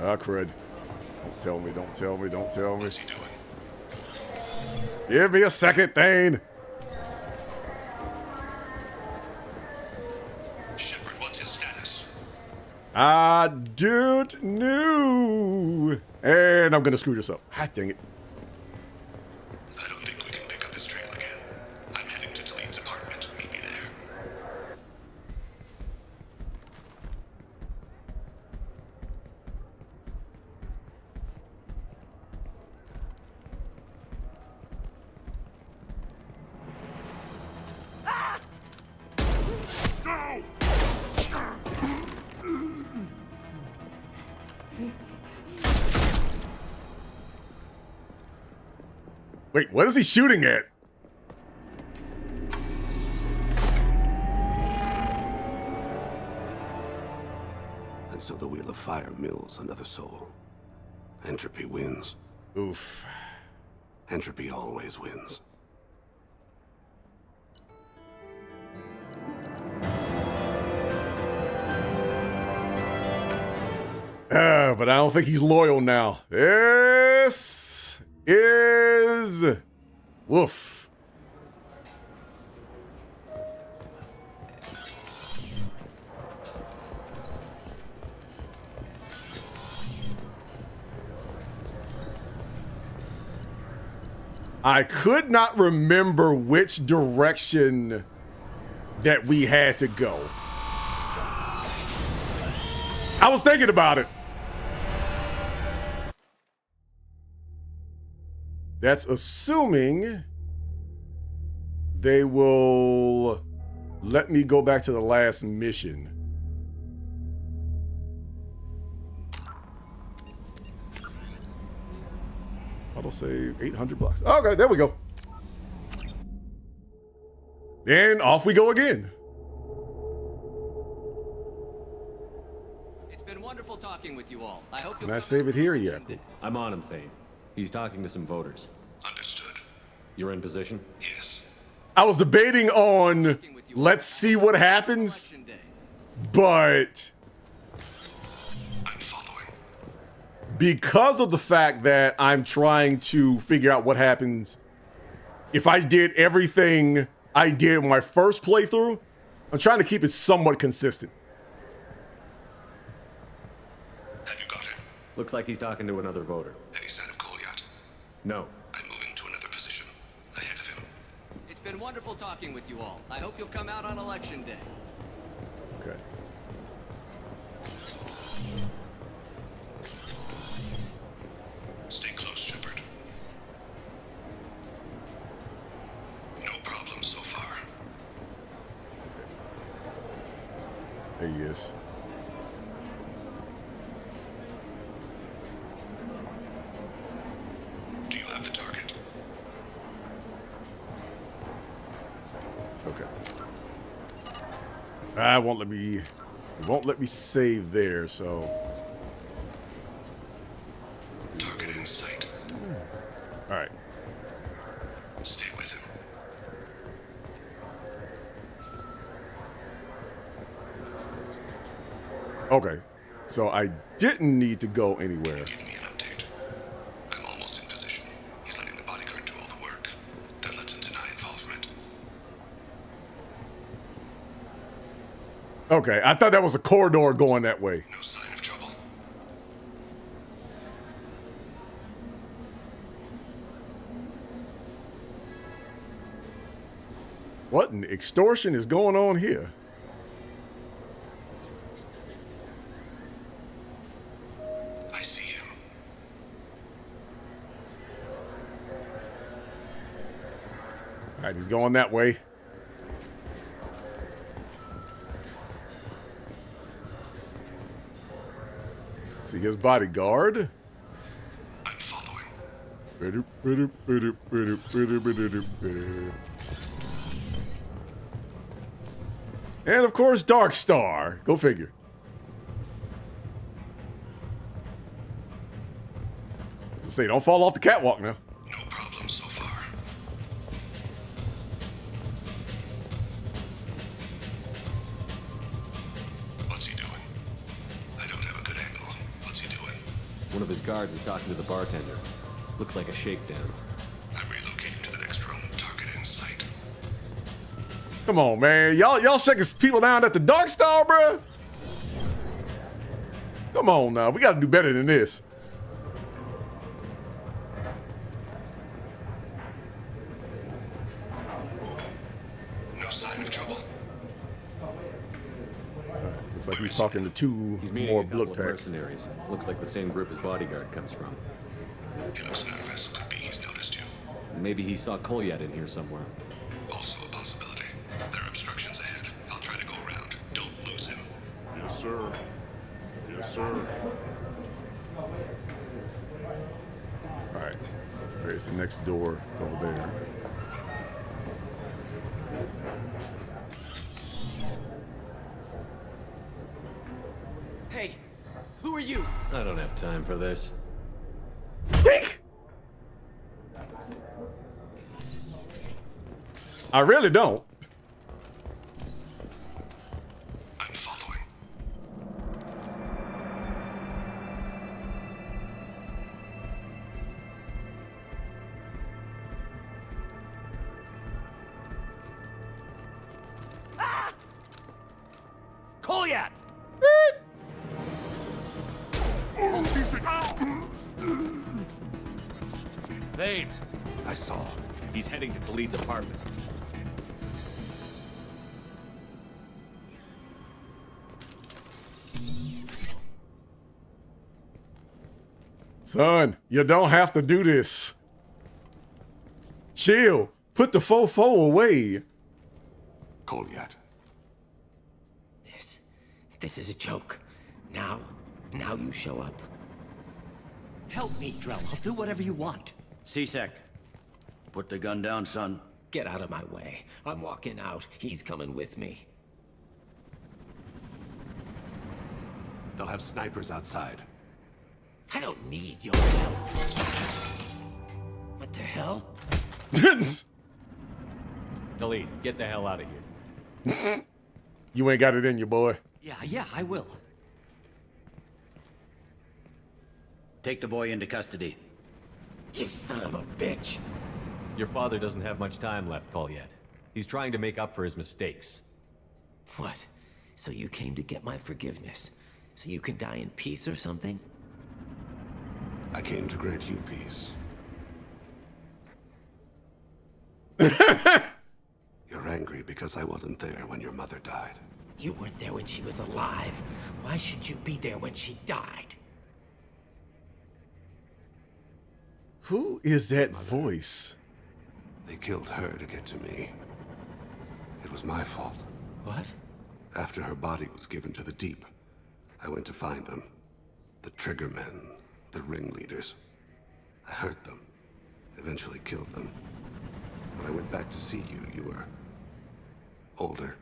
Ah, crud. Don't tell me, don't tell me, don't tell me. What's he doing? Give me a second, Thane. Shepard, what's his status? I don't know. And I'm going to screw this up. Ah, dang it. I don't think we can pick up his trail again. I'm heading to Taleed's apartment. Meet me there. Wait, what is he shooting at? And so the Wheel of Fire mills another soul. Entropy wins. Oof. Entropy always wins. But I don't think he's loyal now. This is woof. I could not remember which direction that we had to go. I was thinking about it. That's assuming they will let me go back to the last mission. Auto save 800 blocks. Okay, there we go. And off we go again. It's been wonderful talking with you all. I hope Can I save it here? Yeah, cool. I'm on him, Thane. He's talking to some voters. Understood. You're in position? Yes. I was debating on let's see what happens, but I'm following. Because of the fact that I'm trying to figure out what happens if I did everything I did in my first playthrough, I'm trying to keep it somewhat consistent. Have you got him? Looks like he's talking to another voter. Any sign of Goliath? No. I'm moving to another position. Ahead of him. It's been wonderful talking with you all. I hope you'll come out on election day. Okay. Stay close, Shepard. No problem so far. There he is. Do you have the target? Okay. It won't let me save there, so. Target in sight. All right. Stay with him. Okay. So I didn't need to go anywhere. Give me an update. I'm almost in position. He's letting the bodyguard do all the work. That lets him deny involvement. Okay, I thought that was a corridor going that way. No sign of trouble. What an extortion is going on here? I see him. All right, he's going that way. See his bodyguard. I'm following. And of course, Dark Star. Go figure. Say, don't fall off the catwalk now. No problem so far. What's he doing? I don't have a good angle. What's he doing? One of his guards is talking to the bartender. Looks like a shakedown. I'm relocating to the next room. Target in sight. Come on, man. Y'all shaking people down at the Dark Star, bruh? Come on now. We gotta do better than this. No sign of trouble. Looks like he's talking to two He's meeting more a couple blood of packs. mercenaries. Looks like the same group his bodyguard comes from. He looks nervous. Could be he's noticed you. Maybe he saw Kolyat in here somewhere. Also a possibility. There are obstructions ahead. I'll try to go around. Don't lose him. Yes, sir. Yes, sir. All right. There's the next door. It's over there. Hey, who are you? I don't have time for this. I really don't. I'm following. Kolyat! Thane! I saw. He's heading to Khalid's apartment. Son, you don't have to do this. Chill. Put the fofo away. Kolyat. This is a joke. Now you show up. Help me, Drell. I'll do whatever you want. C-Sec. Put the gun down, son. get out of my way. I'm walking out. He's coming with me. They'll have snipers outside. I don't need your help. What the hell? Delete. Get the hell out of here. You ain't got it in you, boy. Yeah, I will. Take the boy into custody. You son of a bitch. Your father doesn't have much time left, Colyat. He's trying to make up for his mistakes. What? So you came to get my forgiveness? So you can die in peace or something? I came to grant you peace. You're angry because I wasn't there when your mother died. You weren't there when she was alive. Why should you be there when she died? Who is that voice? They killed her to get to me. It was my fault. What? After her body was given to the deep, I went to find them. The triggermen, the ringleaders. I hurt them, eventually killed them. When I went back to see you, you were older.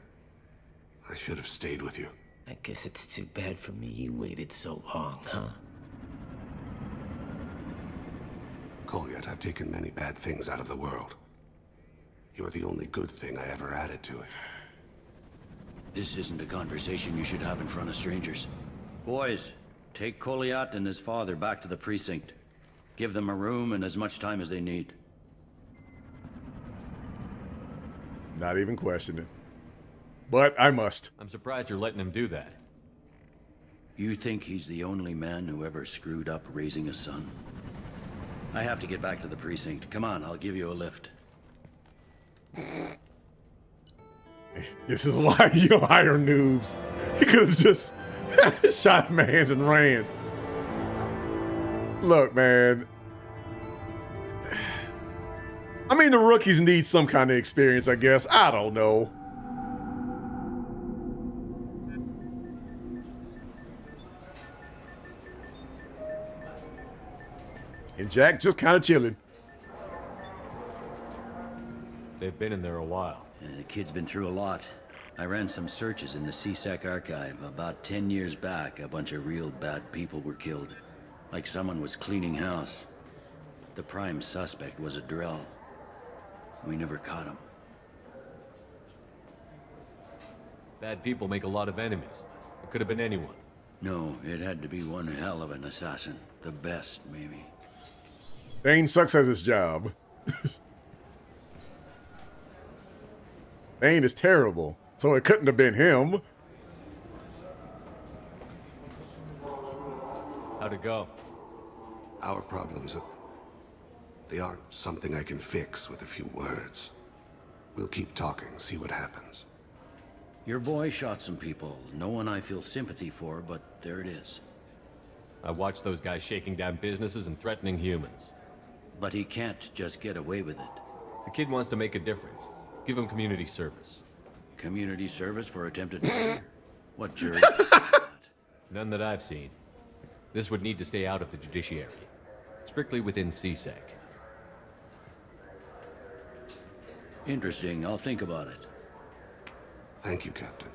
I should have stayed with you. I guess it's too bad for me you waited so long, huh? Colyat, I've taken many bad things out of the world. You're the only good thing I ever added to it. This isn't a conversation you should have in front of strangers. Boys, take Colyat and his father back to the precinct. Give them a room and as much time as they need. Not even questioning. But I must. I'm surprised you're letting him do that. You think he's the only man who ever screwed up raising a son? I have to get back to the precinct. Come on, I'll give you a lift. This is why you don't hire noobs. He could have just shot mans and ran. Look, man. I mean, the rookies need some kind of experience, I guess. I don't know. And Jack just kind of chilling. They've been in there a while. The kid's been through a lot. I ran some searches in the CSEC archive. About 10 years back, a bunch of real bad people were killed. Like someone was cleaning house. The prime suspect was a Drell. We never caught him. Bad people make a lot of enemies. It could have been anyone. No, it had to be one hell of an assassin. The best, maybe. Thane sucks at his job. Thane is terrible, so it couldn't have been him. How'd it go? Our problems, they aren't something I can fix with a few words. We'll keep talking, see what happens. Your boy shot some people. No one I feel sympathy for, but there it is. I watched those guys shaking down businesses and threatening humans. But he can't just get away with it. The kid wants to make a difference. Give him community service. Community service for attempted murder? What jury? None that I've seen. This would need to stay out of the judiciary. Strictly within CSEC. Interesting. I'll think about it. Thank you, Captain.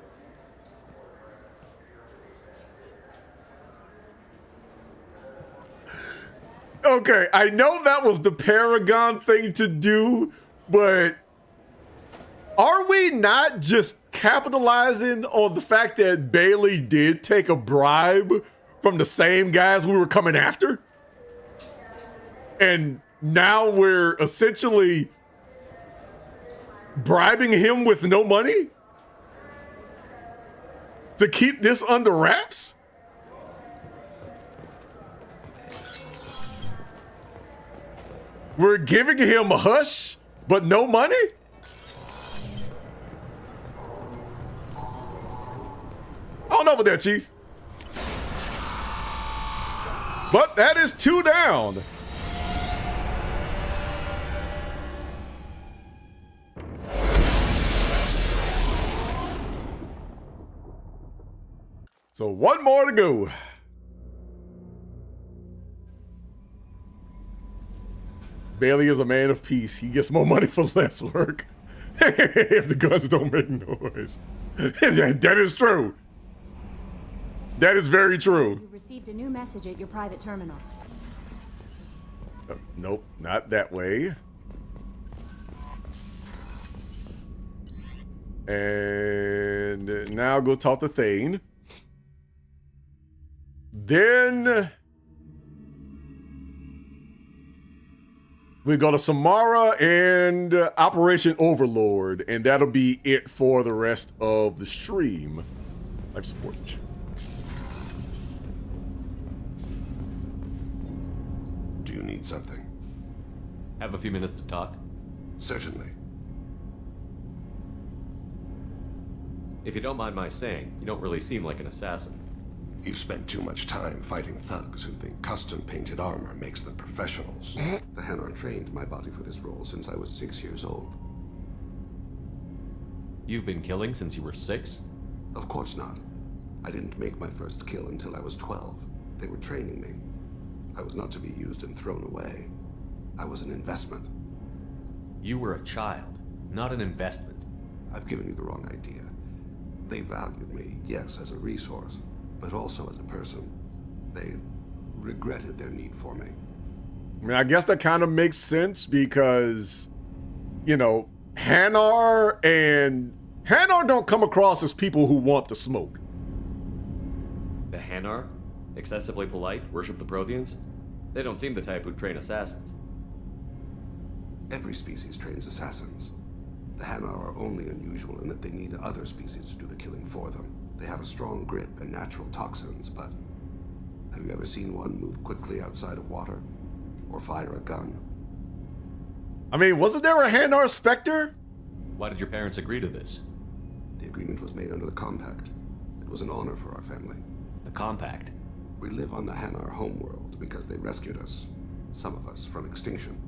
Okay, I know that was the Paragon thing to do, but are we not just capitalizing on the fact that Bailey did take a bribe from the same guys we were coming after? And now we're essentially bribing him with no money to keep this under wraps? We're giving him a hush, but no money? I don't know about that, Chief. But that is 2 down. So 1 more to go. Bailey is a man of peace. He gets more money for less work. If the guns don't make noise. That is true. That is very true. You've received a new message at your private terminal. Nope, not that way. And now go talk to Thane. Then we go to Samara and Operation Overlord, and that'll be it for the rest of the stream. Life support. Do you need something? Have a few minutes to talk? Certainly. If you don't mind my saying, you don't really seem like an assassin. You've spent too much time fighting thugs who think custom-painted armor makes them professionals. The Hanar trained my body for this role since I was 6 years old. You've been killing since you were 6? Of course not. I didn't make my first kill until I was 12. They were training me. I was not to be used and thrown away. I was an investment. You were a child, not an investment. I've given you the wrong idea. They valued me, yes, as a resource, but also as a person. They regretted their need for me. I mean, I guess that kind of makes sense because, you know, Hanar don't come across as people who want to smoke. The Hanar? Excessively polite, worship the Protheans? They don't seem the type who'd train assassins. Every species trains assassins. The Hanar are only unusual in that they need other species to do the killing for them. They have a strong grip and natural toxins, but have you ever seen one move quickly outside of water? Or fire a gun? I mean, wasn't there a Hanar Spectre? Why did your parents agree to this? The agreement was made under the Compact. It was an honor for our family. The Compact? We live on the Hanar homeworld because they rescued us, some of us, from extinction.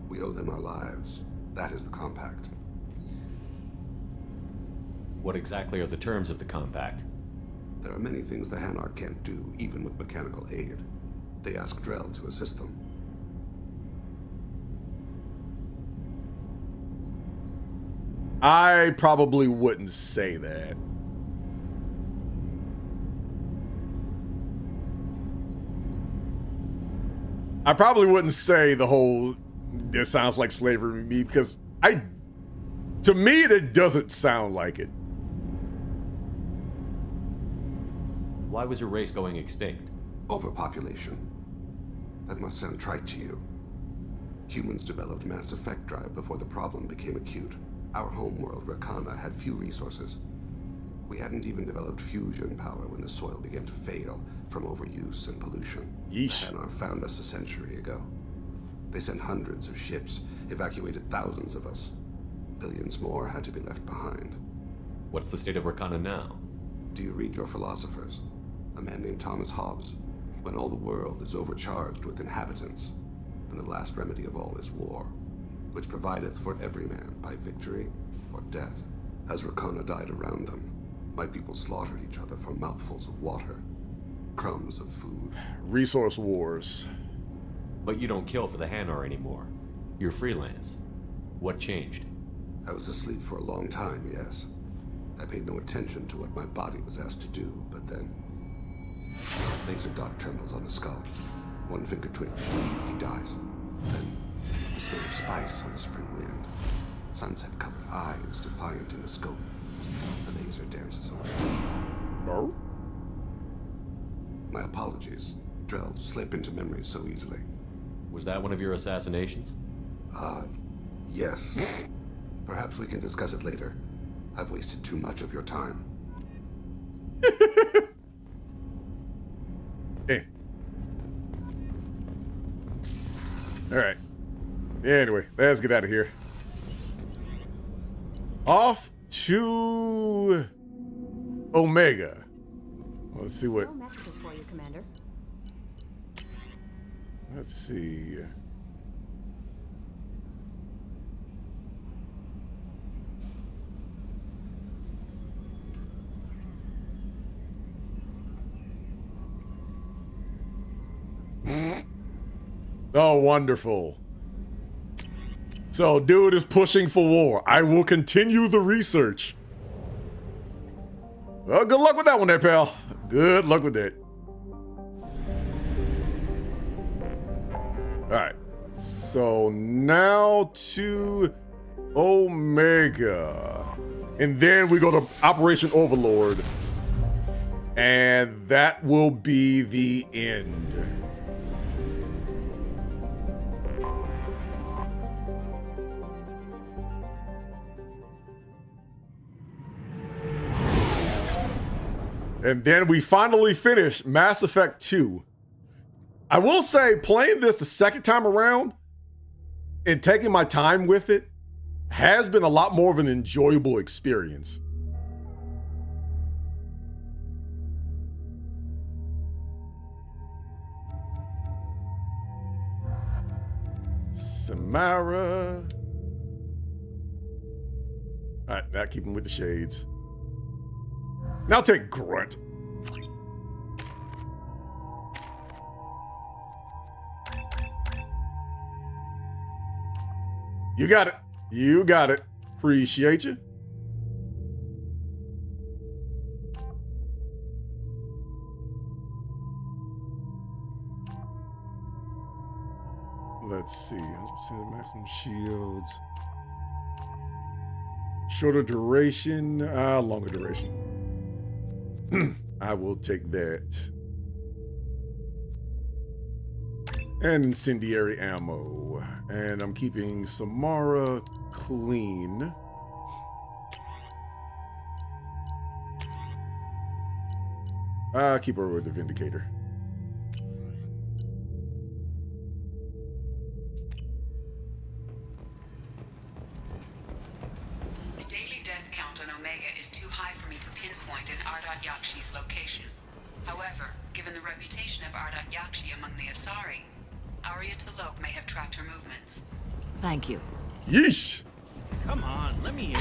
We owe them our lives. That is the Compact. What exactly are the terms of the Compact? There are many things the Hanar can't do, even with mechanical aid. They ask Drell to assist them. I probably wouldn't say that. I probably wouldn't say the whole, this sounds like slavery to me, because to me, that doesn't sound like it. Why was your race going extinct? Overpopulation. That must sound trite to you. Humans developed mass effect drive before the problem became acute. Our homeworld, Rakana, had few resources. We hadn't even developed fusion power when the soil began to fail from overuse and pollution. Yeesh. The Hanar found us a century ago. They sent hundreds of ships, evacuated thousands of us. Billions more had to be left behind. What's the state of Rakana now? Do you read your philosophers? A man named Thomas Hobbes. When all the world is overcharged with inhabitants, then the last remedy of all is war, which provideth for every man by victory or death. As Rakana died around them, my people slaughtered each other for mouthfuls of water, crumbs of food. Resource wars. But you don't kill for the Hanar anymore. You're freelance. What changed? I was asleep for a long time, yes. I paid no attention to what my body was asked to do, but then laser dot trembles on the skull. One finger twitch, he dies. Then the smell of spice on the spring wind. Sunset-colored eyes defiant in the scope. The laser dances away. Oh? My apologies. Drell slip into memory so easily. Was that one of your assassinations? Yes. Perhaps we can discuss it later. I've wasted too much of your time. Hey. All right. Anyway, let's get out of here. Off to Omega. Let's see what. No messages for you, Commander. Let's see. Oh, wonderful. So, dude is pushing for war. I will continue the research. Well, good luck with that one there, pal. Good luck with that. All right. So now to Omega. And then we go to Operation Overlord. And that will be the end. And then we finally finish Mass Effect 2. I will say, playing this the second time around and taking my time with it has been a lot more of an enjoyable experience. Samara. All right, now keep him with the shades. Now take Grunt. You got it. You got it. Appreciate you. Let's see. 100% maximum shields. Shorter duration. Longer duration. I will take that. And incendiary ammo. And I'm keeping Samara clean. I'll keep her with the Vindicator. The daily death count on Omega is too high for me to pinpoint an Ardat Yakshi's location. However, given the reputation of Ardat Yakshi among the Asari, Aria T'Loak may have tracked her movements. Thank you. Yeesh! Come on, let me in.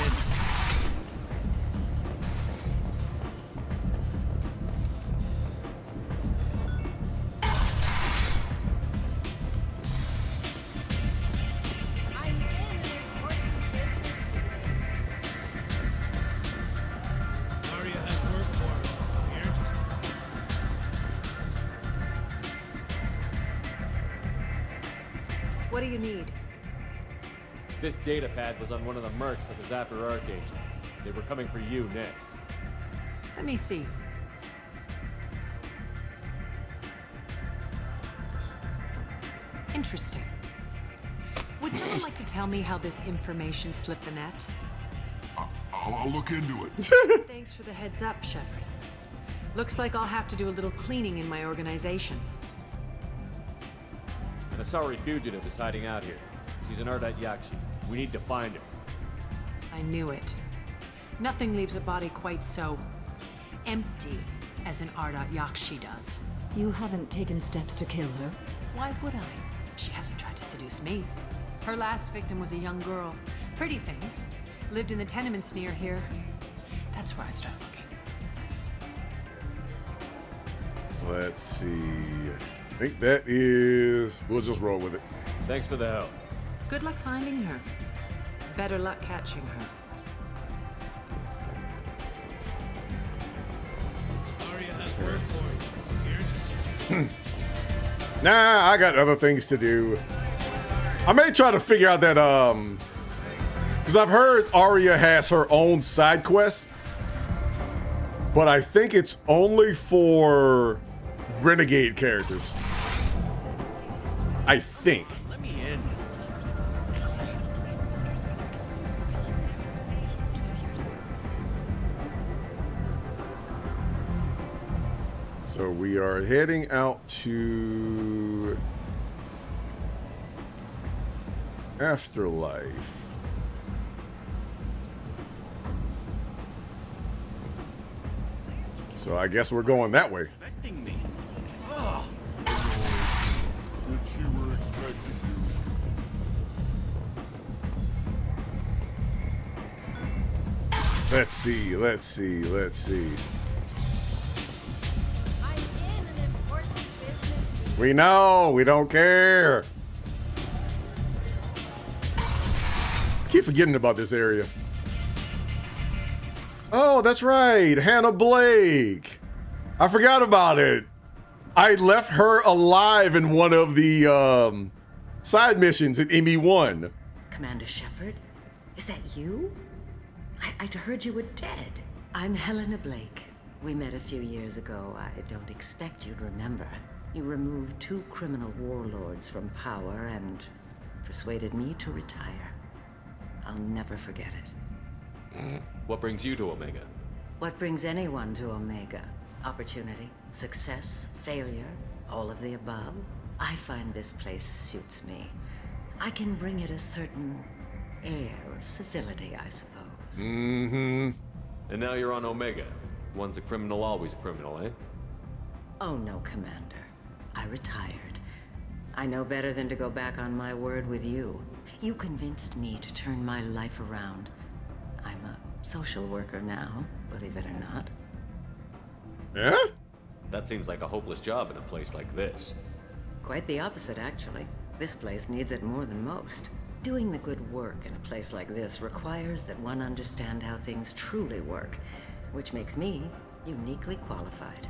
What do you need? This data pad was on one of the mercs that was after Archangel. They were coming for you next. Let me see. Interesting. Would someone like to tell me how this information slipped the net? I'll look into it. Thanks for the heads up, Shepard. Looks like I'll have to do a little cleaning in my organization. An Asari fugitive is hiding out here. She's an Ardat Yakshi. We need to find her. I knew it. Nothing leaves a body quite so empty as an Ardat Yakshi does. You haven't taken steps to kill her? Why would I? She hasn't tried to seduce me. Her last victim was a young girl. Pretty thing. Lived in the tenements near here. That's where I'd start looking. Let's see. I think that is... We'll just roll with it. Thanks for the help. Good luck finding her. Better luck catching her. Nah, I got other things to do. I may try to figure out that, because I've heard Aria has her own side quest, but I think it's only for renegade characters. I think. Let me in. So we are heading out to Afterlife. So I guess we're going that way. Expecting me. That you were expecting you. Let's see, let's see, let's see. We know, we don't care. forgetting about this area. Oh, that's right. Helena Blake. I forgot about it. I left her alive in one of the side missions in ME1. Commander Shepard? Is that you? I'd heard you were dead. I'm Helena Blake. We met a few years ago. I don't expect you'd remember. You removed 2 criminal warlords from power and persuaded me to retire. I'll never forget it. What brings you to Omega? What brings anyone to Omega? Opportunity, success, failure, all of the above. I find this place suits me. I can bring it a certain air of civility, I suppose. Mm-hmm. And now you're on Omega. Once a criminal, always a criminal, eh? Oh no, Commander. I retired. I know better than to go back on my word with you. You convinced me to turn my life around. I'm a social worker now, believe it or not. Yeah? That seems like a hopeless job in a place like this. Quite the opposite, actually. This place needs it more than most. Doing the good work in a place like this requires that one understand how things truly work, which makes me uniquely qualified.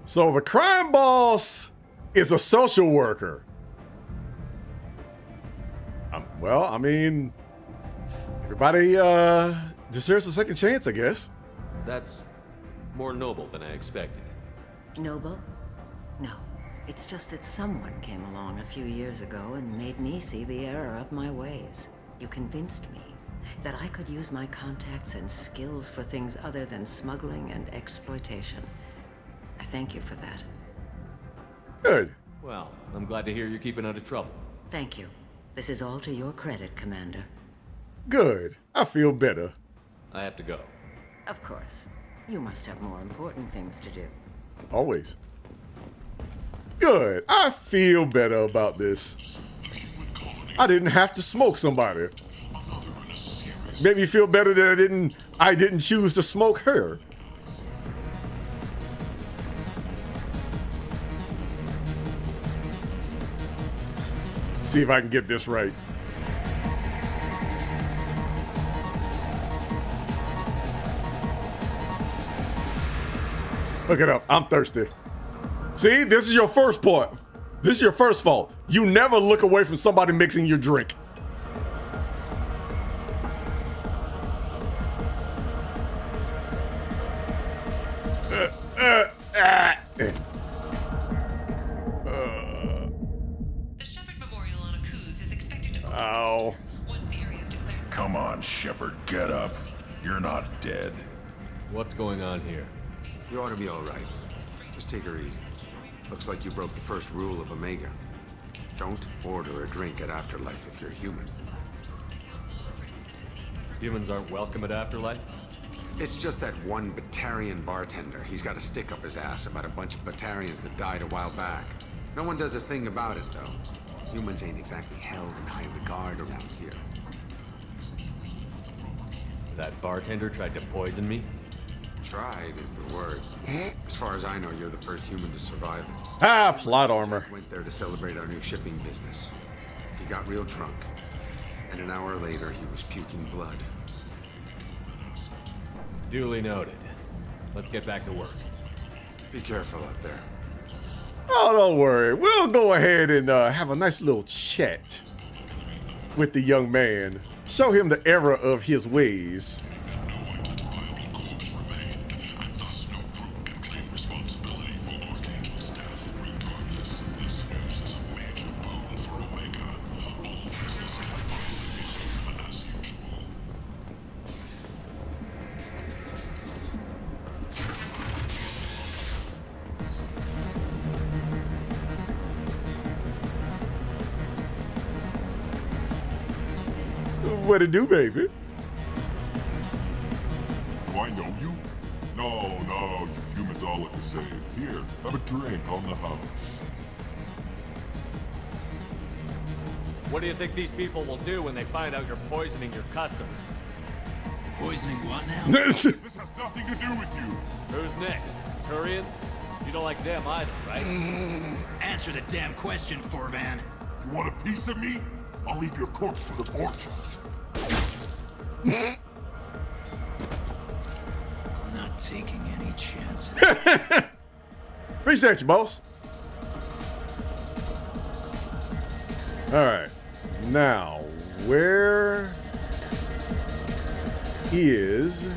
So the crime boss is a social worker. Well, I mean, everybody deserves a second chance, I guess. That's more noble than I expected. Noble? No. It's just that someone came along a few years ago and made me see the error of my ways. You convinced me that I could use my contacts and skills for things other than smuggling and exploitation. I thank you for that. Good. Well, I'm glad to hear you're keeping out of trouble. Thank you. This is all to your credit, Commander. Good. I feel better. I have to go. Of course. You must have more important things to do. Always. Good. I feel better about this. I didn't have to smoke somebody. Made me feel better that I didn't choose to smoke her. See if I can get this right. Look it up. I'm thirsty. See, this is your first point. This is your first fault. You never look away from somebody mixing your drink. The Shepard Memorial on Akuz is expected to open Ow. once the area is declared safe. Come on, Shepard, get up. You're not dead. What's going on here? You ought to be all right. Just take her easy. Looks like you broke the first rule of Omega. Don't order a drink at Afterlife if you're human. Humans aren't welcome at Afterlife? It's just that one Batarian bartender. He's got a stick up his ass about a bunch of Batarians that died a while back. No one does a thing about it, though. Humans ain't exactly held in high regard around here. That bartender tried to poison me? Tried is the word. As far as I know, you're the first human to survive it. Ah, plot armor. Went there to celebrate our new shipping business. He got real drunk, and an hour later, he was puking blood. Duly noted. Let's get back to work. Be careful out there. Oh, don't worry. We'll go ahead and have a nice little chat with the young man. Show him the error of his ways. What it do, baby? Do I know you? No, you humans all look the same. Here, have a drink on the house. What do you think these people will do when they find out you're poisoning your customers? Poisoning what now? This has nothing to do with you. Who's next? Turians? You don't like them either, right? Answer the damn question, Forvan. You want a piece of me? I'll leave your corpse for the fortune. Not taking any chances. Appreciate you, boss. All right. Now, where is...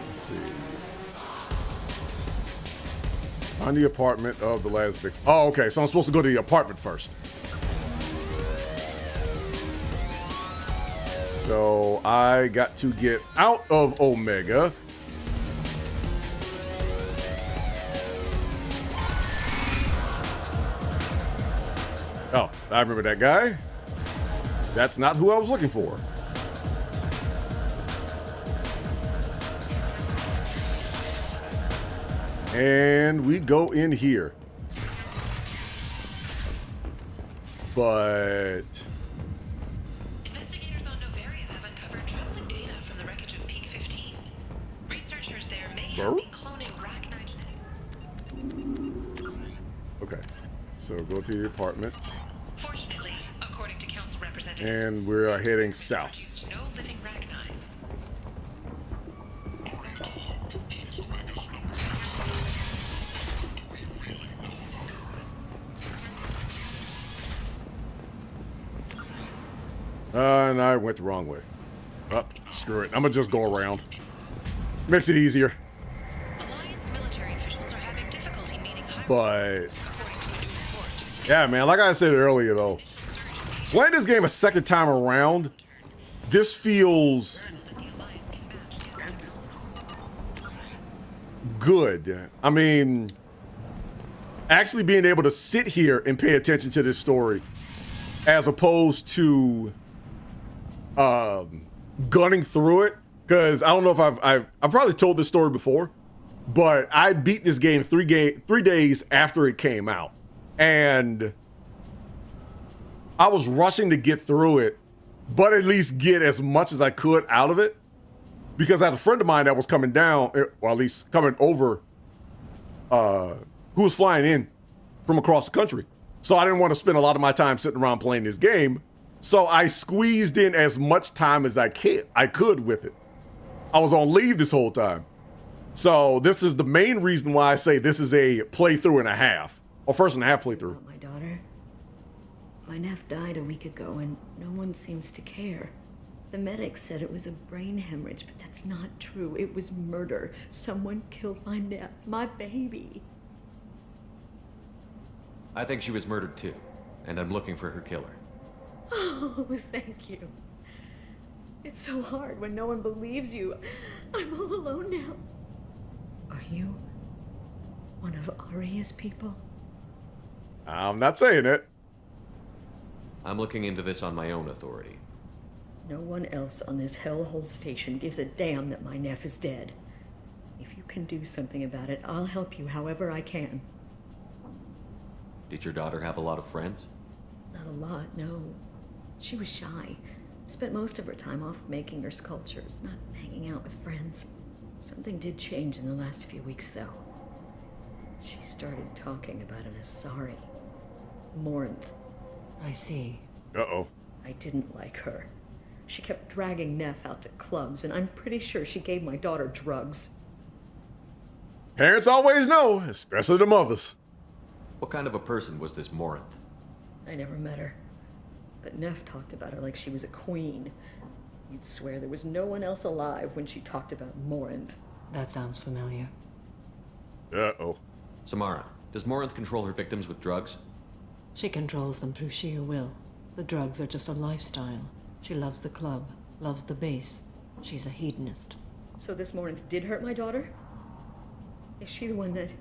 Let's see. On the apartment of the last victim. Oh, okay. So I'm supposed to go to the apartment first. So I got to get out of Omega. Oh, I remember that guy. That's not who I was looking for. And we go in here. But... Investigators on Novaria have uncovered troubling data from the wreckage of Peak 15. Researchers there may have been cloning Rachni genetics. Okay. So go to the apartment. Fortunately, according to council representatives, And we're heading south. produced no living Rachni. And I went the wrong way. Oh, screw it. I'm gonna just go around. Makes it easier. Alliance military officials are having difficulty meeting high But yeah, man, like I said earlier though, playing this game a second time around, this feels good. I mean, actually being able to sit here and pay attention to this story as opposed to gunning through it, because I don't know if I've probably told this story before, but I beat this game 3 days after it came out, and I was rushing to get through it, but at least get as much as I could out of it, because I had a friend of mine that was coming down, or at least coming over, who was flying in from across the country. So I didn't want to spend a lot of my time sitting around playing this game. So I squeezed in as much time as I could with it. I was on leave this whole time. So this is the main reason why I say this is a playthrough and a half, or first and a half playthrough. My daughter. My nephew died a week ago and no one seems to care. The medics said it was a brain hemorrhage, but that's not true. It was murder. Someone killed my nephew, my baby. I think she was murdered too, and I'm looking for her killer. Oh, thank you. It's so hard when no one believes you. I'm all alone now. Are you one of Aria's people? I'm not saying it. I'm looking into this on my own authority. No one else on this hellhole station gives a damn that my nephew is dead. If you can do something about it, I'll help you however I can. Did your daughter have a lot of friends? Not a lot, no. She was shy. Spent most of her time off making her sculptures, not hanging out with friends. Something did change in the last few weeks, though. She started talking about an Asari. Morinth. I see. Uh-oh. I didn't like her. She kept dragging Neff out to clubs, and I'm pretty sure she gave my daughter drugs. Parents always know, especially the mothers. What kind of a person was this Morinth? I never met her. But Neff talked about her like she was a queen. You'd swear there was no one else alive when she talked about Morinth. That sounds familiar. Uh-oh. Samara, does Morinth control her victims with drugs? She controls them through sheer will. The drugs are just a lifestyle. She loves the club, loves the base. She's a hedonist. So this Morinth did hurt my daughter? Is she the one that...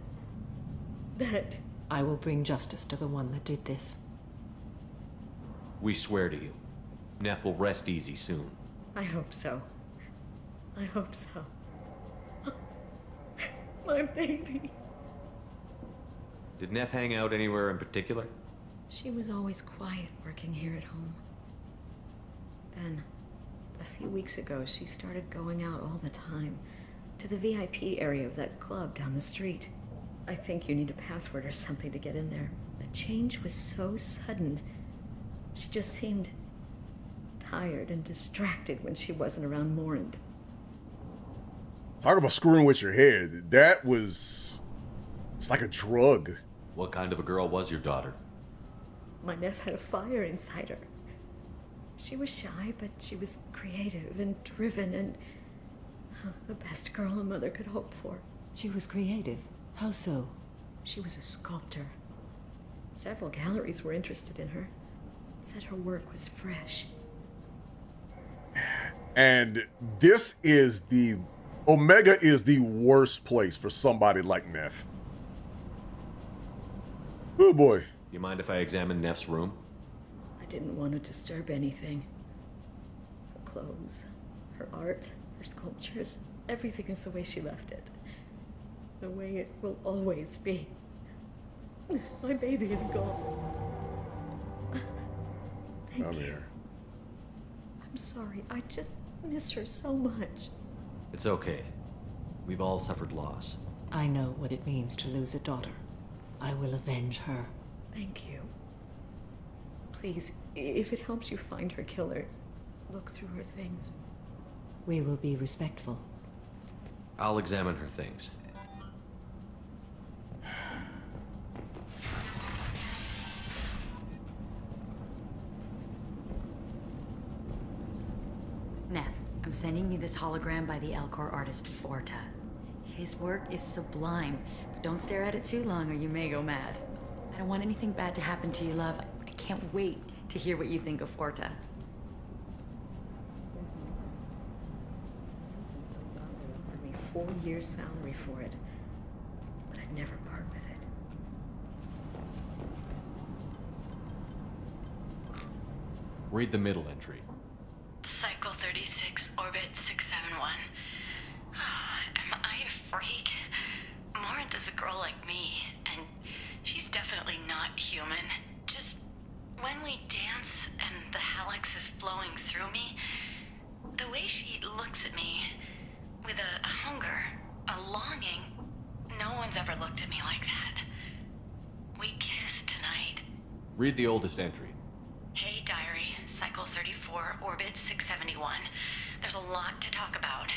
I will bring justice to the one that did this. We swear to you. Neff will rest easy soon. I hope so. I hope so. My baby. Did Neff hang out anywhere in particular? She was always quiet working here at home. Then, a few weeks ago, she started going out all the time to the VIP area of that club down the street. I think you need a password or something to get in there. The change was so sudden. She just seemed tired and distracted when she wasn't around Morinth. Talk about screwing with your head. That was... It's like a drug. What kind of a girl was your daughter? My nephew had a fire inside her. She was shy, but she was creative and driven and the best girl a mother could hope for. She was creative. How so? She was a sculptor. Several galleries were interested in her. Said her work was fresh. And this is the... Omega is the worst place for somebody like Neff. Oh boy. You mind if I examine Neff's room? I didn't want to disturb anything. Her clothes, her art, her sculptures, everything is the way she left it. The way it will always be. My baby is gone. Thank you. I'm sorry. I just miss her so much. It's okay. We've all suffered loss. I know what it means to lose a daughter. I will avenge her. Thank you. Please, if it helps you find her killer, look through her things. We will be respectful. I'll examine her things. Neff, I'm sending you this hologram by the Alcor artist Forta. His work is sublime, but don't stare at it too long or you may go mad. I don't want anything bad to happen to you, love. I can't wait to hear what you think of Forta. Offered me 4 years' salary for it, but I'd never part with it. Read the middle entry. Cycle 36, orbit 671. Am I a freak? Morinth is a girl like me, and she's definitely not human. Just when we dance and the hallux is flowing through me, the way she looks at me with a hunger, a longing, no one's ever looked at me like that. We kissed tonight. Read the oldest entry. Hey, diary, cycle 34, orbit 671. There's a lot to talk about.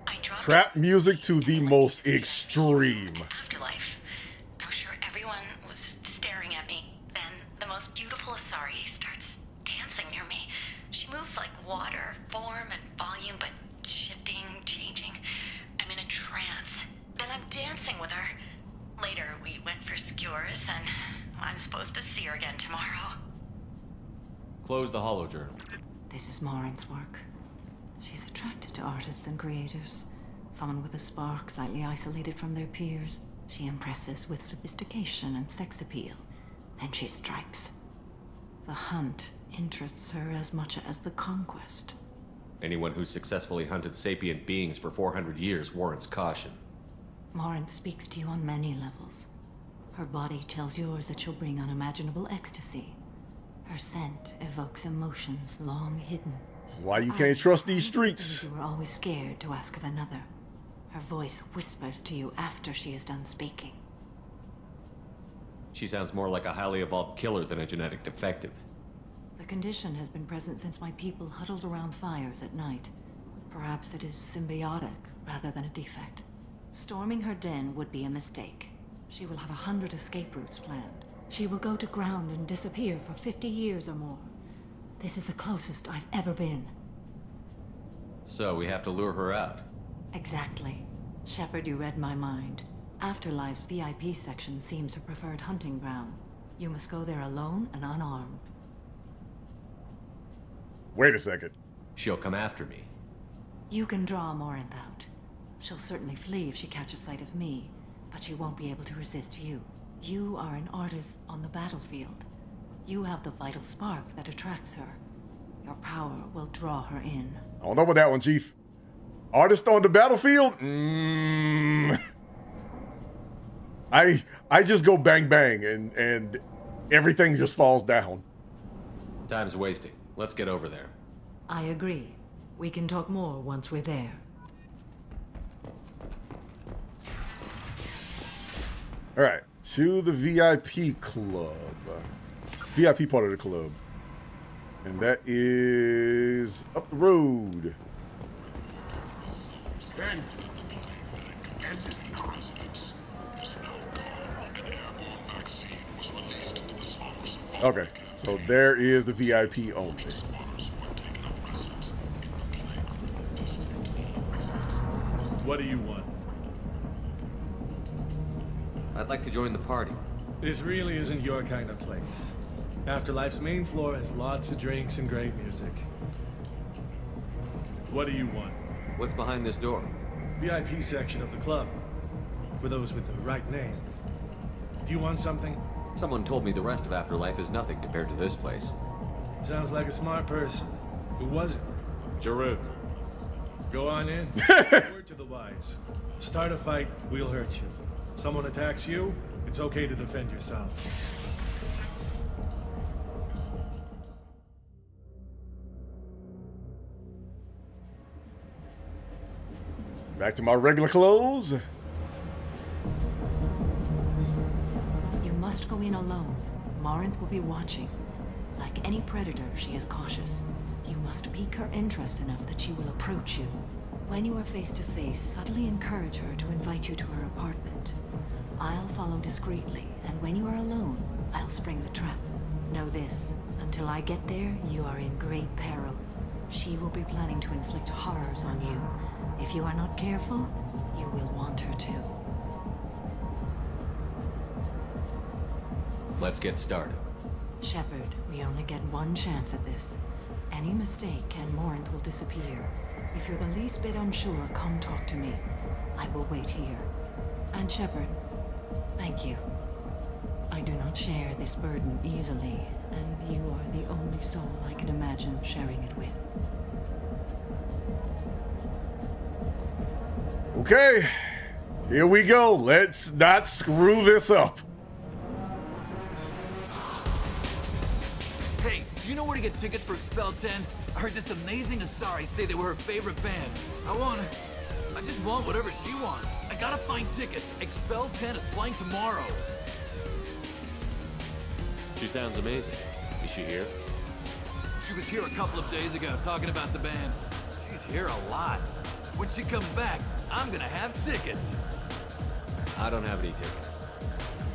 I dropped Trap music to the most extreme. Afterlife. I'm sure everyone was staring at me. Then the most beautiful Alarei starts dancing near me. She moves like water, form and volume, but shifting, changing. I'm in a trance. Then I'm dancing with her. Later, we went for skewers, and I'm supposed to see her again tomorrow. Close the holojournal. This is Morinth's work. She's attracted to artists and creators. Someone with a spark, slightly isolated from their peers. She impresses with sophistication and sex appeal. Then she strikes. The hunt interests her as much as the conquest. Anyone who's successfully hunted sapient beings for 400 years warrants caution. Morinth speaks to you on many levels. Her body tells yours that she'll bring unimaginable ecstasy. Her scent evokes emotions long hidden. This is why you can't trust these streets. You were always scared to ask of another. Her voice whispers to you after she is done speaking. She sounds more like a highly evolved killer than a genetic defective. The condition has been present since my people huddled around fires at night. Perhaps it is symbiotic rather than a defect. Storming her den would be a mistake. She will have 100 escape routes planned. She will go to ground and disappear for 50 years or more. This is the closest I've ever been. So we have to lure her out. Exactly. Shepard, you read my mind. Afterlife's VIP section seems her preferred hunting ground. You must go there alone and unarmed. Wait a second. She'll come after me. You can draw Morinth out. She'll certainly flee if she catches sight of me, but she won't be able to resist you. You are an artist on the battlefield. You have the vital spark that attracts her. Your power will draw her in. I don't know about that one, Chief. Artist on the battlefield? I just go bang bang and everything just falls down. Time's wasting. Let's get over there. I agree. We can talk more once we're there. All right, to the VIP club. VIP part of the club. And that is up the road. And as is the coincidence, there's no call an airborne vaccine was released into the swamps. Okay, so there is the VIP only. What do you want? I'd like to join the party. This really isn't your kind of place. Afterlife's main floor has lots of drinks and great music. What do you want? What's behind this door? VIP section of the club. For those with the right name. Do you want something? Someone told me the rest of Afterlife is nothing compared to this place. Sounds like a smart person. Who was it? Jerome. Go on in. Word to the wise. Start a fight, we'll hurt you. Someone attacks you, it's okay to defend yourself. Back to my regular clothes. You must go in alone. Morinth will be watching. Like any predator, she is cautious. You must pique her interest enough that she will approach you. When you are face to face, subtly encourage her to invite you to her apartment. I'll follow discreetly, and when you are alone, I'll spring the trap. Know this, until I get there, you are in great peril. She will be planning to inflict horrors on you. If you are not careful, you will want her to. Let's get started. Shepard, we only get one chance at this. Any mistake and Morinth will disappear. If you're the least bit unsure, come talk to me. I will wait here. And Shepard, thank you. I do not share this burden easily, and you are the only soul I can imagine sharing it with. Okay, here we go. Let's not screw this up. Hey, do you know where to get tickets for Expel 10? I heard this amazing Alarei say they were her favorite band. I just want whatever she wants. I gotta find tickets. Expel 10 is playing tomorrow. She sounds amazing. Is she here? She was here a couple of days ago talking about the band. She's here a lot. When she comes back, I'm gonna have tickets. I don't have any tickets.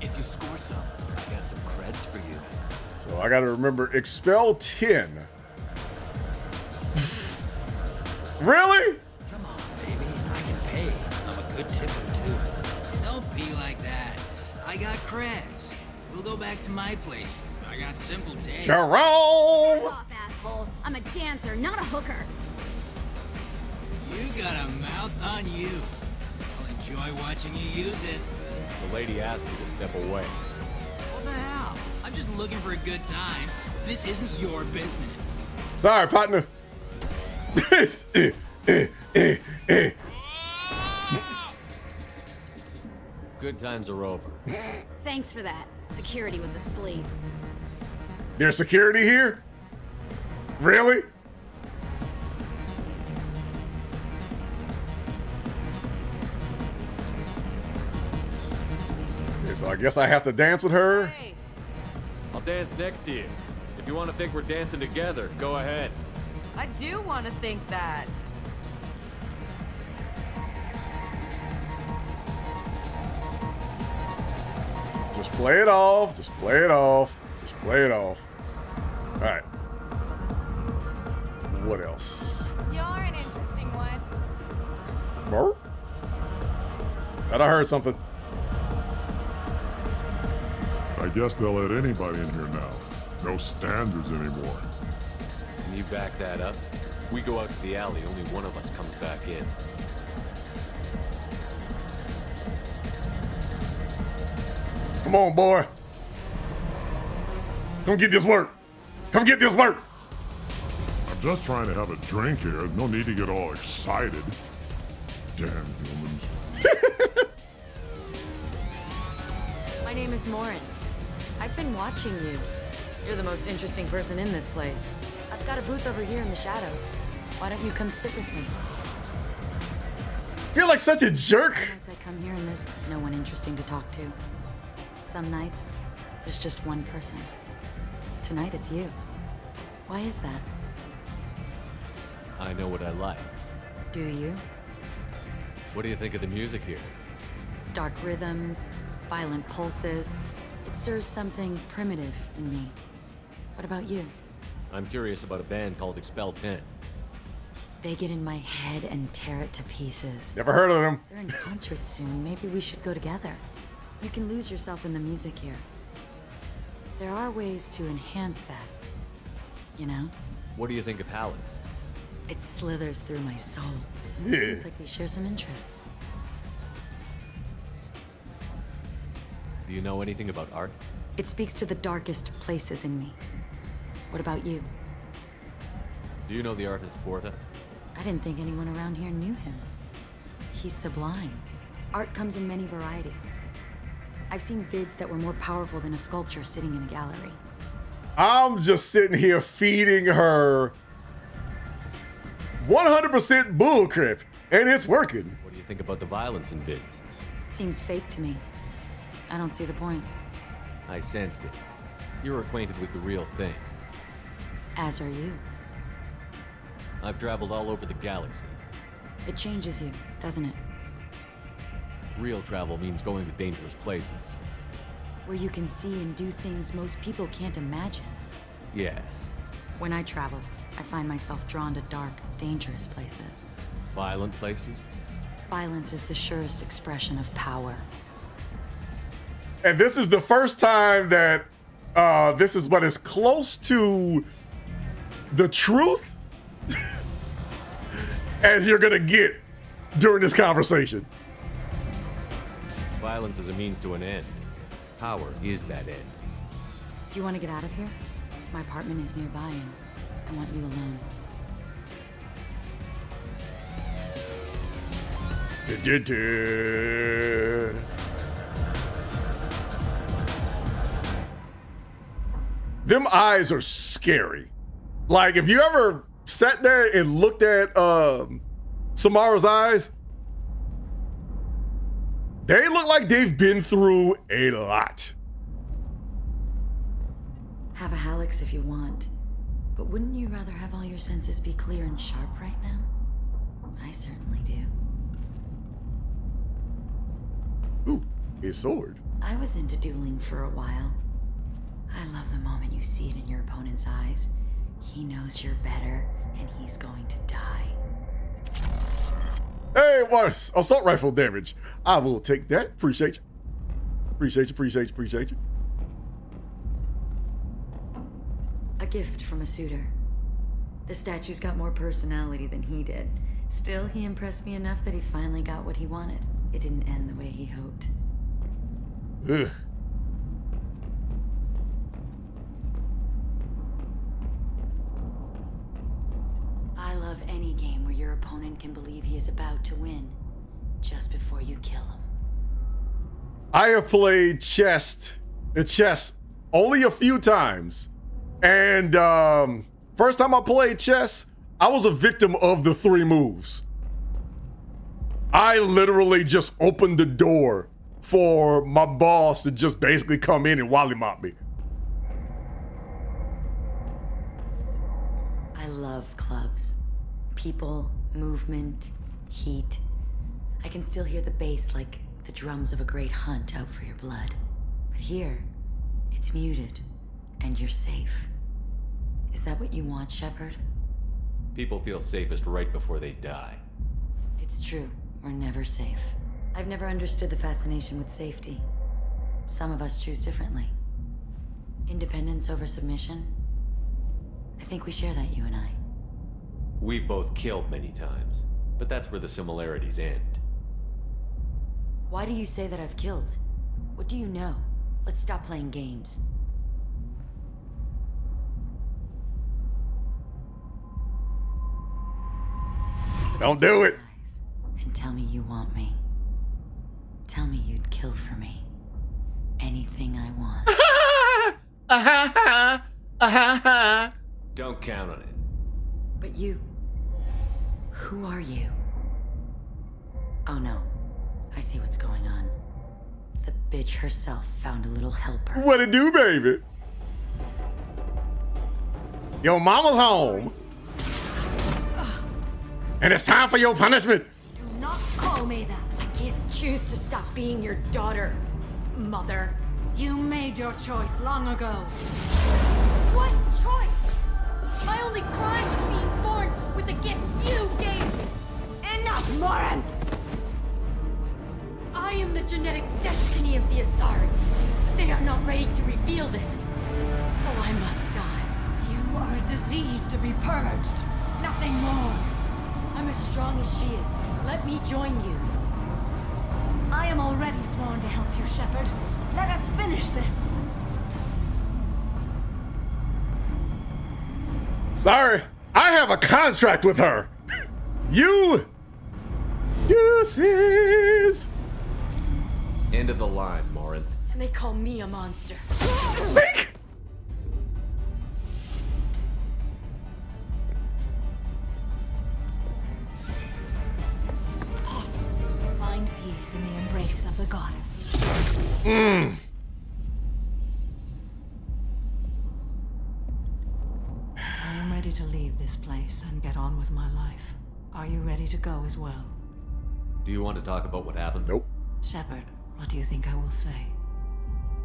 If you score some, I got some creds for you. So I gotta remember Expel 10. Really? Come on, baby. I can pay. I'm a good tipper, too. Don't be like that. I got creds. We'll go back to my place. I got simple taste. Jerome! Fuck off, asshole. I'm a dancer, not a hooker. You got a mouth on you. I'll enjoy watching you use it. The lady asked me to step away. What the hell? I'm just looking for a good time. This isn't your business. Sorry, partner. Good times are over. Thanks for that. Security was asleep. There's security here? Really? Yeah, so I guess I have to dance with her. Hey. I'll dance next to you. If you want to think we're dancing together, go ahead. I do want to think that. Just play it off. Just play it off. Just play it off. All right. What else? You're an interesting one. Burp? Thought I heard something. I guess they'll let anybody in here now. No standards anymore. Can you back that up? We go out to the alley, only one of us comes back in. Come on, boy. Come get this work. Come get this work. I'm just trying to have a drink here. No need to get all excited. Damn humans. My name is Morinth. I've been watching you. You're the most interesting person in this place. I've got a booth over here in the shadows. Why don't you come sit with me? Feel like such a jerk. Nights I come here and there's no one interesting to talk to. Some nights, there's just one person. Tonight it's you. Why is that? I know what I like. Do you? What do you think of the music here? Dark rhythms, violent pulses. It stirs something primitive in me. What about you? I'm curious about a band called Expel 10. They get in my head and tear it to pieces. Never heard of them. They're in concert soon. Maybe we should go together. You can lose yourself in the music here. There are ways to enhance that. You know? What do you think of Halleck? It slithers through my soul. Yeah. Seems like we share some interests. Do you know anything about art? It speaks to the darkest places in me. What about you? Do you know the artist Porta? I didn't think anyone around here knew him. He's sublime. Art comes in many varieties. I've seen vids that were more powerful than a sculpture sitting in a gallery. I'm just sitting here feeding her 100% bullcrap, and it's working. What do you think about the violence in vids? It seems fake to me. I don't see the point. I sensed it. You're acquainted with the real thing. As are you. I've traveled all over the galaxy. It changes you, doesn't it? Real travel means going to dangerous places. Where you can see and do things most people can't imagine. Yes. When I travel, I find myself drawn to dark, dangerous places. Violent places? Violence is the surest expression of power. And this is the first time that this is what is close to the truth as you're gonna get during this conversation. Violence is a means to an end. Power is that end. Do you want to get out of here? My apartment is nearby and I want you alone. Them eyes are scary. Like, if you ever sat there and looked at Samara's eyes, they look like they've been through a lot. Have a Hallex if you want, but wouldn't you rather have all your senses be clear and sharp right now? I certainly do. Ooh, his sword. I was into dueling for a while. I love the moment you see it in your opponent's eyes. He knows you're better, and he's going to die. Hey, what? Assault rifle damage. I will take that. Appreciate you. Appreciate you, appreciate you, appreciate you. A gift from a suitor. The statue's got more personality than he did. Still, he impressed me enough that he finally got what he wanted. It didn't end the way he hoped. Ugh. I love any game where your opponent can believe he is about to win, just before you kill him. I have played chess only a few times. And first time I played chess, I was a victim of the 3 moves. I literally just opened the door for my boss to just basically come in and wallymop me. I love clubs. People, movement, heat. I can still hear the bass like the drums of a great hunt out for your blood. But here, it's muted, and you're safe. Is that what you want, Shepard? People feel safest right before they die. It's true. We're never safe. I've never understood the fascination with safety. Some of us choose differently. Independence over submission? I think we share that, you and I. We've both killed many times, but that's where the similarities end. Why do you say that I've killed? What do you know? Let's stop playing games. Don't do it. And tell me you want me. Tell me you'd kill for me. Anything I want. Don't count on it. But you... Who are you? Oh no. I see what's going on. The bitch herself found a little helper. What it do, baby? Your mama's home. And it's time for your punishment. Do not call me that. I can't choose to stop being your daughter, Mother. You made your choice long ago. What choice? My only crime was being born with the gifts you gave me. Enough, Moran! I am the genetic destiny of the Asari, but they are not ready to reveal this. So I must die. You are a disease to be purged. Nothing more. I'm as strong as she is. Let me join you. I am already sworn to help you, Shepard. Let us finish this. Sorry, I have a contract with her. You sis. End of the line, Morin. And they call me a monster. Bink! Find peace in the embrace of the goddess. I am ready to leave this place and get on with my life. Are you ready to go as well? Do you want to talk about what happened? Nope. Shepard, what do you think I will say?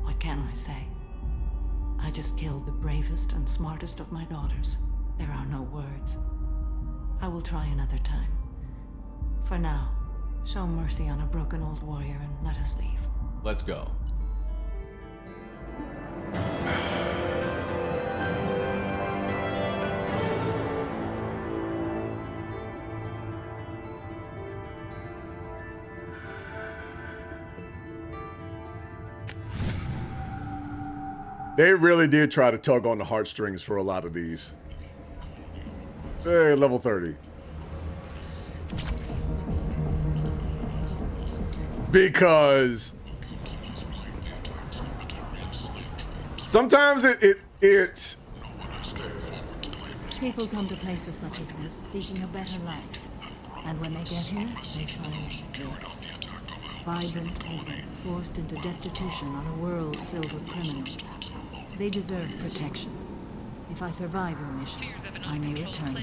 What can I say? I just killed the bravest and smartest of my daughters. There are no words. I will try another time. For now, show mercy on a broken old warrior and let us leave. Let's go. They really did try to tug on the heartstrings for a lot of these. Hey, level 30. Because sometimes it People come to places such as this seeking a better life. And when they get here, they find this. Vibrant people forced into destitution on a world filled with criminals. They deserve protection. If I survive your mission, I may return.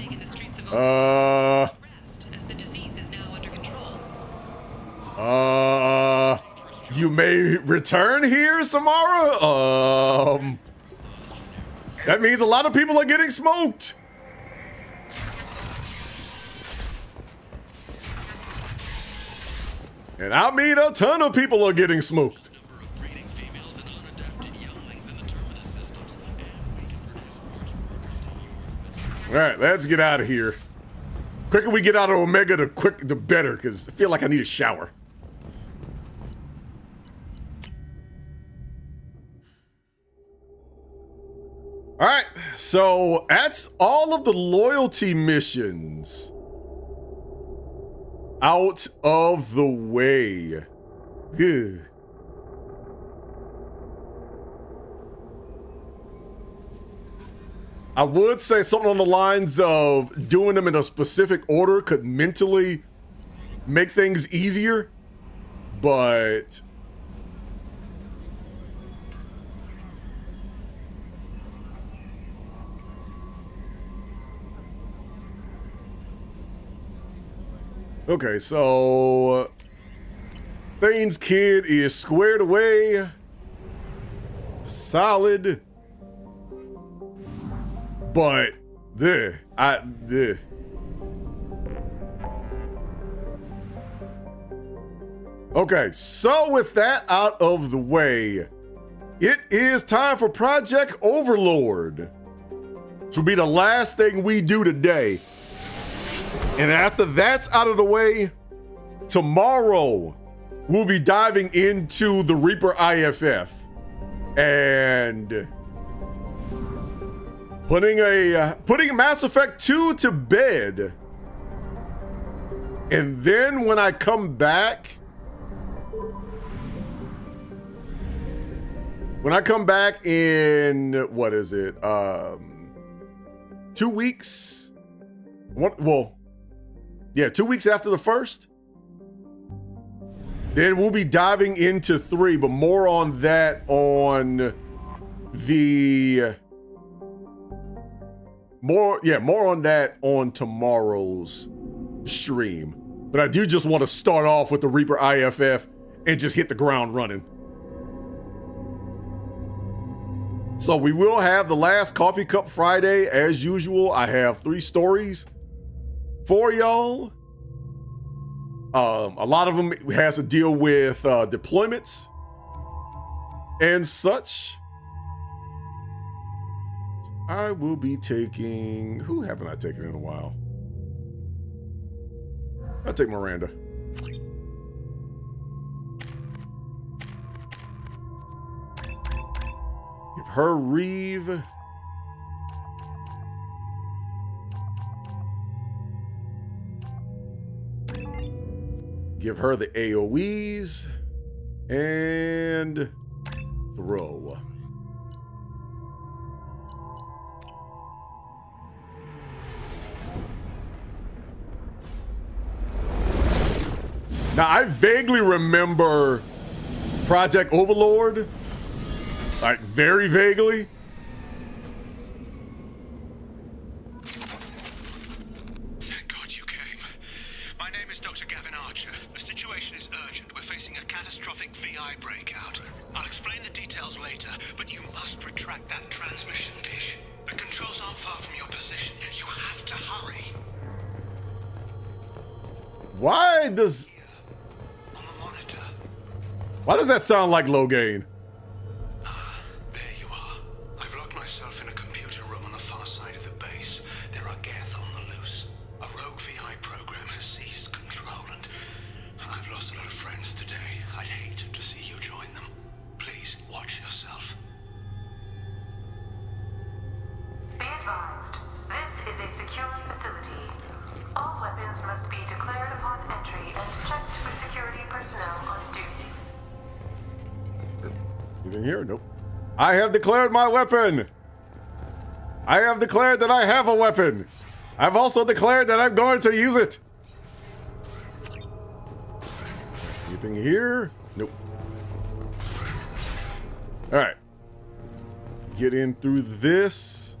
As the disease is now under control. You may return here, Samara? That means a lot of people are getting smoked. And I mean a ton of people are getting smoked. All right, let's get out of here. Quicker we get out of Omega, the better, because I feel like I need a shower. All right, so that's all of the loyalty missions out of the way. Good. I would say something on the lines of doing them in a specific order could mentally make things easier, but okay, so Thane's kid is squared away. Solid. But okay, so with that out of the way, it is time for Project Overlord, which will be the last thing we do today. And after that's out of the way, tomorrow we'll be diving into the Reaper IFF and putting Mass Effect 2 to bed. And then when I come back, in, what is it? 2 weeks? Well, yeah, 2 weeks after the first. Then we'll be diving into 3, but more on that on the more on that on tomorrow's stream. But I do just want to start off with the Reaper IFF and just hit the ground running. So we will have the last Coffee Cup Friday as usual. I have 3 stories for y'all. A lot of them has to deal with deployments and such. I will be taking, who haven't I taken in a while? I'll take Miranda. Give her Reeve. Give her the AoEs and throw. Now, I vaguely remember Project Overlord, like very vaguely. Thank God you came. My name is Dr. Gavin Archer. The situation is urgent. We're facing a catastrophic VI breakout. I'll explain the details later, but you must retract that transmission dish. The controls aren't far from your position. You have to hurry. Why does that sound like Logain? There you are. I've locked myself in a computer room on the far side of the base. There are Geth on the loose. A rogue VI program has seized control, and I've lost a lot of friends today. I'd hate to see you join them. Please watch yourself. Be advised, this is a secure facility. All weapons must be declared upon entry and checked with security personnel on duty. Anything here? Nope. I have declared my weapon. I have declared that I have a weapon. I've also declared that I'm going to use it. Anything here? Nope. All right. Get in through this.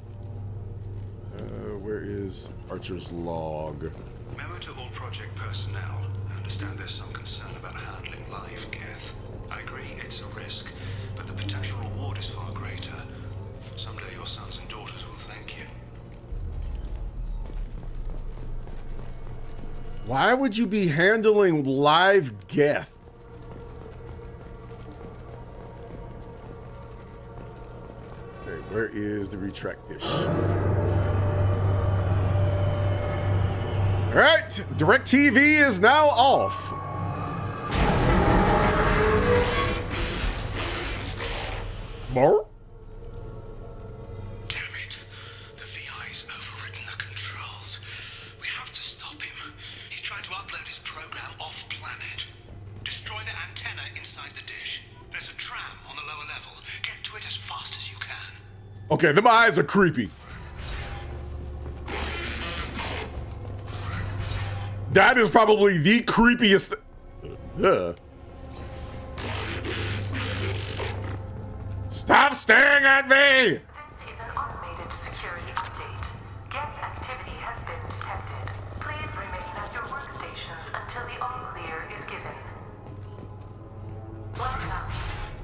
Where is Archer's log? Memo to all project personnel. I understand there's some concern about handling live Geth. I agree it's a risk, but the potential reward is far greater. Someday your sons and daughters will thank you. Why would you be handling live Geth? Okay, where is the retract dish? All right, DirecTV is now off. More? Damn it. The VI's overridden the controls. We have to stop him. He's trying to upload his program off-planet. Destroy the antenna inside the dish. There's a tram on the lower level. Get to it as fast as you can. Okay, them eyes are creepy. That is probably the creepiest. Stop staring at me! This is an automated security update. Geth activity has been detected. Please remain at your workstations until the all-clear is given. Welcome.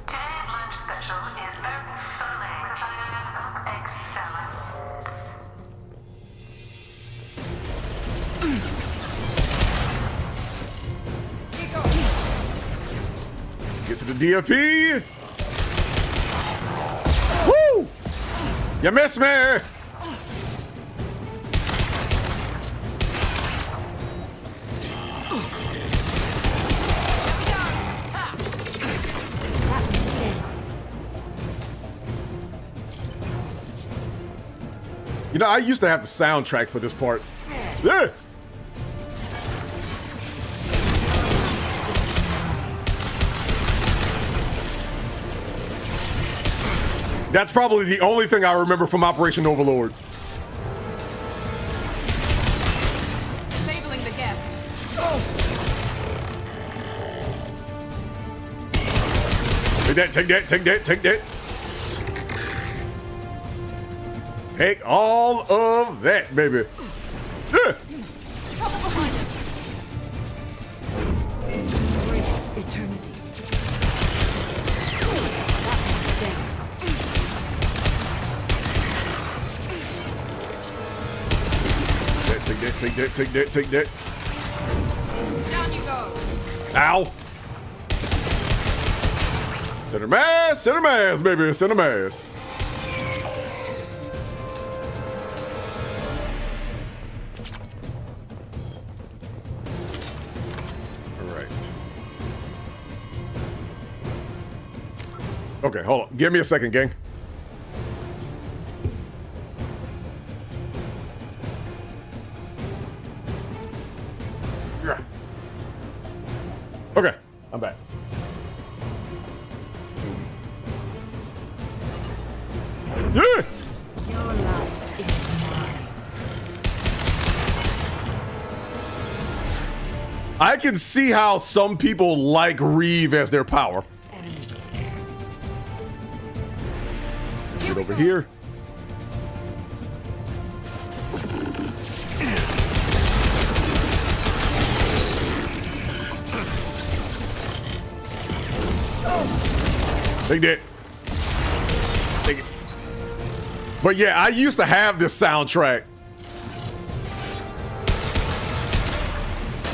Today's lunch special is burnt fillet with egg salad. Get to the DFP. Woo! You missed me. You know, I used to have the soundtrack for this part. Yeah. That's probably the only thing I remember from Operation Overlord. Disabling the Geth. Take that, take that, take that, take that. Take all of that, baby. Yeah. Take that, take that, take that. Down you go. Ow. Center mass, baby, center mass. All right. Okay, hold on. Give me a second, gang. Okay, I'm back. Yeah. Your life is mine. I can see how some people like Reeve as their power. Get over here. Take that. Take it. But yeah, I used to have this soundtrack.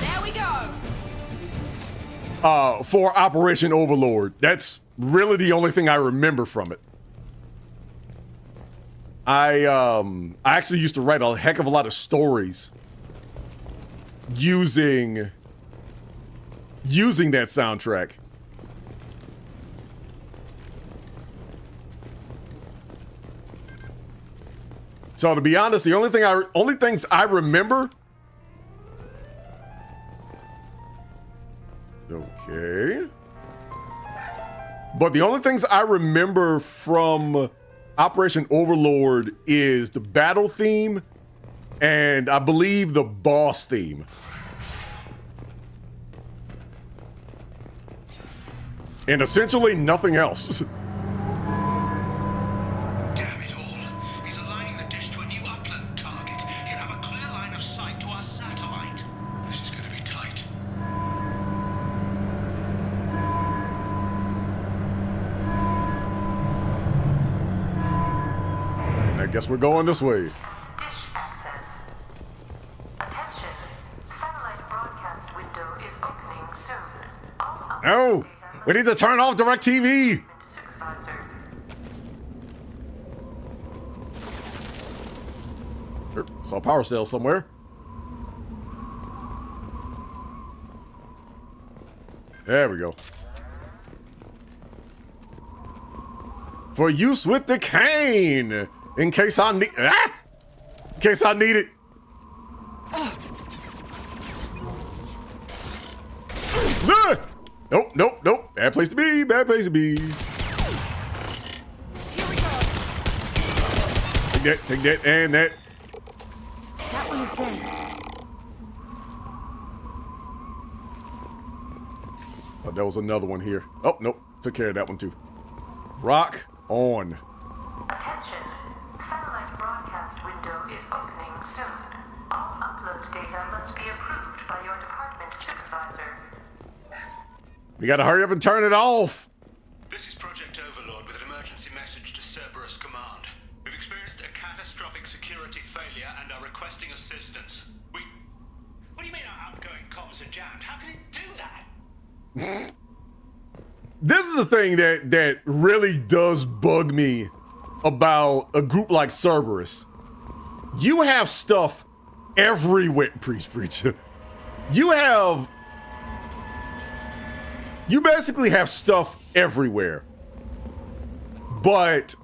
There we go. For Operation Overlord. That's really the only thing I remember from it. I actually used to write a heck of a lot of stories using that soundtrack. So to be honest, the only things I remember. Okay. But the only things I remember from Operation Overlord is the battle theme and I believe the boss theme. And essentially nothing else. I guess we're going this way. Dish access. Attention. Satellite broadcast window is opening soon. No! We need to turn off DirecTV! Sure, saw a power cell somewhere. There we go. For use with the cane! In case I need in case I need it. Nope, nope, nope. Bad place to be, bad place to be. Here we go. Take that, and that. That one is dead. Oh, there was another one here. Oh, nope. Took care of that one too. Rock on. Attention. Satellite broadcast window is opening soon. All upload data must be approved by your department supervisor. We gotta hurry up and turn it off. This is Project Overlord with an emergency message to Cerberus Command. We've experienced a catastrophic security failure and are requesting assistance. What do you mean our outgoing comms are jammed? How can it do that? This is the thing that really does bug me about a group like Cerberus. You have stuff everywhere, Preacher. You basically have stuff everywhere. But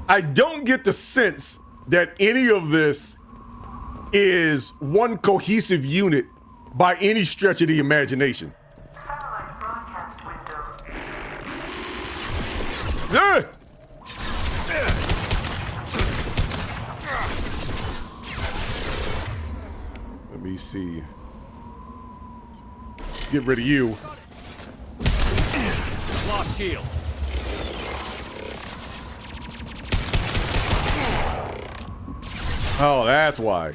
I don't get the sense that any of this is one cohesive unit by any stretch of the imagination. Satellite broadcast window. Yeah. Let me see. Let's get rid of you. lost shield. Oh, that's why.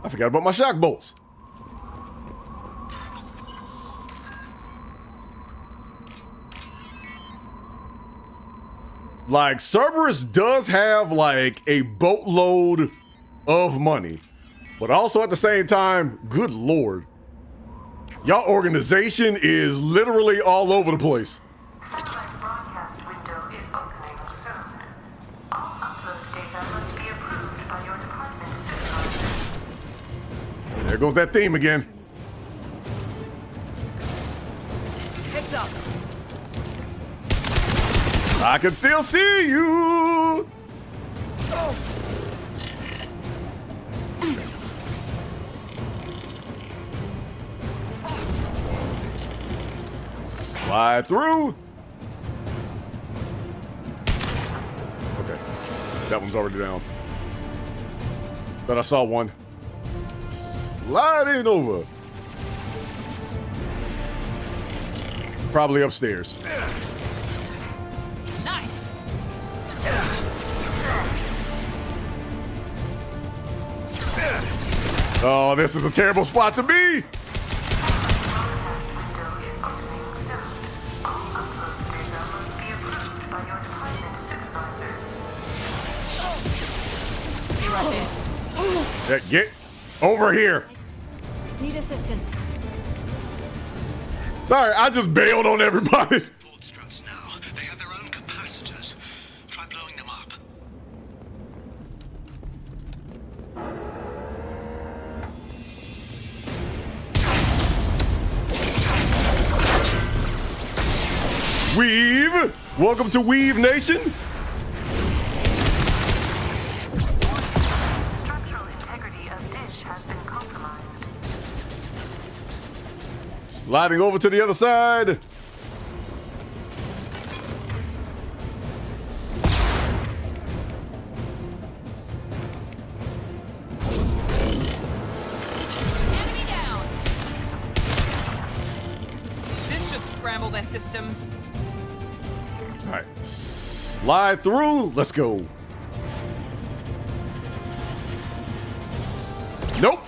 I forgot about my shock bolts. Like, Cerberus does have, like, a boatload of money. But also at the same time, good lord. Y'all organization is literally all over the place. Satellite broadcast window is opening soon. All upload data must be approved by your department supervisor. There goes that theme again. Heads up. I can still see you. Oh. Slide through. Okay. That one's already down. But I saw one. Sliding over. Probably upstairs. Nice. Oh, this is a terrible spot to be. Yeah, get over here. Need assistance. Sorry, I just bailed on everybody. Port struts now. They have their own capacitors. Try blowing them up. Weave. Welcome to Weave Nation. Sliding over to the other side. Enemy down. This should scramble their systems. All right, slide through. Let's go. Nope.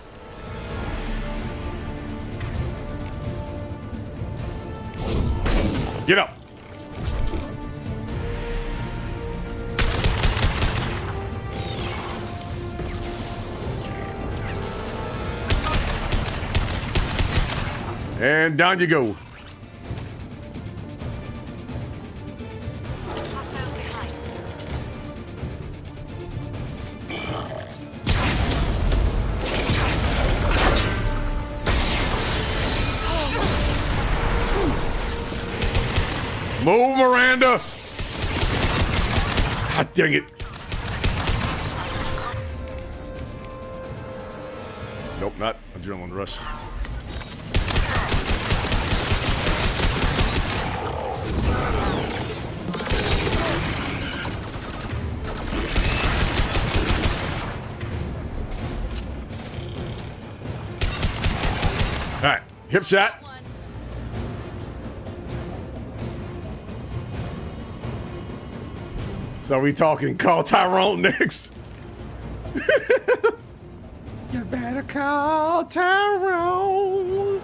Get up. And down you go. Move, Miranda! God dang it. Nope, not adrenaline rush. All right, hip shot. So we talking call Tyrone next. You better call Tyrone.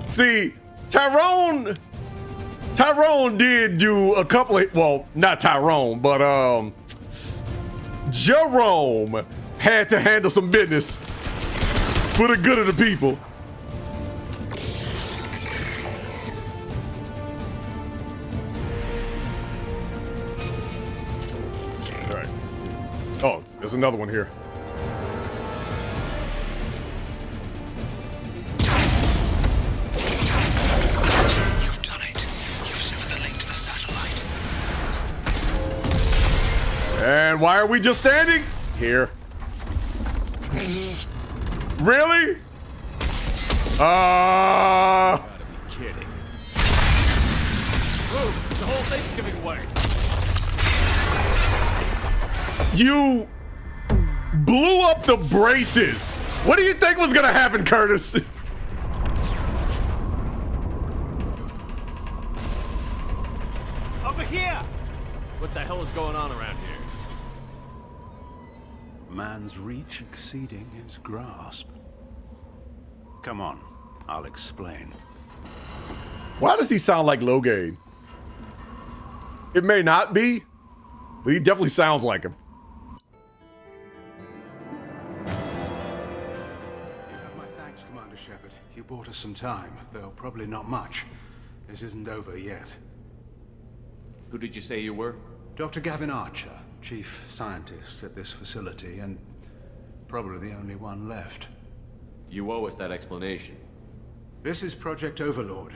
See, Tyrone did do a couple of, well, not Tyrone, but Jerome had to handle some business for the good of the people. Oh, there's another one here. You've done it. You've severed the link to the satellite. And why are we just standing here? Really? Gotta be kidding. Ooh, the whole thing's giving way. You blew up the braces. What do you think was gonna happen, Curtis? Over here! What the hell is going on around here? Man's reach exceeding his grasp. Come on, I'll explain. Why does he sound like Logain? It may not be, but he definitely sounds like him. You have my thanks, Commander Shepard. You bought us some time, though probably not much. This isn't over yet. Who did you say you were? Dr. Gavin Archer, chief scientist at this facility, and probably the only one left. You owe us that explanation. This is Project Overlord,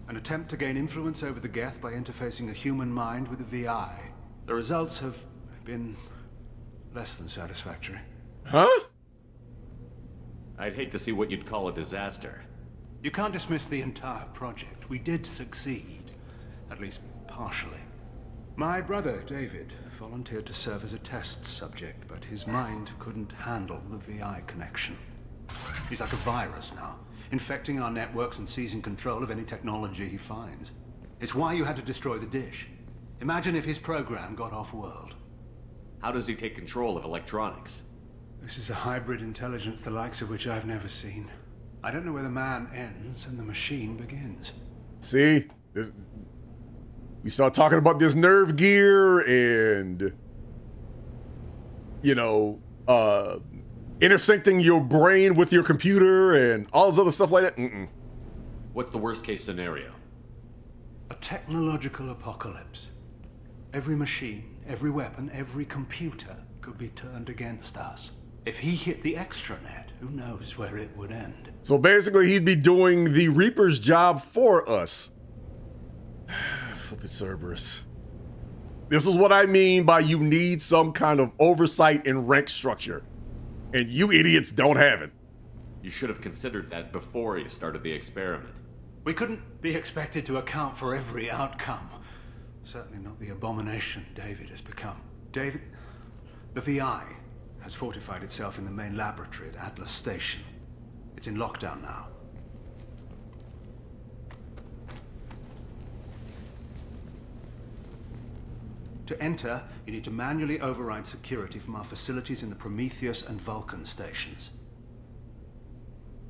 an attempt to gain influence over the Geth by interfacing a human mind with a VI. The results have been less than satisfactory. Huh? I'd hate to see what you'd call a disaster. You can't dismiss the entire project. We did succeed, at least partially. My brother, David, volunteered to serve as a test subject, but his mind couldn't handle the VI connection. He's like a virus now, infecting our networks and seizing control of any technology he finds. It's why you had to destroy the dish. Imagine if his program got off-world. How does he take control of electronics? This is a hybrid intelligence the likes of which I've never seen. I don't know where the man ends and the machine begins. See? We start talking about this nerve gear and, you know, intersecting your brain with your computer and all this other stuff like that. What's the worst case scenario? A technological apocalypse. Every machine, every weapon, every computer could be turned against us. If he hit the extranet, who knows where it would end. So basically he'd be doing the Reaper's job for us. Flippin' Cerberus. This is what I mean by you need some kind of oversight and rank structure. And you idiots don't have it. You should have considered that before you started the experiment. We couldn't be expected to account for every outcome. Certainly not the abomination David has become. David, the VI has fortified itself in the main laboratory at Atlus Station. It's in lockdown now. To enter, you need to manually override security from our facilities in the Prometheus and Vulcan stations.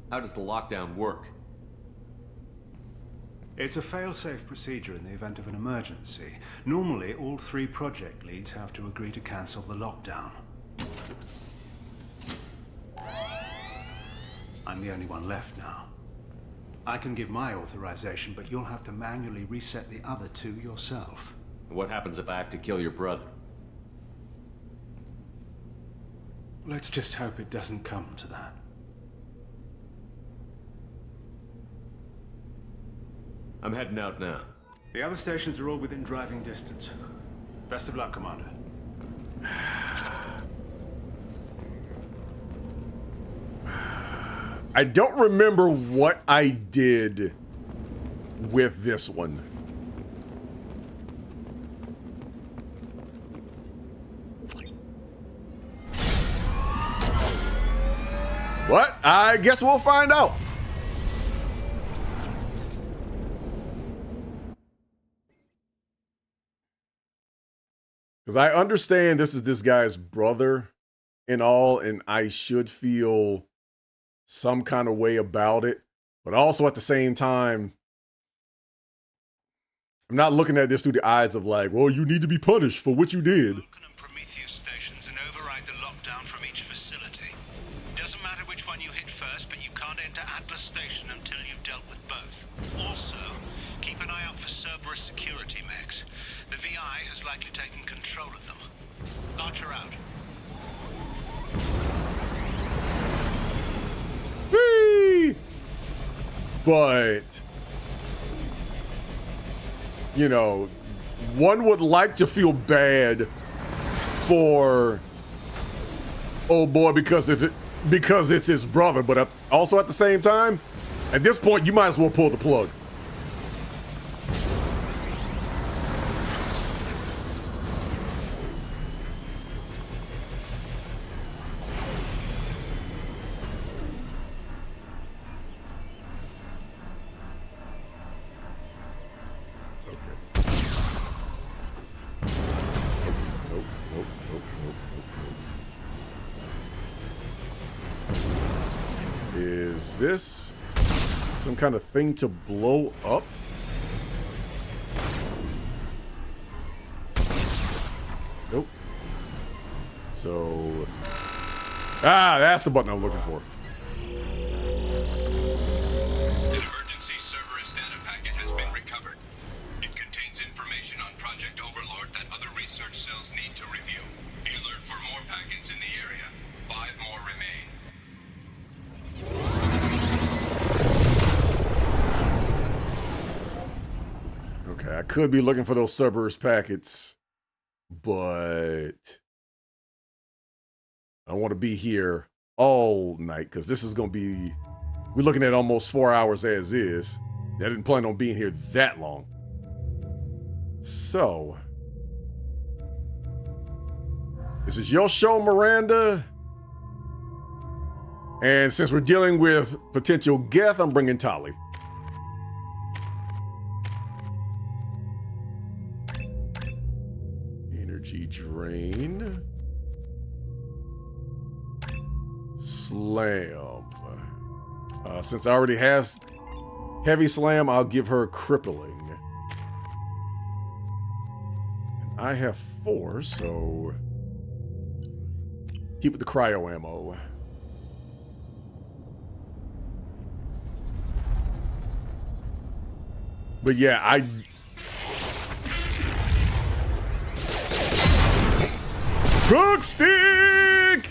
How does the lockdown work? It's a fail-safe procedure in the event of an emergency. Normally, all 3 project leads have to agree to cancel the lockdown. I'm the only one left now. I can give my authorization, but you'll have to manually reset the other 2 yourself. What happens if I have to kill your brother? Let's just hope it doesn't come to that. I'm heading out now. The other stations are all within driving distance. Best of luck, Commander. I don't remember what I did with this one. What? I guess we'll find out. Because I understand this is this guy's brother and all, and I should feel some kind of way about it. But also at the same time, I'm not looking at this through the eyes of like, well, you need to be punished for what you did. Vulcan and Prometheus stations and override the lockdown from each facility. Doesn't matter which one you hit first, but you can't enter Atlus Station until you've dealt with both. Also, keep an eye out for Cerberus security mechs. The VI has likely taken control of them. Archer out. Whee! But, you know, one would like to feel bad for oh boy because it's his brother, but also at the same time, at this point, you might as well pull the plug. Is this some kind of thing to blow up? Nope. So, that's the button I'm looking for. An emergency Cerberus data packet has been recovered. It contains information on Project Overlord that other research cells need to review. Be alert for more packets in the area. 5 more remain. Okay, I could be looking for those Cerberus packets, but I want to be here all night because this is going to be, we're looking at almost 4 hours as is. I didn't plan on being here that long. So, this is your show, Miranda. And since we're dealing with potential Geth, I'm bringing Tali. Energy drain. Slam. Since I already have heavy slam, I'll give her crippling. And I have 4, so keep with the cryo ammo. But yeah, Cook stick!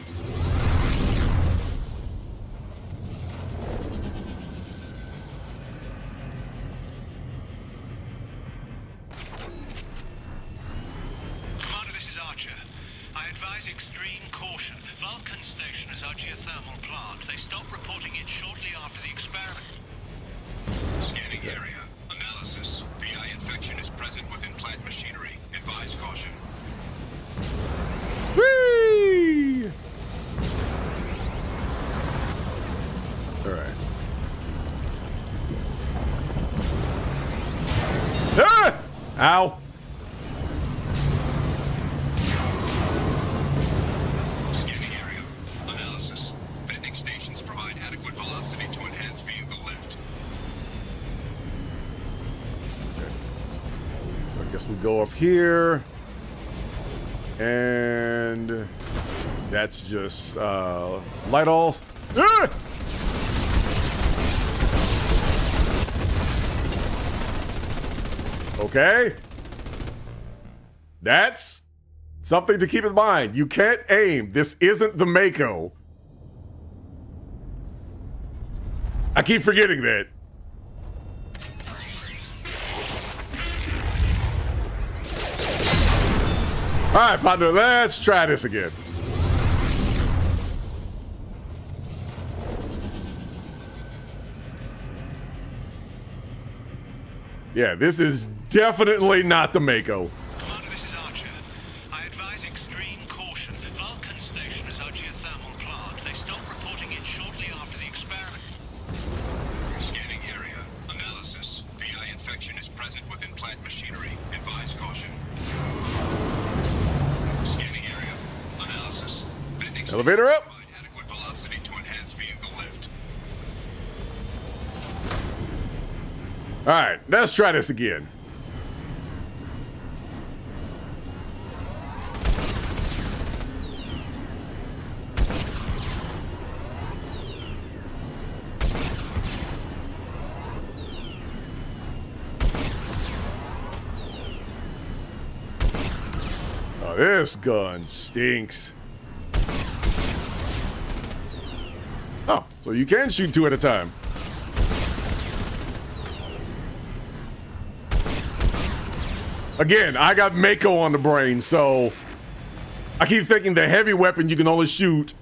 Commander, this is Archer. I advise extreme caution. Vulcan Station is our geothermal plant. They stopped reporting it shortly after the experiment. Scanning area. Analysis. VI infection is present within plant machinery. Advise caution. Whee! All right. Ah! Ow. Scanning area. Analysis. Vending stations provide adequate velocity to enhance vehicle lift. Okay. So I guess we go up here. And that's just light alls. Ah! Okay. That's something to keep in mind. You can't aim. This isn't the Mako. I keep forgetting that. All right, partner, let's try this again. Yeah, this is definitely not the Mako. Commander, this is Archer. I advise extreme caution. Vulcan Station is our geothermal plant. They stopped reporting it shortly after the experiment. Scanning area. Analysis. VI infection is present within plant machinery. Advise caution. Scanning area. Analysis. Vending Elevator up. provide adequate velocity to enhance vehicle lift. All right, let's try this again. Oh, this gun stinks. Oh, so you can shoot 2 at a time. Again, I got Mako on the brain, so I keep thinking the heavy weapon you can only shoot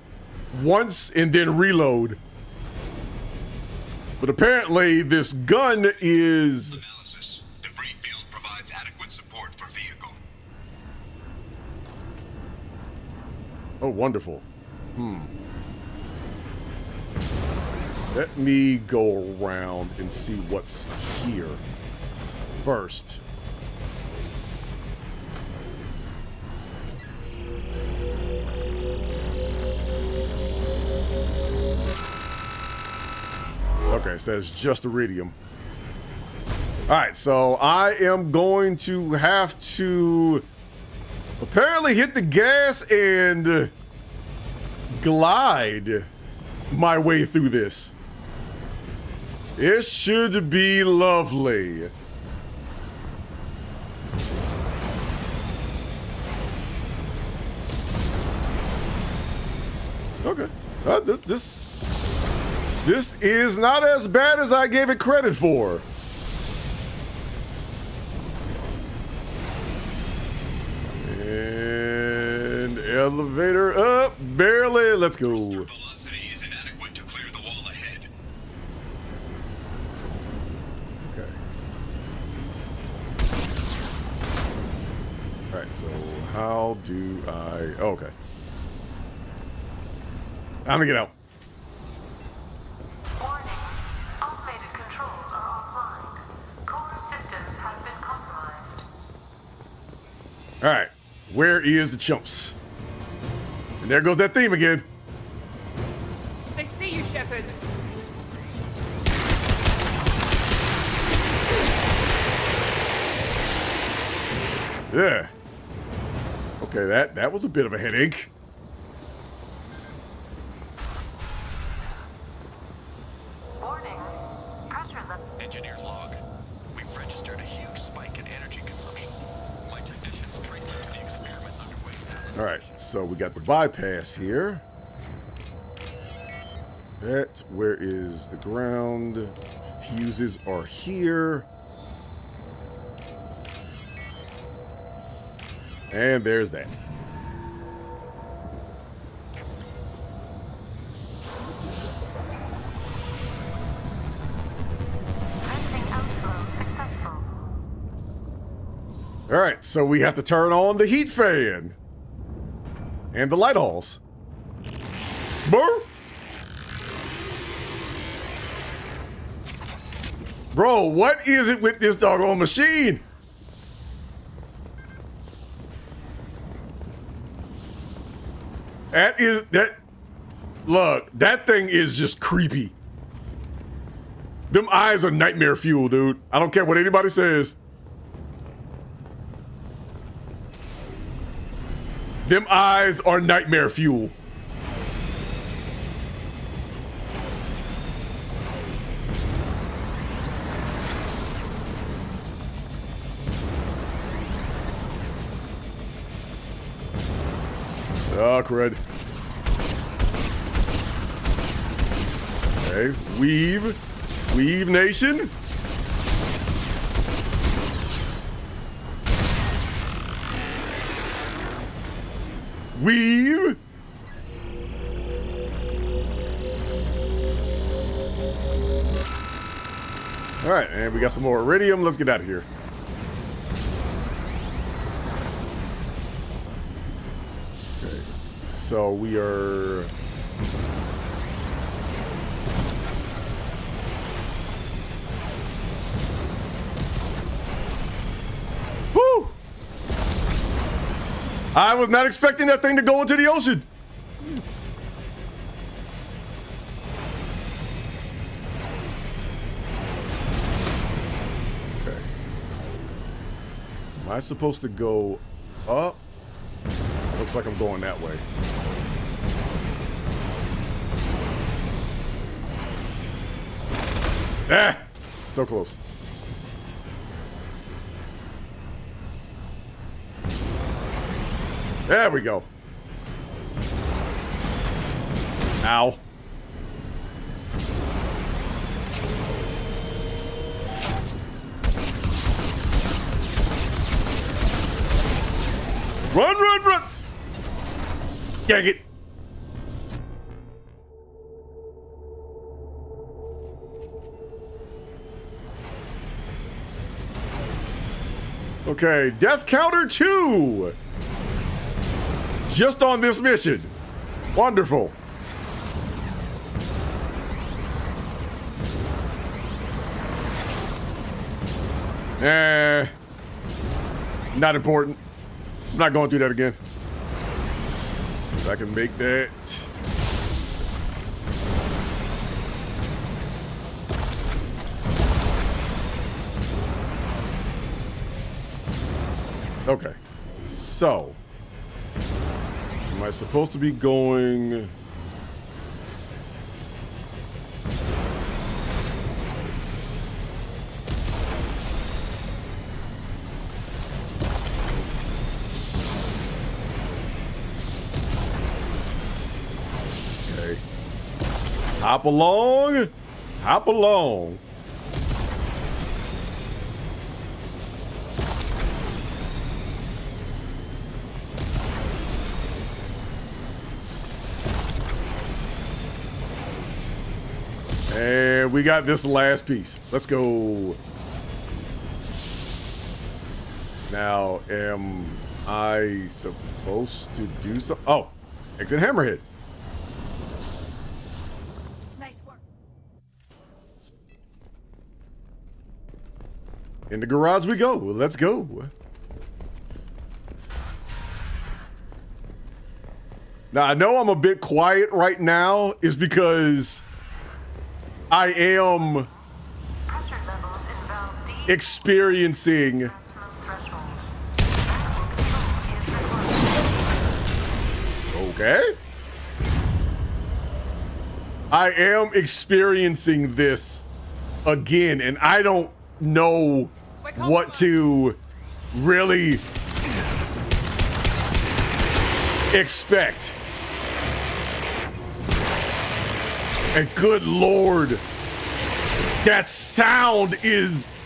once and then reload. But apparently this gun is... Analysis. Debris field provides adequate support for vehicle. Oh, wonderful. Let me go around and see what's here first. Okay, it says just iridium. All right, so I am going to have to apparently hit the gas and glide my way through this. It should be lovely. Okay, this is not as bad as I gave it credit for. And elevator up, barely. Let's go. Velocity is inadequate to clear the wall ahead. Okay. All right. So how do I? Oh, okay. I'm gonna get out. Warning. Automated controls are offline. Core systems have been compromised. All right. Where is the chumps? And there goes that theme again. I see you, Shepard. Yeah. Okay, that was a bit of a headache. Engineer's log. We've registered a huge spike in energy consumption. My technicians traced it to the experiment underway. All right, so we got the bypass here. Where is the ground? Fuses are here. And there's that. All right, so we have to turn on the heat fan and the light halls. Bro, what is it with this doggone machine? Look, that thing is just creepy. Them eyes are nightmare fuel, dude. I don't care what anybody says. Them eyes are nightmare fuel. Oh, crud. Okay, weave. Weave nation. Weave. All right, and we got some more iridium. Let's get out of here. Okay, so we are... Woo! I was not expecting that thing to go into the ocean. Okay. Am I supposed to go up? Looks like I'm going that way. Ah! So close. There we go. Ow. Run, run, run! Dang it. Okay, death counter 2. Just on this mission. Wonderful. Not important. I'm not going through that again. Let's see if I can make that. Okay. So, am I supposed to be going? Okay. Hop along. Hop along. And we got this last piece. Let's go. Now, am I supposed to do something? Oh, exit Hammerhead. Nice work. In the garage we go. Let's go. Now, I know I'm a bit quiet right now is because I am experiencing okay. I am experiencing this again, and I don't know what to really expect. And good Lord, that sound is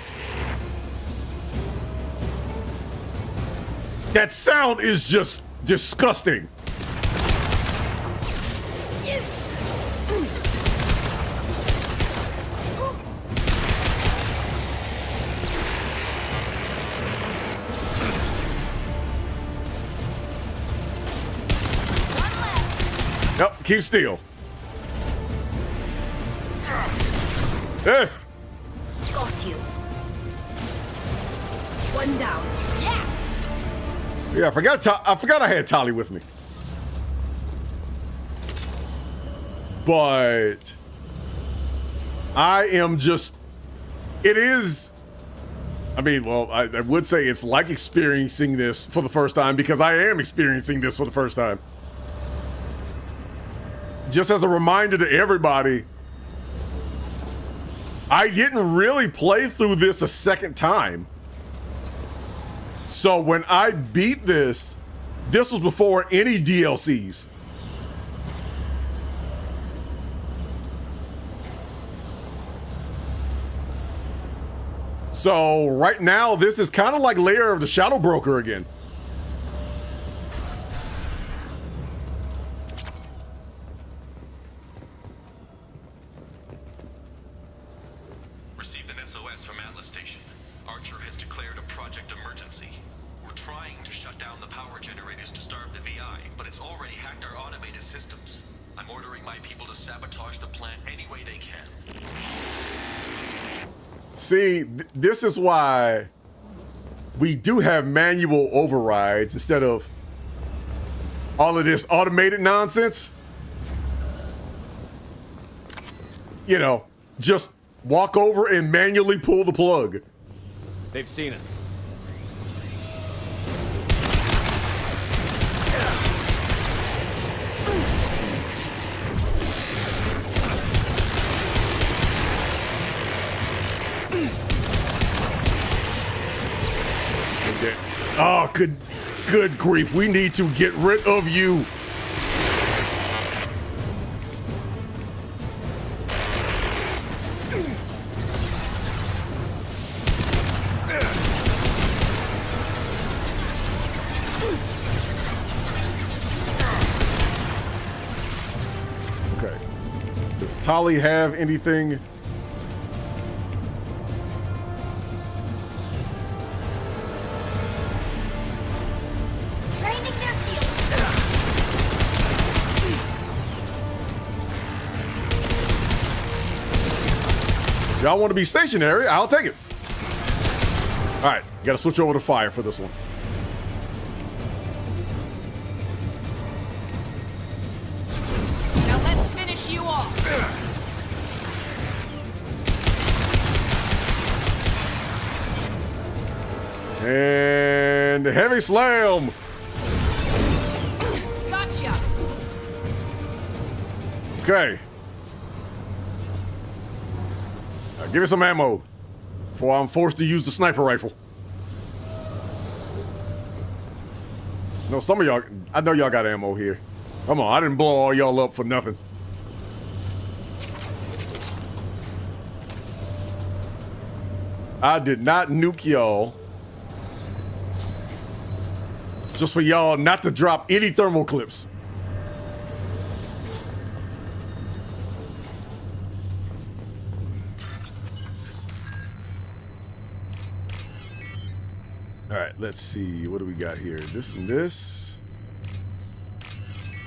just disgusting. Yep, keep still. Eh. Got you. One down. Yes. Yeah, I forgot I had Tali with me. But I am just, it is, I mean, well, I would say it's like experiencing this for the first time because I am experiencing this for the first time. Just as a reminder to everybody, I didn't really play through this a second time. So when I beat this was before any DLCs. So right now, this is kind of like Lair of the Shadow Broker again. Received an SOS from Atlus Station. Archer has declared a project emergency. We're trying to shut down the power generators to starve the VI, but it's already hacked our automated systems. I'm ordering my people to sabotage the plant any way they can. See, this is why we do have manual overrides instead of all of this automated nonsense. You know, just walk over and manually pull the plug. They've seen us. Oh, good grief. We need to get rid of you. Okay. Does Tali have anything? Y'all want to be stationary, I'll take it. All right, gotta switch over to fire for this one. Now let's finish you off. And heavy slam. Gotcha. Okay. Now give me some ammo before I'm forced to use the sniper rifle. No, some of y'all, I know y'all got ammo here. Come on, I didn't blow all y'all up for nothing. I did not nuke y'all. Just for y'all not to drop any thermal clips. All right, let's see. What do we got here? This and this.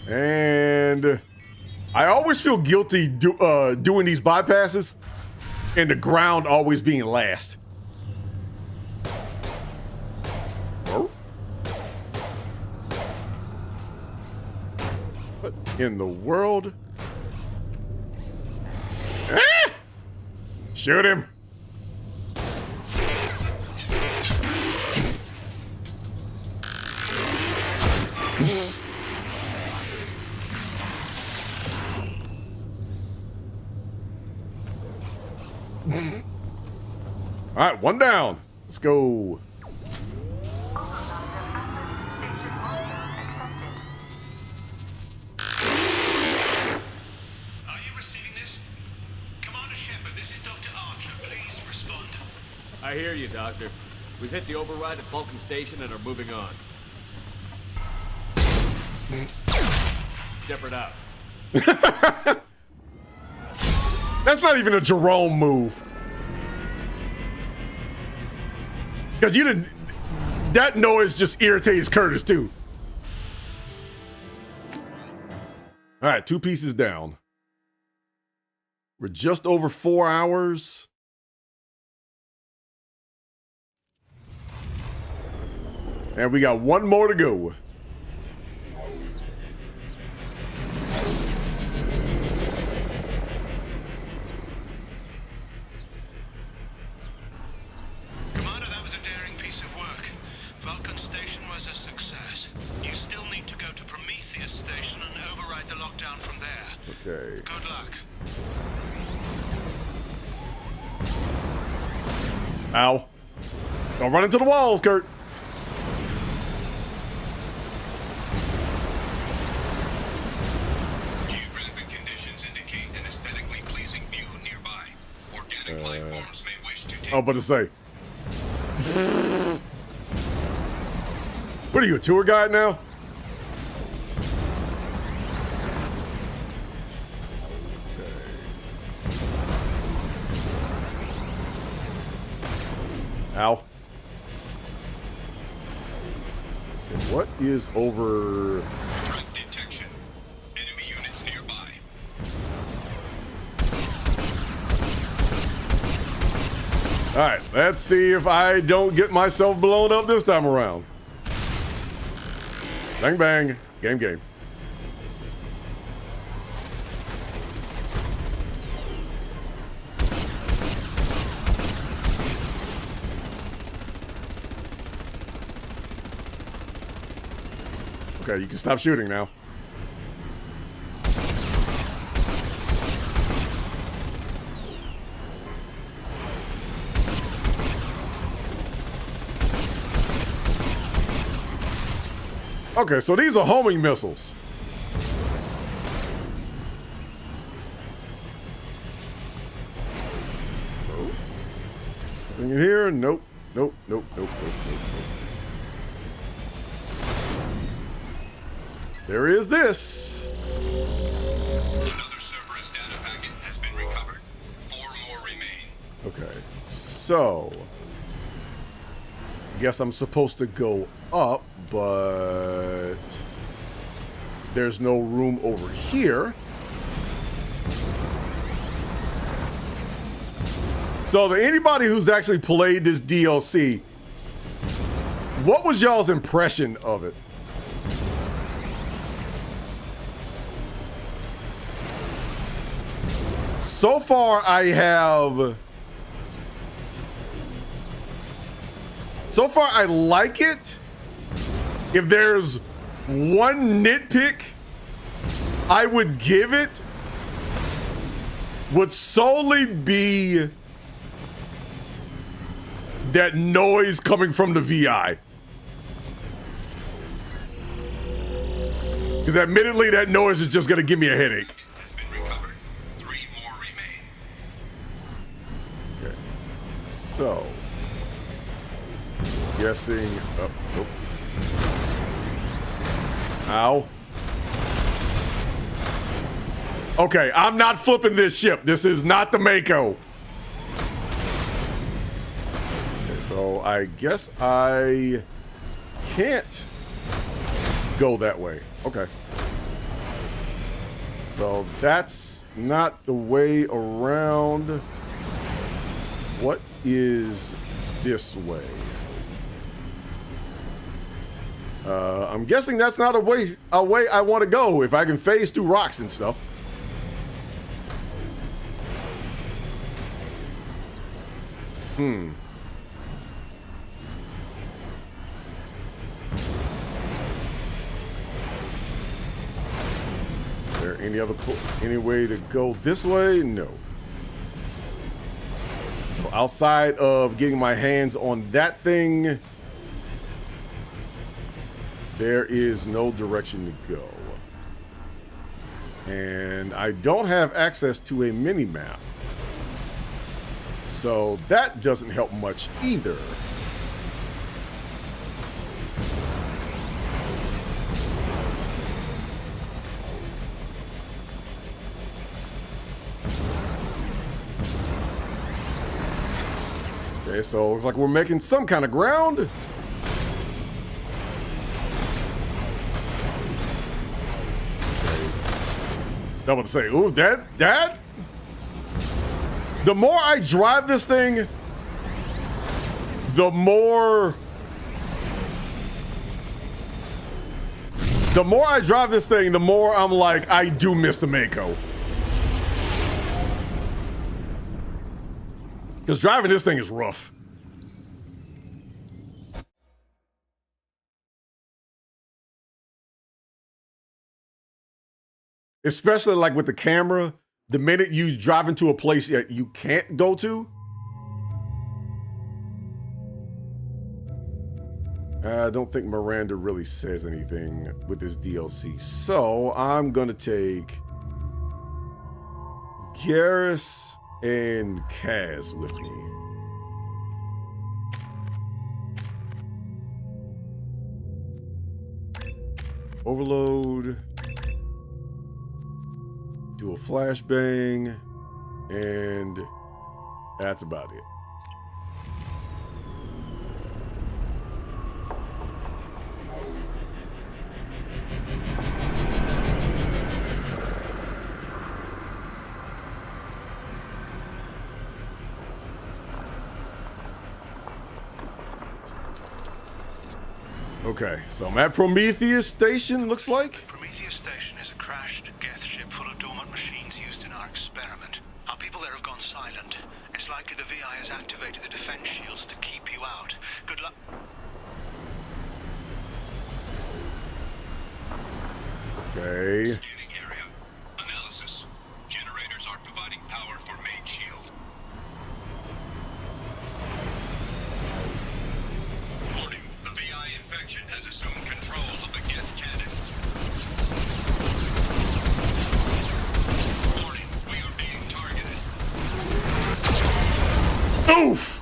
And I always feel guilty doing these bypasses and the ground always being last. Oh. What in the world? Ah! Shoot him. All right, one down. Let's go. Are you receiving this? Commander Shepard, this is Dr. Archer. Please respond. I hear you, Doctor. We've hit the override at Vulcan Station and are moving on. Shepard out. That's not even a Jerome move. Because you didn't. That noise just irritates Curtis too. All right, 2 pieces down. We're just over 4 hours. And we got 1 more to go. Commander, that was a daring piece of work. Vulcan Station was a success. You still need to go to Prometheus Station and override the lockdown from there. Okay. Good luck. Ow. Don't run into the walls, Kurt. Geographic conditions indicate an aesthetically pleasing view nearby. Organic life forms may wish to take... Oh, but to say. What are you, a tour guide now? Ow. So what is over? Threat detection. Enemy units nearby. All right, let's see if I don't get myself blown up this time around. Bang, bang. Game, game. Okay, you can stop shooting now. Okay, so these are homing missiles. Nope. Nothing in here? Nope. Nope, nope, nope, nope, nope, nope. There is this. Another Cerberus data packet has been recovered. 4 more remain. Okay, so I guess I'm supposed to go up, but there's no room over here. So to anybody who's actually played this DLC, what was y'all's impression of it? So far, I like it. if there's one nitpick I would give it, would solely be that noise coming from the VI. Because admittedly, that noise is just gonna give me a headache. Okay, so guessing. Oh, nope. Ow. Okay, I'm not flipping this ship. This is not the Mako. Okay, so I guess I can't go that way. Okay. So that's not the way around. What is this way? I'm guessing that's not a way I want to go if I can phase through rocks and stuff. Is there any way to go this way? No. So outside of getting my hands on that thing, there is no direction to go. And I don't have access to a mini-map. So that doesn't help much either. Okay, so it looks like we're making some kind of ground. I was about to say, ooh, that. The more I drive this thing, the more I drive this thing, the more I'm like, I do miss the Mako. Because driving this thing is rough. Especially like with the camera, the minute you drive into a place that you can't go to. I don't think Miranda really says anything with this DLC. So I'm gonna take Garrus and Kaz with me. Overload. Do a flashbang, and that's about it. Okay, so I'm at Prometheus Station, looks like. Prometheus Station is a crashed Geth ship full of dormant machines used in our experiment. Our people there have gone silent. It's likely the VI has activated the defense shields to keep you out. Good luck. Okay. Scanning area. Analysis. Generators are providing power for main shield. Warning. The VI infection has assumed control of the Geth cannon. Warning. We are being targeted. Oof!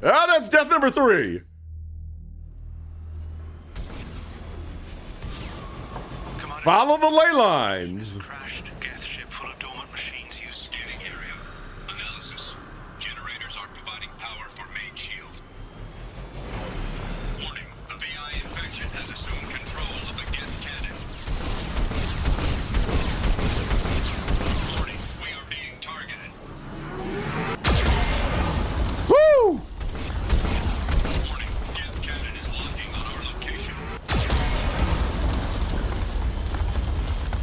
Ah, that's death number 3. Follow the ley lines. Crashed Geth ship full of dormant machines used. Scanning area. Analysis. Generators are providing power for main shield. Warning. The VI infection has assumed control of the Geth cannon. Warning. We are being targeted. Woo! Warning. Geth cannon is locking on our location.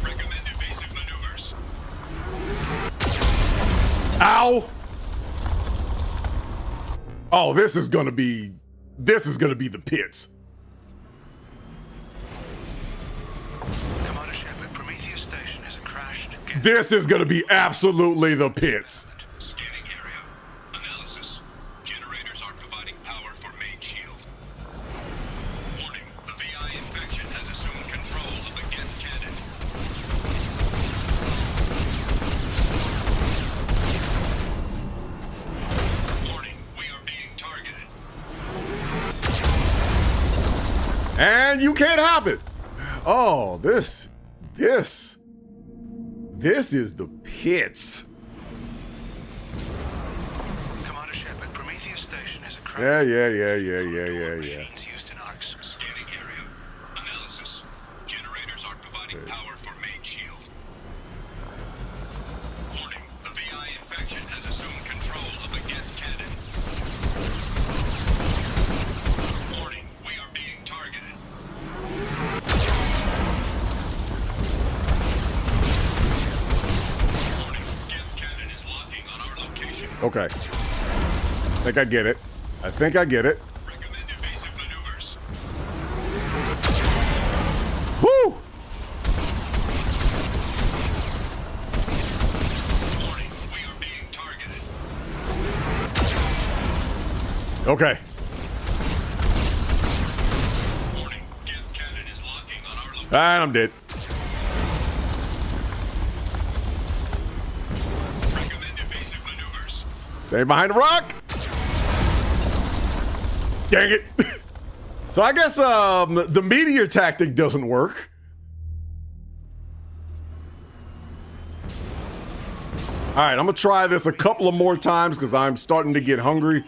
Recommend evasive maneuvers. Ow! Oh, this is gonna be This is gonna be the pits. Commander Shepard, Prometheus Station has crashed. This is gonna be absolutely the pits. Scanning area. Analysis. Generators aren't providing power for main shield. Warning, the VI infection has assumed control of the Geth cannon. Warning, we are being targeted. And you can't have it. Oh, this is the pits. Commander Shepard, Prometheus Station has crashed. Yeah. Used in arcs. Scanning area. Analysis. Generators aren't providing power for main shield. Warning, the VI infection has assumed control of the Geth cannon. Warning, we are being targeted. Warning, Geth cannon is locking on our location. Okay. I think I get it. Recommend evasive maneuvers. Woo! Warning, we are being targeted. Okay. Warning, Geth cannon is locking on our location. And I'm dead. Recommend evasive maneuvers. Stay behind the rock. Dang it. So I guess the meteor tactic doesn't work. All right, I'm gonna try this a couple of more times because I'm starting to get hungry.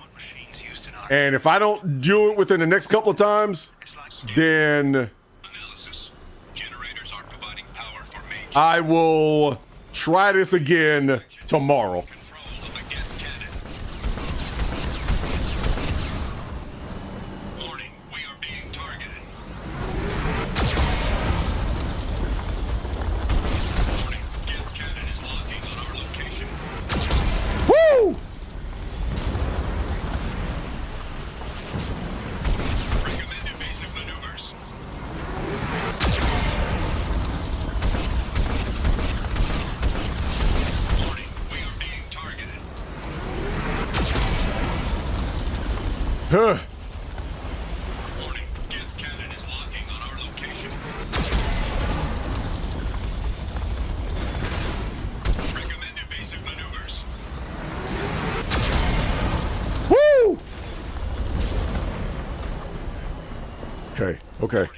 And if I don't do it within the next couple of times, then I will try this again tomorrow. Woo! Huh. Woo! Okay.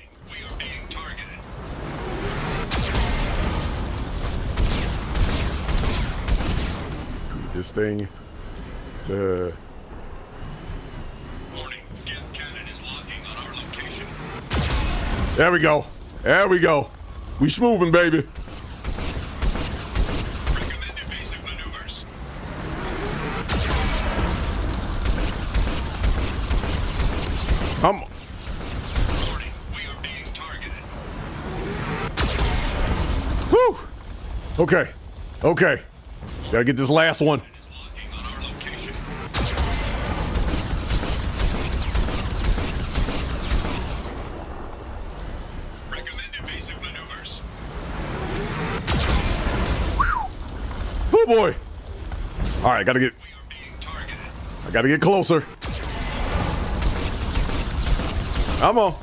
Need this thing to... There we go. We schmoving, baby. Come on. Whew. Okay. Gotta get this last one. Oh boy. All right, I gotta get closer. Come on.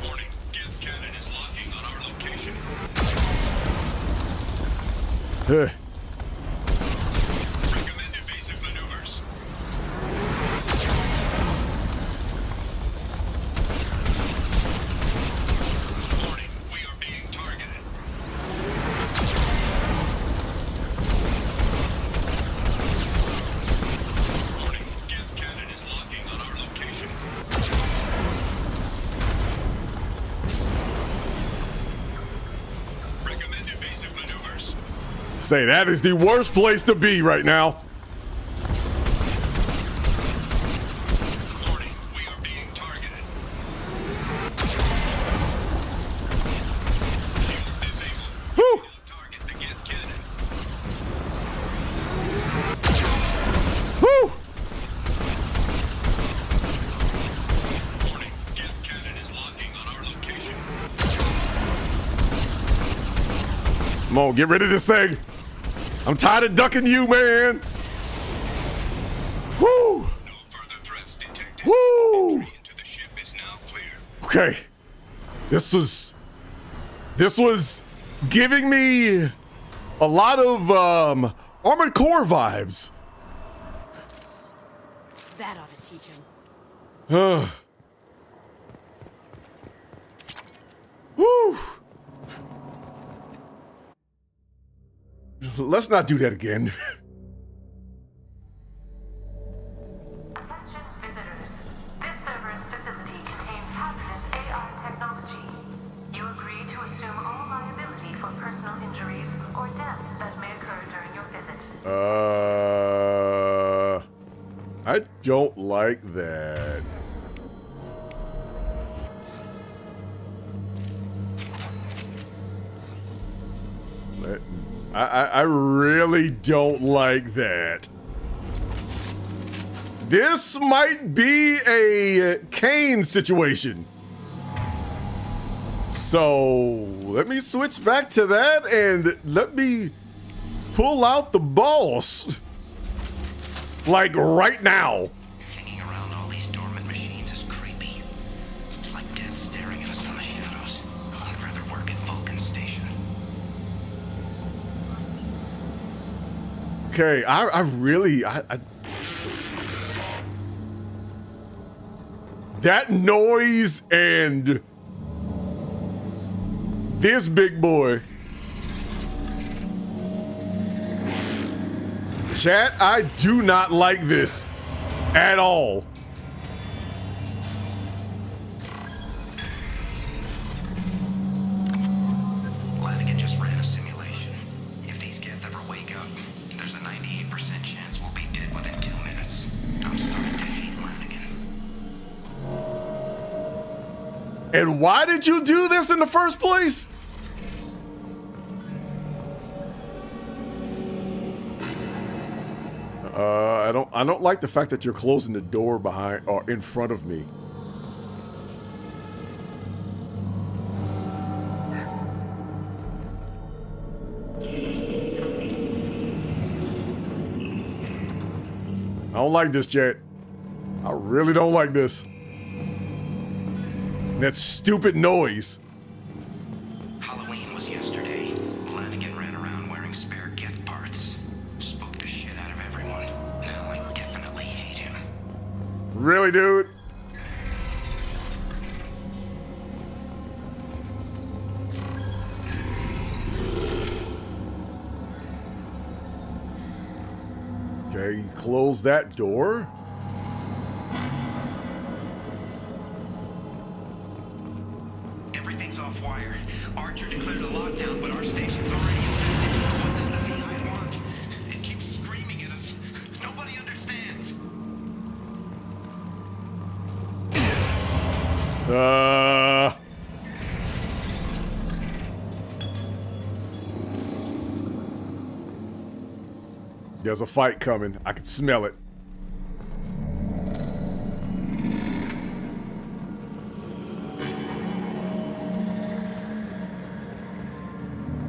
Warning, Geth cannon is locking on our location. Recommend evasive maneuvers. Warning, we are being targeted. Warning, Geth cannon is locking on our location. Recommend evasive maneuvers. Say that is the worst place to be right now. Warning, we are being targeted. Shield disabled. Whew. Target the Geth cannon. Woo! Come on, get rid of this thing. I'm tired of ducking you, man. Woo! No further threats detected. Woo! Entry into the ship is now clear. Okay. This was giving me a lot of Armored Core vibes. That ought to teach him. Woo! Let's not do that again. Attention visitors. This server's facility contains hazardous AI technology. You agree to assume all liability for personal injuries or death that may occur during your visit. I don't like that. I really don't like that. This might be a Kane situation. So let me switch back to that and let me pull out the boss. Like right now. Hanging around all these dormant machines is creepy. It's like dead staring at us from the shadows. I'd rather work at Vulcan Station. Okay, I really that noise and this big boy. Chat, I do not like this at all. Flanagan just ran a simulation. If these Geth ever wake up, there's a 98% chance we'll be dead within 2 minutes. I'm starting to hate Flanagan. And why did you do this in the first place? I don't like the fact that you're closing the door behind or in front of me. I don't like this, chat. I really don't like this. That stupid noise. Halloween was yesterday. Flanagan ran around wearing spare Geth parts. Spooked the shit out of everyone. Now I definitely hate him. Really, dude? Okay, close that door. Everything's off wire. Archer declared a lockdown, but our station's already infected. What does the VI want? It keeps screaming at us. Nobody understands. There's a fight coming. I can smell it.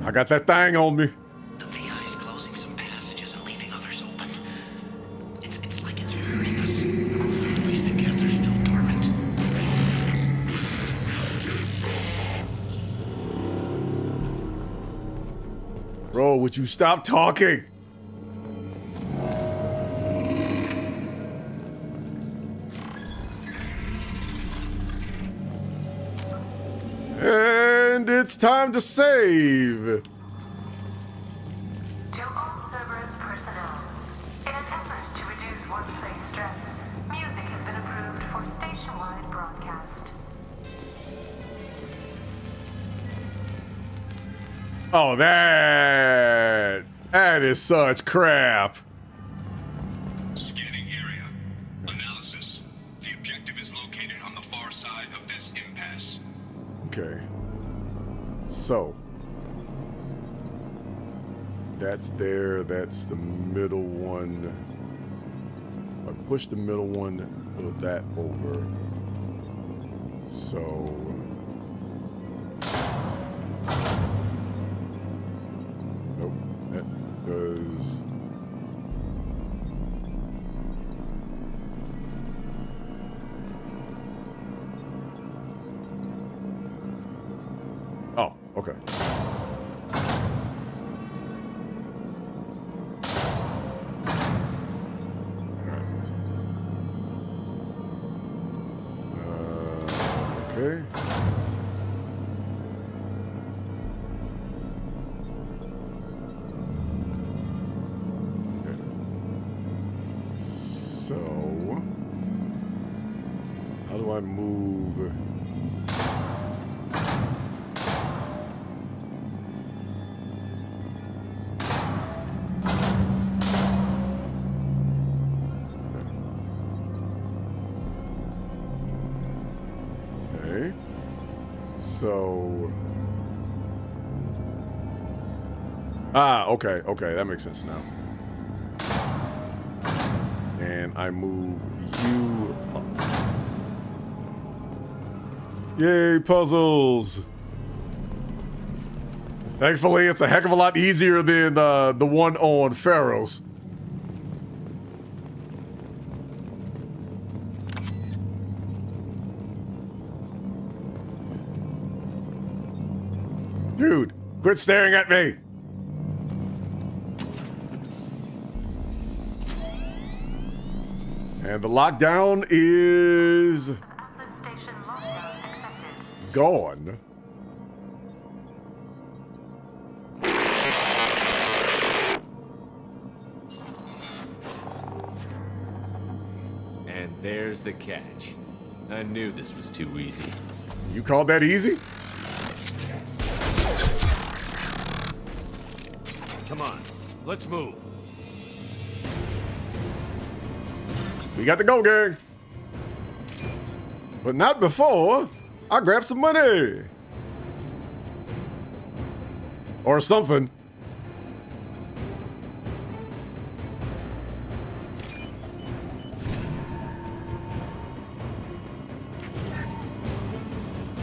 I got that thing on me. The VI is closing some passages and leaving others open. It's like it's hurting us. At least the Geth are still dormant. Bro, would you stop talking? And it's time to save. To all servers personnel, in an effort to reduce workplace stress, music has been approved for station-wide broadcast. Oh, that is such crap. Scanning area. Analysis. The objective is located on the far side of this impasse. Okay. So. That's there. That's the middle one. I push the middle one, put that over. So. Okay. Okay. So, how do I move? Okay. So, okay, that makes sense now. And I move you up. Yay, puzzles! Thankfully, it's a heck of a lot easier than the one on Pharaoh's. Dude, quit staring at me! And the lockdown is Atlus Station lockdown accepted. gone. And there's the catch. I knew this was too easy. You called that easy? Come on, let's move. We got to go, gang. But not before I grab some money. Or something.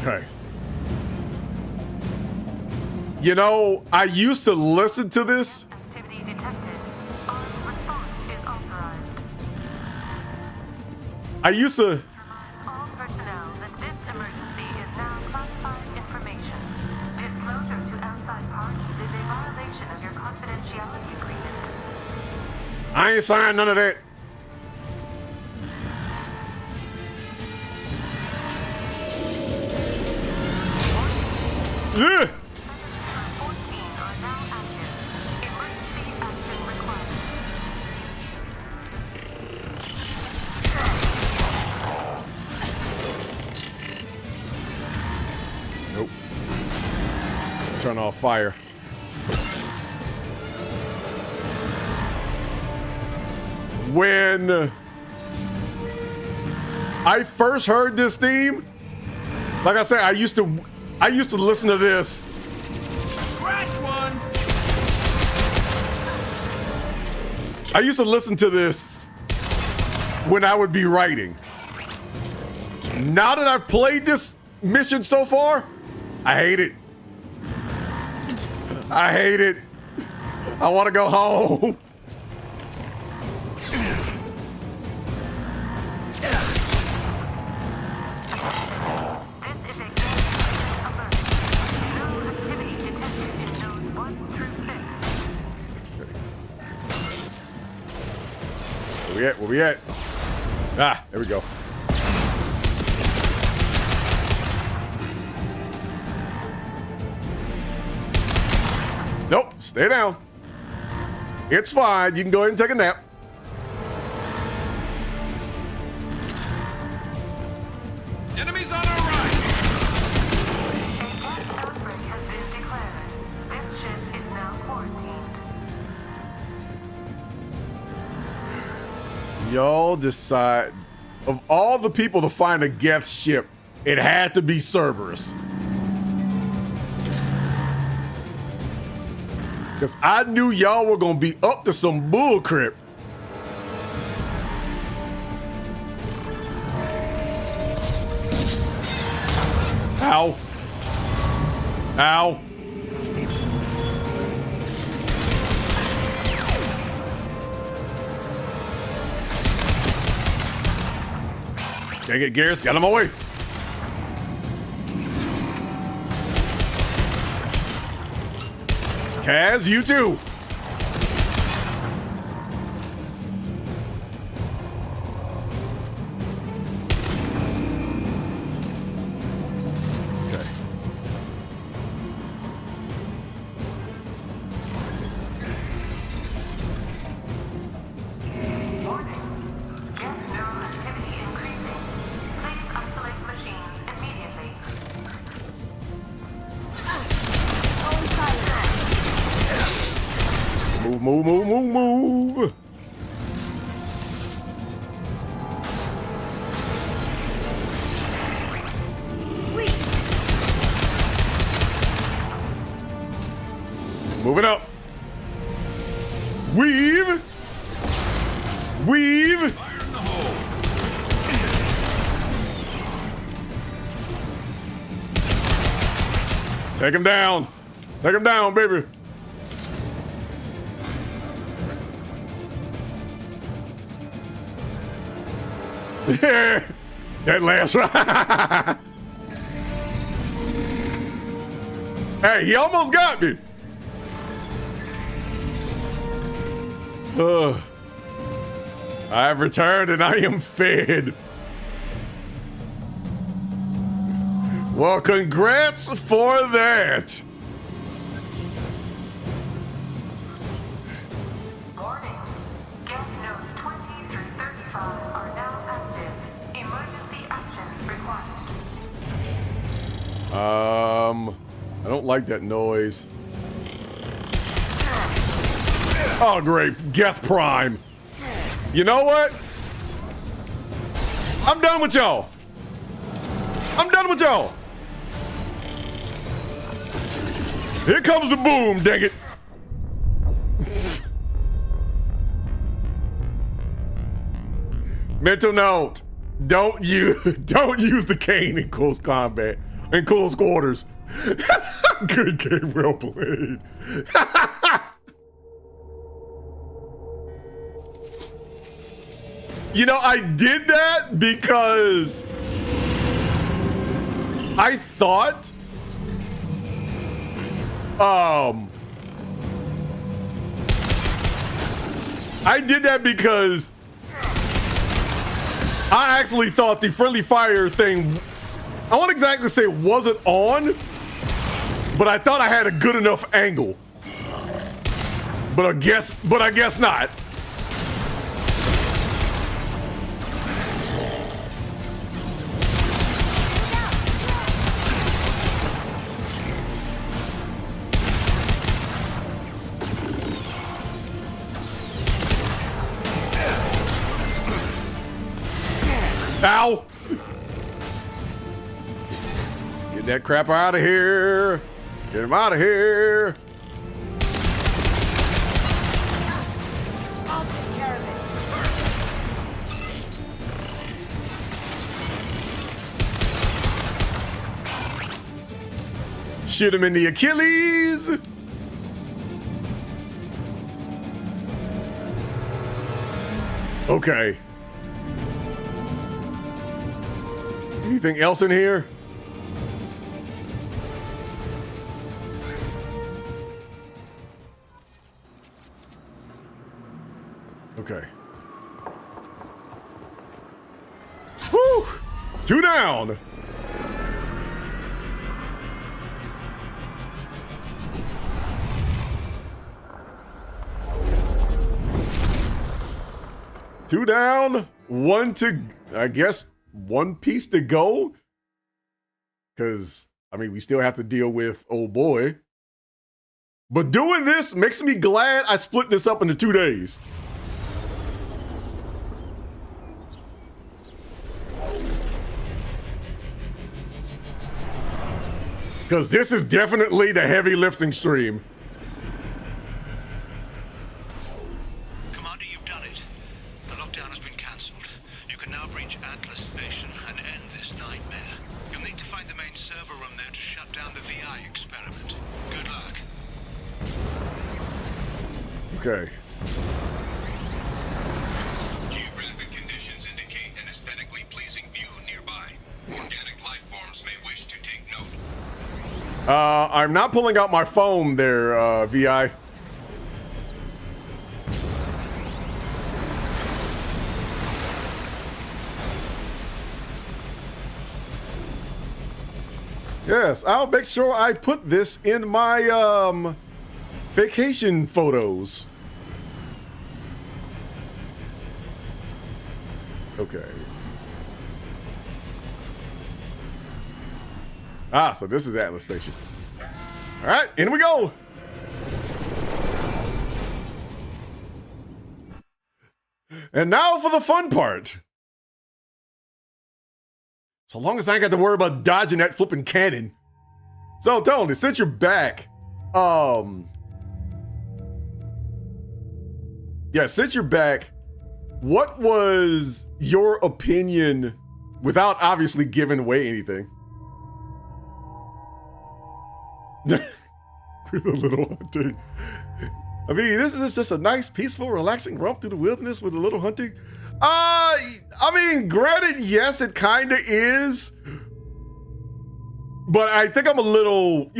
Okay. You know, I used to listen to this. Activity detected. Armed response is authorized. I used to. All personnel that this emergency is now classified information. Disclosure to outside parties is a violation of your confidentiality agreement. I ain't signed none of that. Yeah. Nope. Turn off fire. When I first heard this theme, like I said, I used to listen to this. Scratch one! I used to listen to this when I would be writing. Now that I've played this mission so far, I hate it. I hate it. I want to go home. Where we at? Ah, there we go. Nope, stay down. It's fine. You can go ahead and take a nap. Enemies on our right! A gas outbreak has been declared. This ship is now quarantined. Y'all decide, of all the people to find a Geth ship, it had to be Cerberus. Because I knew y'all were going to be up to some bull crap. Ow. Ow. Dang it, Garrus, got him away. Kaz, you too. Move. Moving up. Weave. Take him down. Take him down, baby. Yeah, that last round. Hey, he almost got me. I have returned and I am fed. Well, congrats for that. I don't like that noise. Oh, great. Geth Prime. You know what? I'm done with y'all. Here comes the boom, dang it. Mental note. Don't use the cane in close combat. In close quarters. Good game, well played. You know, I did that because I thought I did that because I actually thought the friendly fire thing, I won't exactly say wasn't on, but I thought I had a good enough angle. But I guess not. Ow! Get that crap out of here. Get him out of here. I'll take care of it. Shoot him in the Achilles. Okay. Anything else in here? Okay. Whew! 2 down. Two down, 1 to, I guess, 1 piece to go. Because, I mean, we still have to deal with old boy. But doing this makes me glad I split this up into 2 days. Because this is definitely the heavy lifting stream. Commander, you've done it. The lockdown has been cancelled. You can now breach Atlus Station and end this nightmare. You'll need to find the main server room there to shut down the VI experiment. Good luck. Okay. Geographic conditions indicate an aesthetically pleasing view nearby. Organic life forms may wish to take note. I'm not pulling out my phone there, VI. Yes, I'll make sure I put this in my vacation photos. Okay. Ah, so this is Atlus Station. All right, in we go. And now for the fun part. So long as I ain't got to worry about dodging that flipping cannon. So Tony, since you're back, since you're back, what was your opinion, without obviously giving away anything? The little hunting. I mean, this is just a nice, peaceful, relaxing romp through the wilderness with a little hunting. I mean, granted, yes, it kind of is. But I think I'm a little,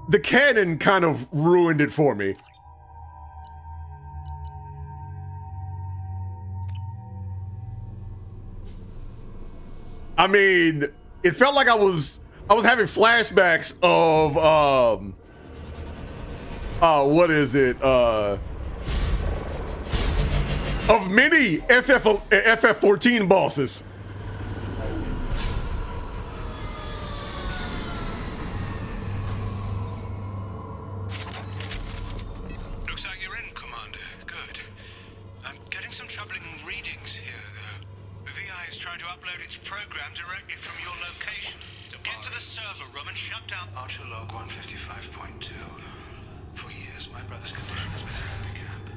the cannon kind of ruined it for me. I mean, it felt like I was having flashbacks of what is it? Of many FF14 bosses. Looks like you're in, Commander. Good. I'm getting some troubling readings here, though. The VI is trying to upload its program directly from your location. Get to the server room and shut down Archer log 155.2. For years, my brother's condition has been a handicap.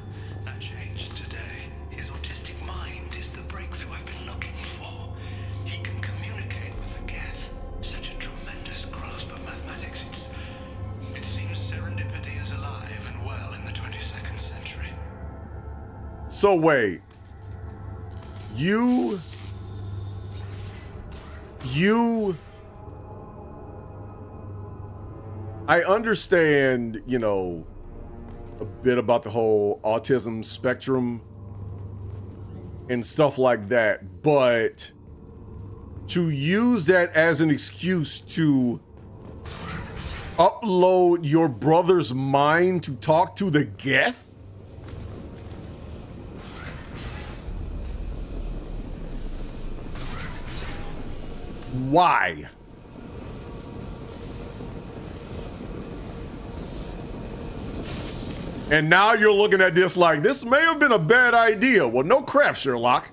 That changed today. His autistic mind is the breakthrough I've been looking for. He can communicate with the Geth. Such a tremendous grasp of mathematics. It seems serendipity is alive and well in the 22nd century. So wait. You I understand, a bit about the whole autism spectrum and stuff like that, but to use that as an excuse to upload your brother's mind to talk to the Geth? Why? And now you're looking at this like, this may have been a bad idea. Well, no crap, Sherlock.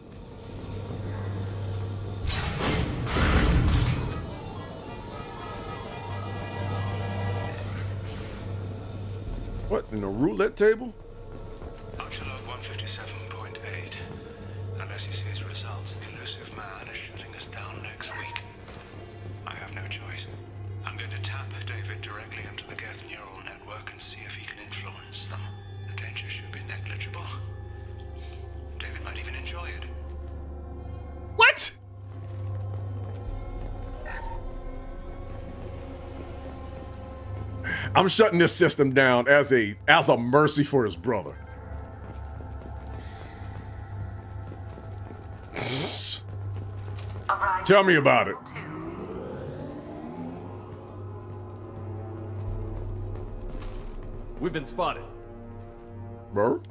What, in a roulette table? Archerlog 157.8. Unless he sees results, the elusive man is shutting us down next week. I have no choice. I'm going to tap David directly into the Geth neural network and see if he can influence them. The danger should be negligible. David might even enjoy it. What? I'm shutting this system down as a mercy for his brother. Tell me about it. We've been spotted. Bro?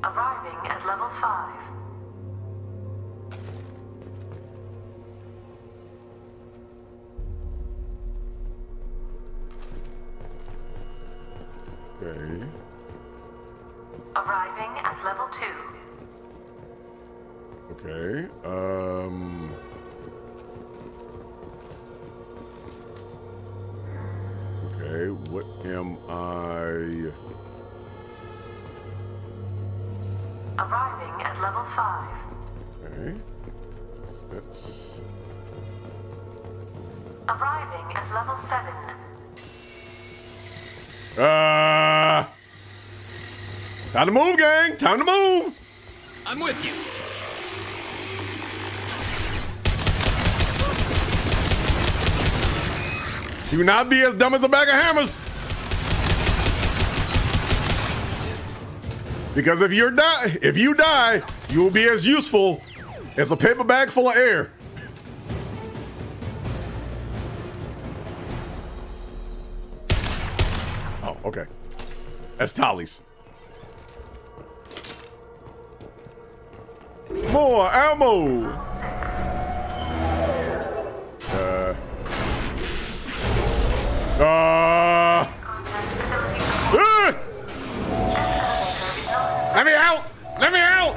Arriving at level 5. Okay. Arriving at level 2. Okay. Okay, what am I? Arriving at level 5. Okay. That's... Arriving at level 7. Time to move, gang. Time to move. I'm with you. Do not be as dumb as a bag of hammers. Because if you die, you will be as useful as a paper bag full of air. Oh, okay. That's Tolly's. More ammo. Let me out! Let me out!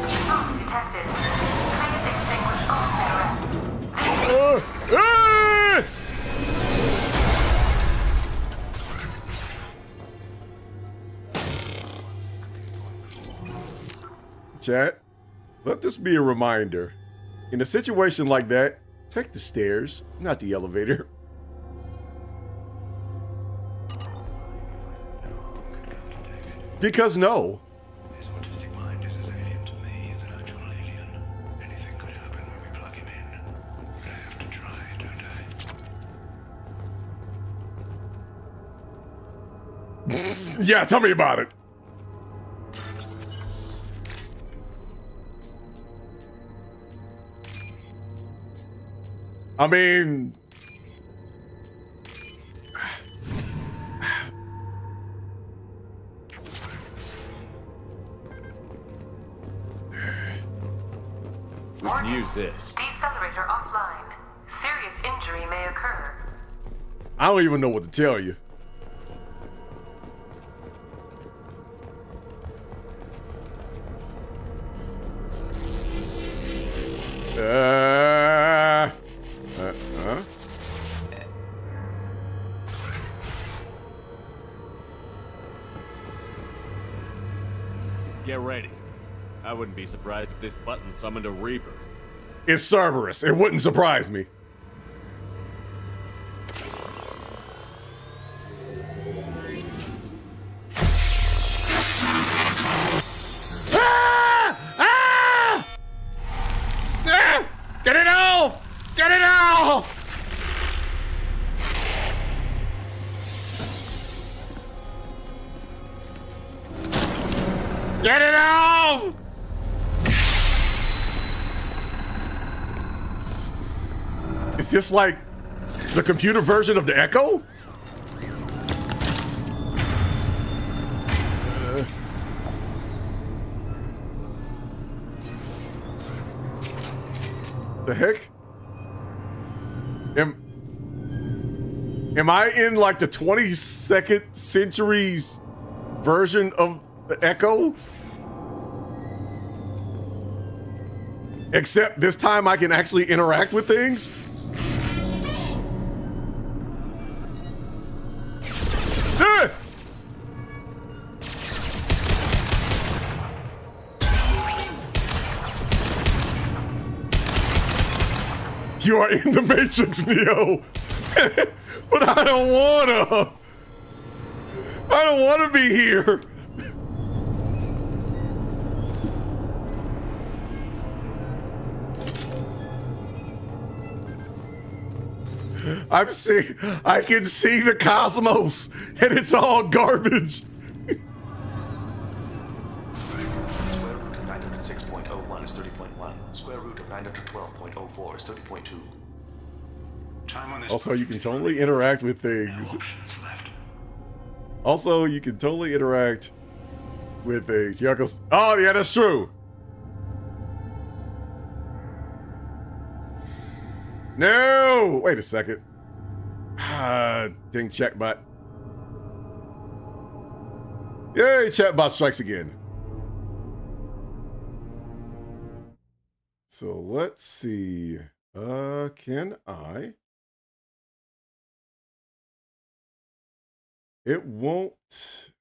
Smoke detected. Please extinguish all cigarettes. Chat, let this be a reminder. In a situation like that, take the stairs, not the elevator. Because no. Yeah, tell me about it. I mean, we can use this. Decelerator offline. Serious injury may occur. I don't even know what to tell you. Get ready. I wouldn't be surprised if this button summoned a Reaper. It's Cerberus. It wouldn't surprise me. Get it off! Get it off! Get it off! Is this like the computer version of the Echo? The heck? Am I in like the 22nd century's version of the Echo? Except this time I can actually interact with things? Ah! You are in the Matrix, Neo. But I don't wanna. I don't wanna be here. I can see the cosmos, and it's all garbage. Square root of 906.01 is 30.1. Square root of 912.04 is 30.2. Time on this. Also, you can totally interact with things. Also, you can totally interact with things. Oh, yeah, that's true. No! Wait a second. Dang chatbot. Yay, chatbot strikes again. So let's see. Can I? It won't.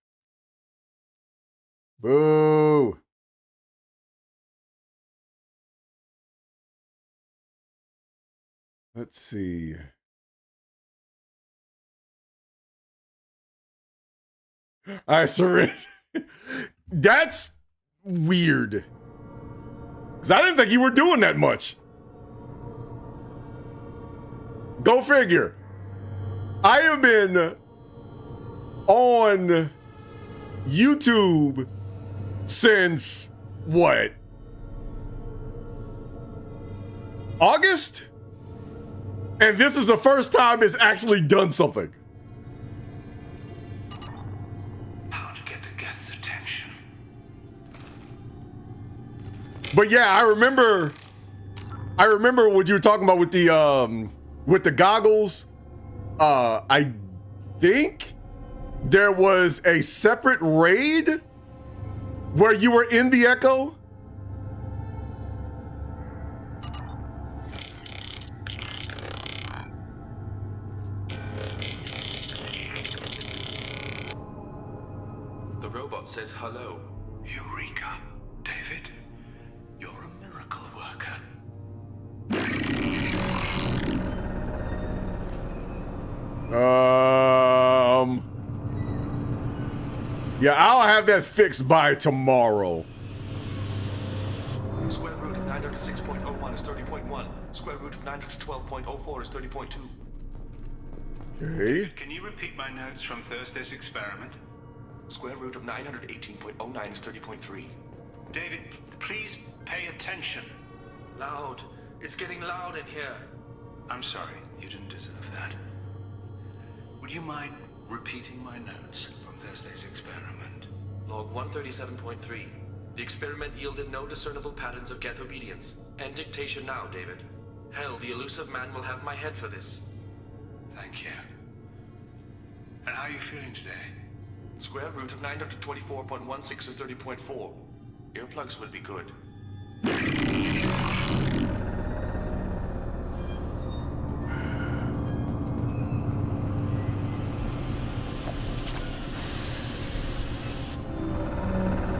Boo. Let's see. I surrender. That's weird. Because I didn't think you were doing that much. Go figure. I have been on YouTube since what? August? And this is the first time it's actually done something. How to get the guest's attention. But yeah, I remember what you were talking about with the goggles. I think there was a separate raid where you were in the Echo. The robot says hello. Eureka, David. You're a miracle worker. Yeah, I'll have that fixed by tomorrow. Square root of 906.01 is 30.1. Square root of 912.04 is 30.2. Okay. Can you repeat my notes from Thursday's experiment? Square root of 918.09 is 30.3. David, please pay attention. Loud. It's getting loud in here. I'm sorry, you didn't deserve that. Would you mind repeating my notes from Thursday's experiment? Log 137.3. The experiment yielded no discernible patterns of geth obedience. End dictation now, David. Hell, the elusive man will have my head for this. Thank you. And how are you feeling today? Square root of 924.16 is 30.4. Earplugs would be good.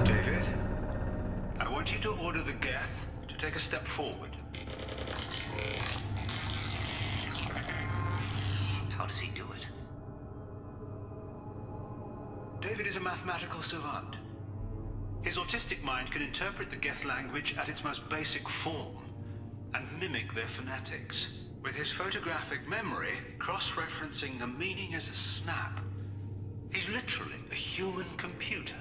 David, I want you to order the geth to take a step forward. How does he do it? David is a mathematical savant. His autistic mind can interpret the geth language at its most basic form and mimic their phonetics, with his photographic memory cross-referencing the meaning as a snap. He's literally a human computer.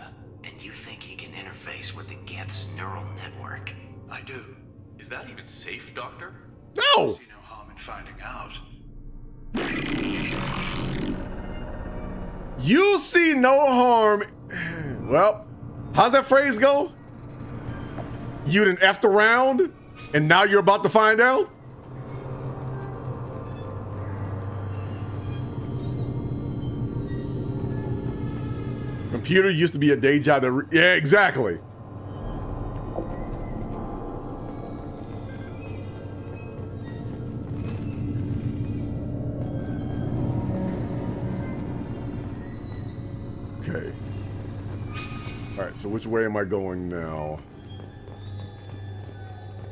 And you think he can interface with the geth's neural network? I do. Is that even safe, Doctor? No! I see no harm in finding out. You see no harm. Well, how's that phrase go? You done effed around, and now you're about to find out? Computer used to be a day job that... Yeah, exactly. Okay. All right, so which way am I going now?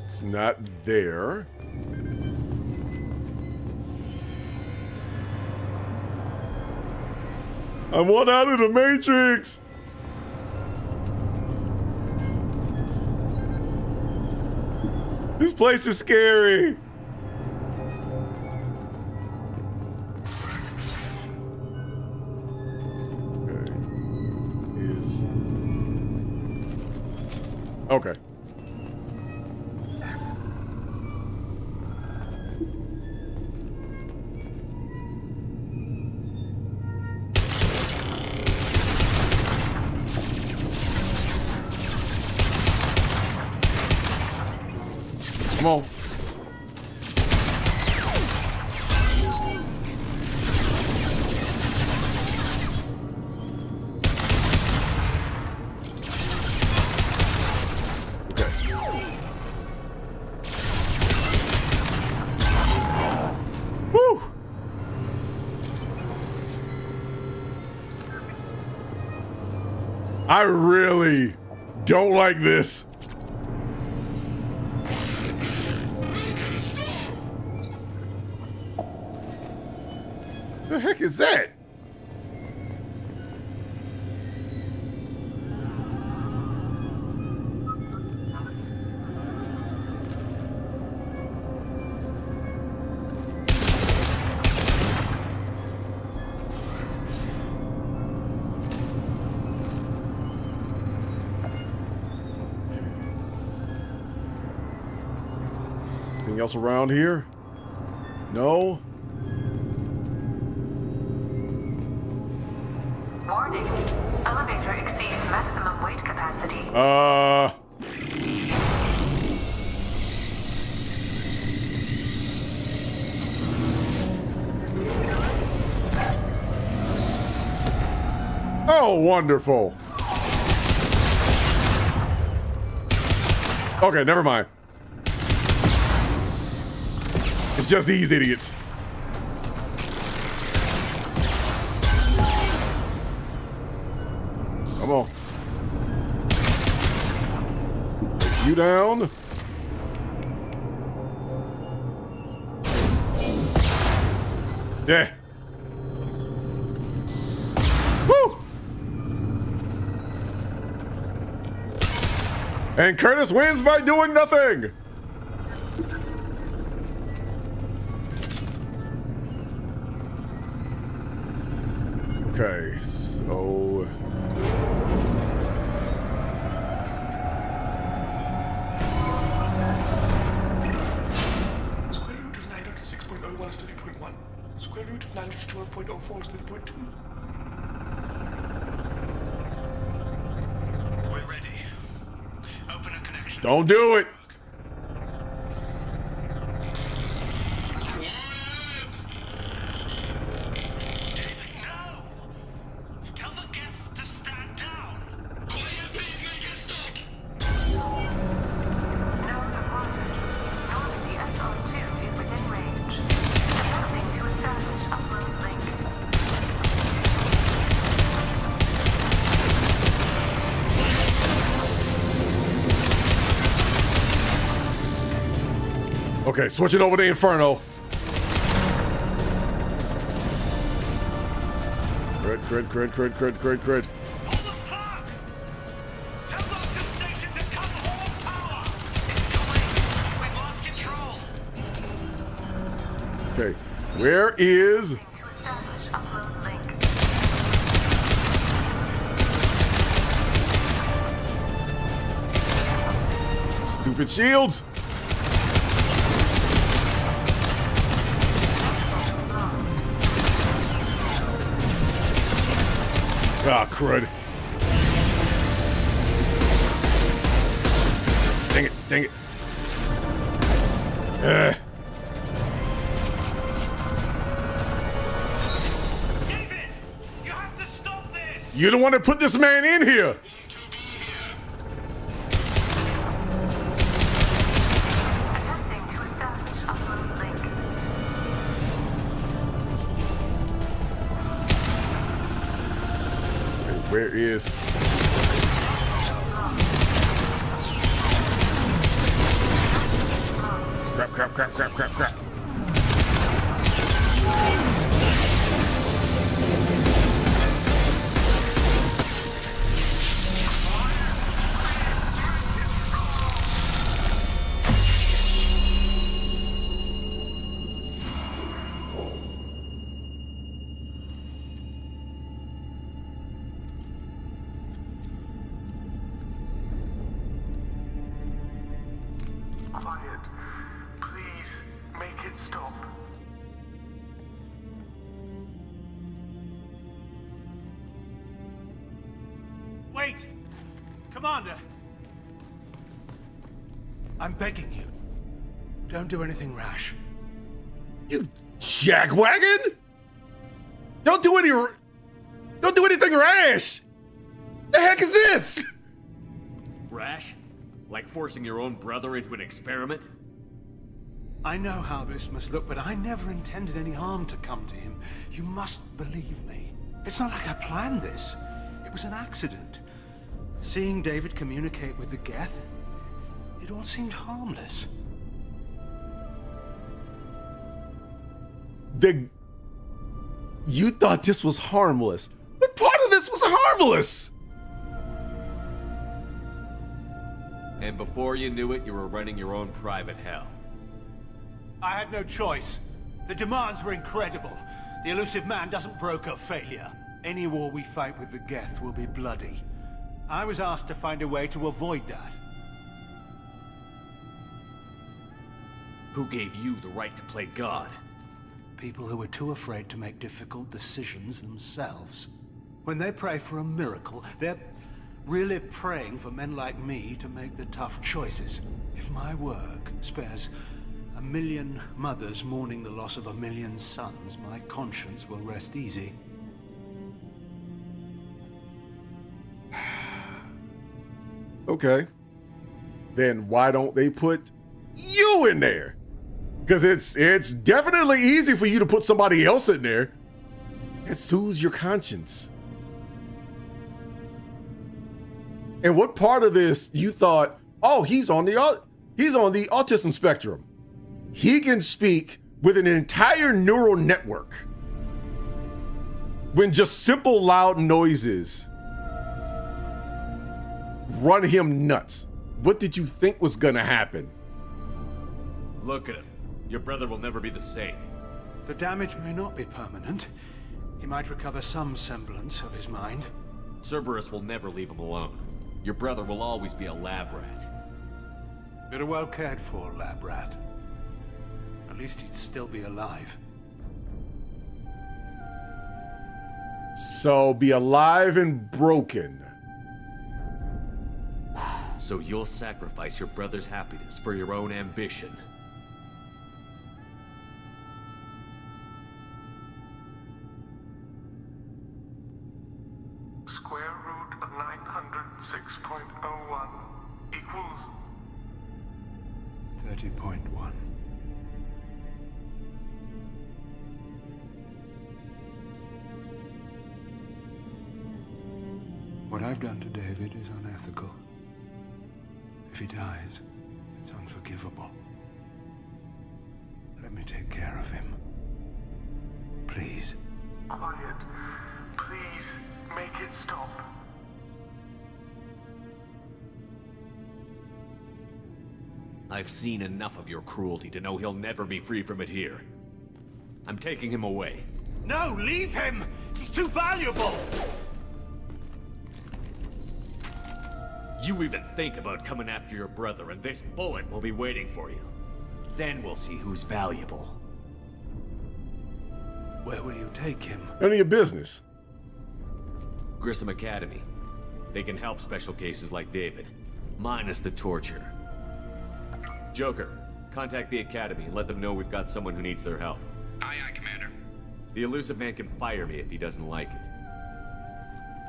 It's not there. I want out of the Matrix. This place is scary. Okay. Come on. I really don't like this. The heck is that? Anything else around here? No? Warning. Elevator exceeds maximum weight capacity. Oh, wonderful. Okay, never mind. It's just these idiots. Come on. Take you down. Yeah. Woo! And Curtis wins by doing nothing. Okay, so square root of 906.01 is 30.1. Square root of 912.04 is 30.2. We're ready. Open a connection. don't do it. Okay, switching over to Inferno. Crit. Tell Vulcan Station to cut all power! It's delayed. We've lost control. Okay, where is... Stupid shields! Ah, crud. Dang it. David, you have to stop this! You're the one that put this man in here! Where is... Crap. Quiet. Please, make it stop. Wait! Commander! I'm begging you. Don't do anything rash. You jackwagon! Don't do anything rash! The heck is this? Rash? Like forcing your own brother into an experiment? I know how this must look, but I never intended any harm to come to him. You must believe me. It's not like I planned this. It was an accident. Seeing David communicate with the Geth, it all seemed harmless. You thought this was harmless. What part of this was harmless? And before you knew it, you were running your own private hell. I had no choice. The demands were incredible. The elusive man doesn't broker failure. Any war we fight with the Geth will be bloody. I was asked to find a way to avoid that. Who gave you the right to play God? People who are too afraid to make difficult decisions themselves. When they pray for a miracle, they're really praying for men like me to make the tough choices. If my work spares 1 million mothers mourning the loss of 1 million sons, my conscience will rest easy. Okay. Then why don't they put you in there? Because it's definitely easy for you to put somebody else in there. It soothes your conscience. And what part of this you thought, oh, he's on the autism spectrum. He can speak with an entire neural network when just simple loud noises run him nuts. What did you think was gonna happen? Look at him. Your brother will never be the same. The damage may not be permanent. He might recover some semblance of his mind. Cerberus will never leave him alone. Your brother will always be a lab rat. You're a well cared for lab rat. At least he'd still be alive. So be alive and broken. So you'll sacrifice your brother's happiness for your own ambition. Square root of 906.01 equals 30.1. What I've done to David is unethical. If he dies, it's unforgivable. Let me take care of him. Please. Quiet. Please, make it stop. I've seen enough of your cruelty to know he'll never be free from it here. I'm taking him away. No, leave him! He's too valuable! You even think about coming after your brother, and this bullet will be waiting for you. Then we'll see who's valuable. Where will you take him? None of your business. Grissom Academy. They can help special cases like David, minus the torture. Joker, contact the Academy and let them know we've got someone who needs their help. Aye, aye, Commander. The elusive man can fire me if he doesn't like it.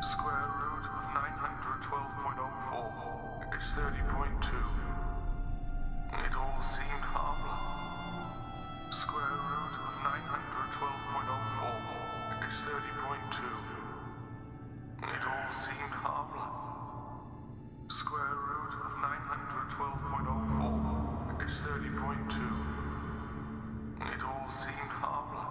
Square root of 912.04 is 30.2. It all seemed harmless. Square root of 912.04 is 30.2. It all seemed harmless. Square root of 912.04 is 30.2. It all seemed harmless.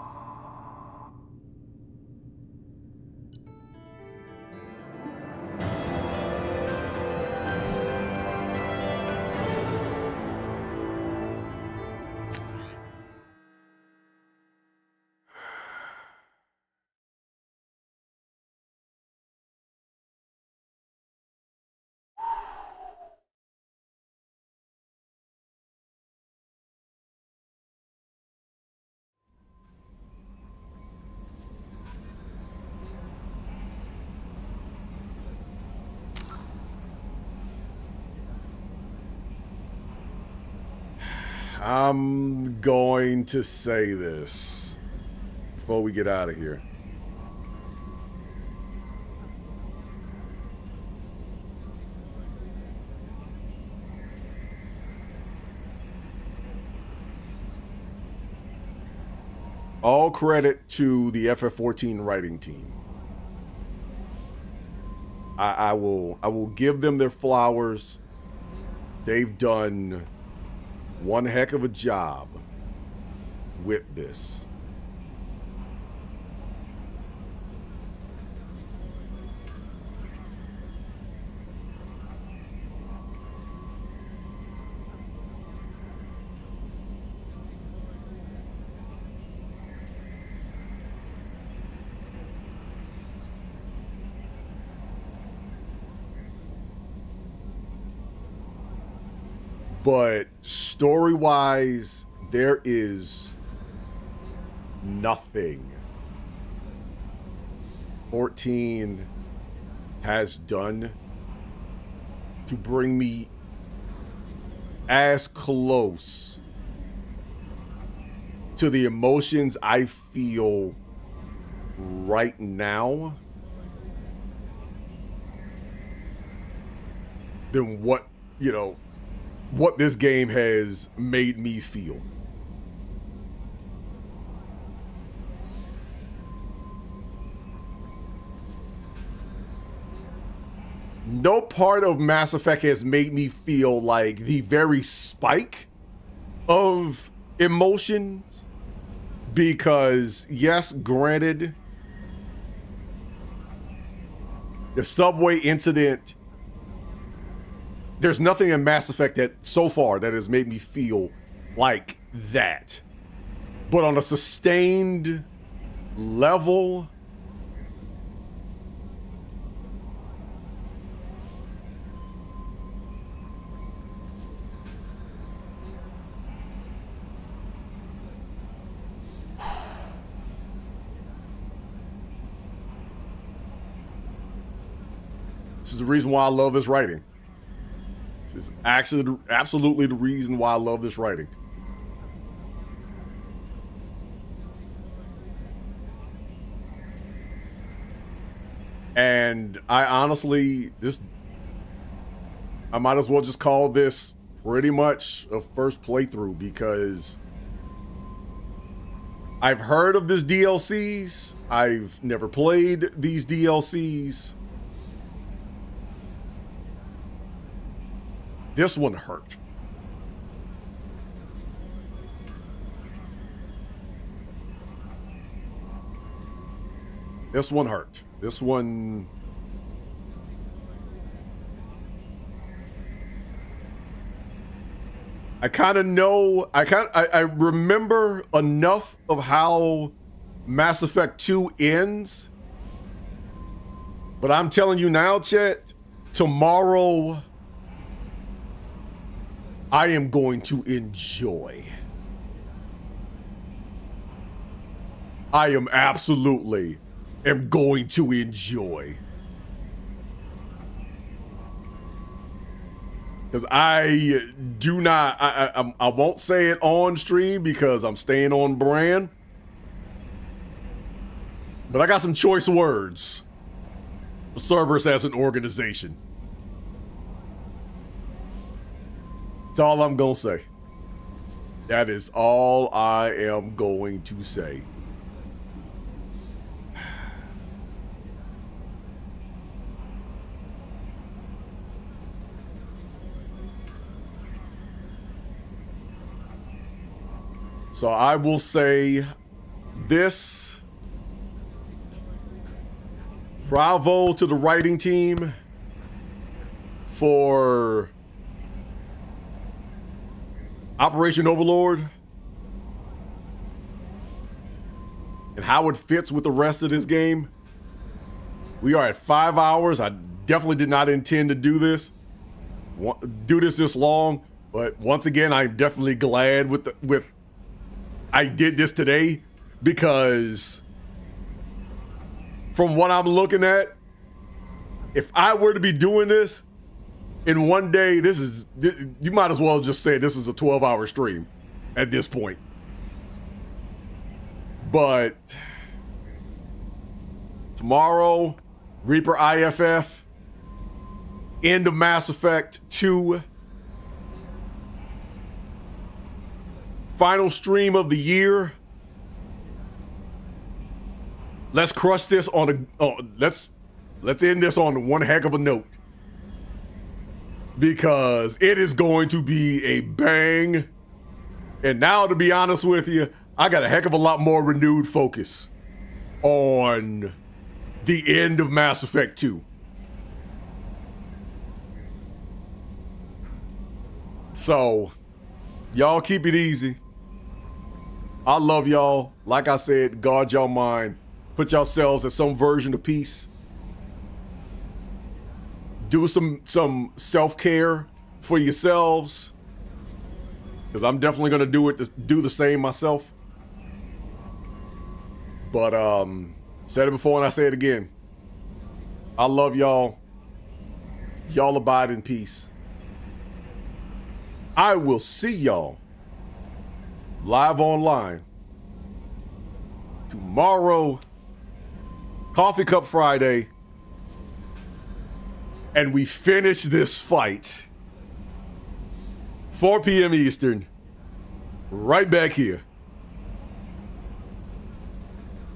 I'm going to say this before we get out of here. All credit to the FF14 writing team. I will give them their flowers. They've done one heck of a job with this. But story-wise, there is nothing 14 has done to bring me as close to the emotions I feel right now than what, you know, what this game has made me feel. No part of Mass Effect has made me feel like the very spike of emotions, because yes, granted, the subway incident, there's nothing in Mass Effect that so far that has made me feel like that. But on a sustained level, this is the reason why I love this writing. This is actually absolutely the reason why I love this writing. And I honestly, I might as well just call this pretty much a first playthrough, because I've heard of this DLCs. I've never played these DLCs. This one hurt. This one hurt. This one, I kind of know, I remember enough of how Mass Effect 2 ends. But I'm telling you now, chat, tomorrow I am going to enjoy. I am absolutely am going to enjoy. Because I do not, I won't say it on stream because I'm staying on brand. But I got some choice words for Cerberus as an organization. That's all I'm gonna say. That is all I am going to say. So I will say this. Bravo to the writing team for Operation Overlord and how it fits with the rest of this game. We are at 5 hours. I definitely did not intend to do this this long, but once again, I'm definitely glad I did this today, because from what I'm looking at, if I were to be doing this in one day, you might as well just say this is a 12-hour stream at this point. But tomorrow, Reaper IFF, end of Mass Effect 2, final stream of the year. Let's crush this on let's end this on one heck of a note, because it is going to be a bang. And now, to be honest with you, I got a heck of a lot more renewed focus on the end of Mass Effect 2. So, y'all keep it easy. I love y'all. Like I said, guard y'all mind. Put yourselves at some version of peace. Do some self-care for yourselves. because I'm definitely gonna do the same myself. But said it before and I say it again. I love y'all. Y'all abide in peace. I will see y'all live online tomorrow, Coffee Cup Friday, and we finish this fight 4 p.m. Eastern right back here.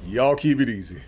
Y'all keep it easy.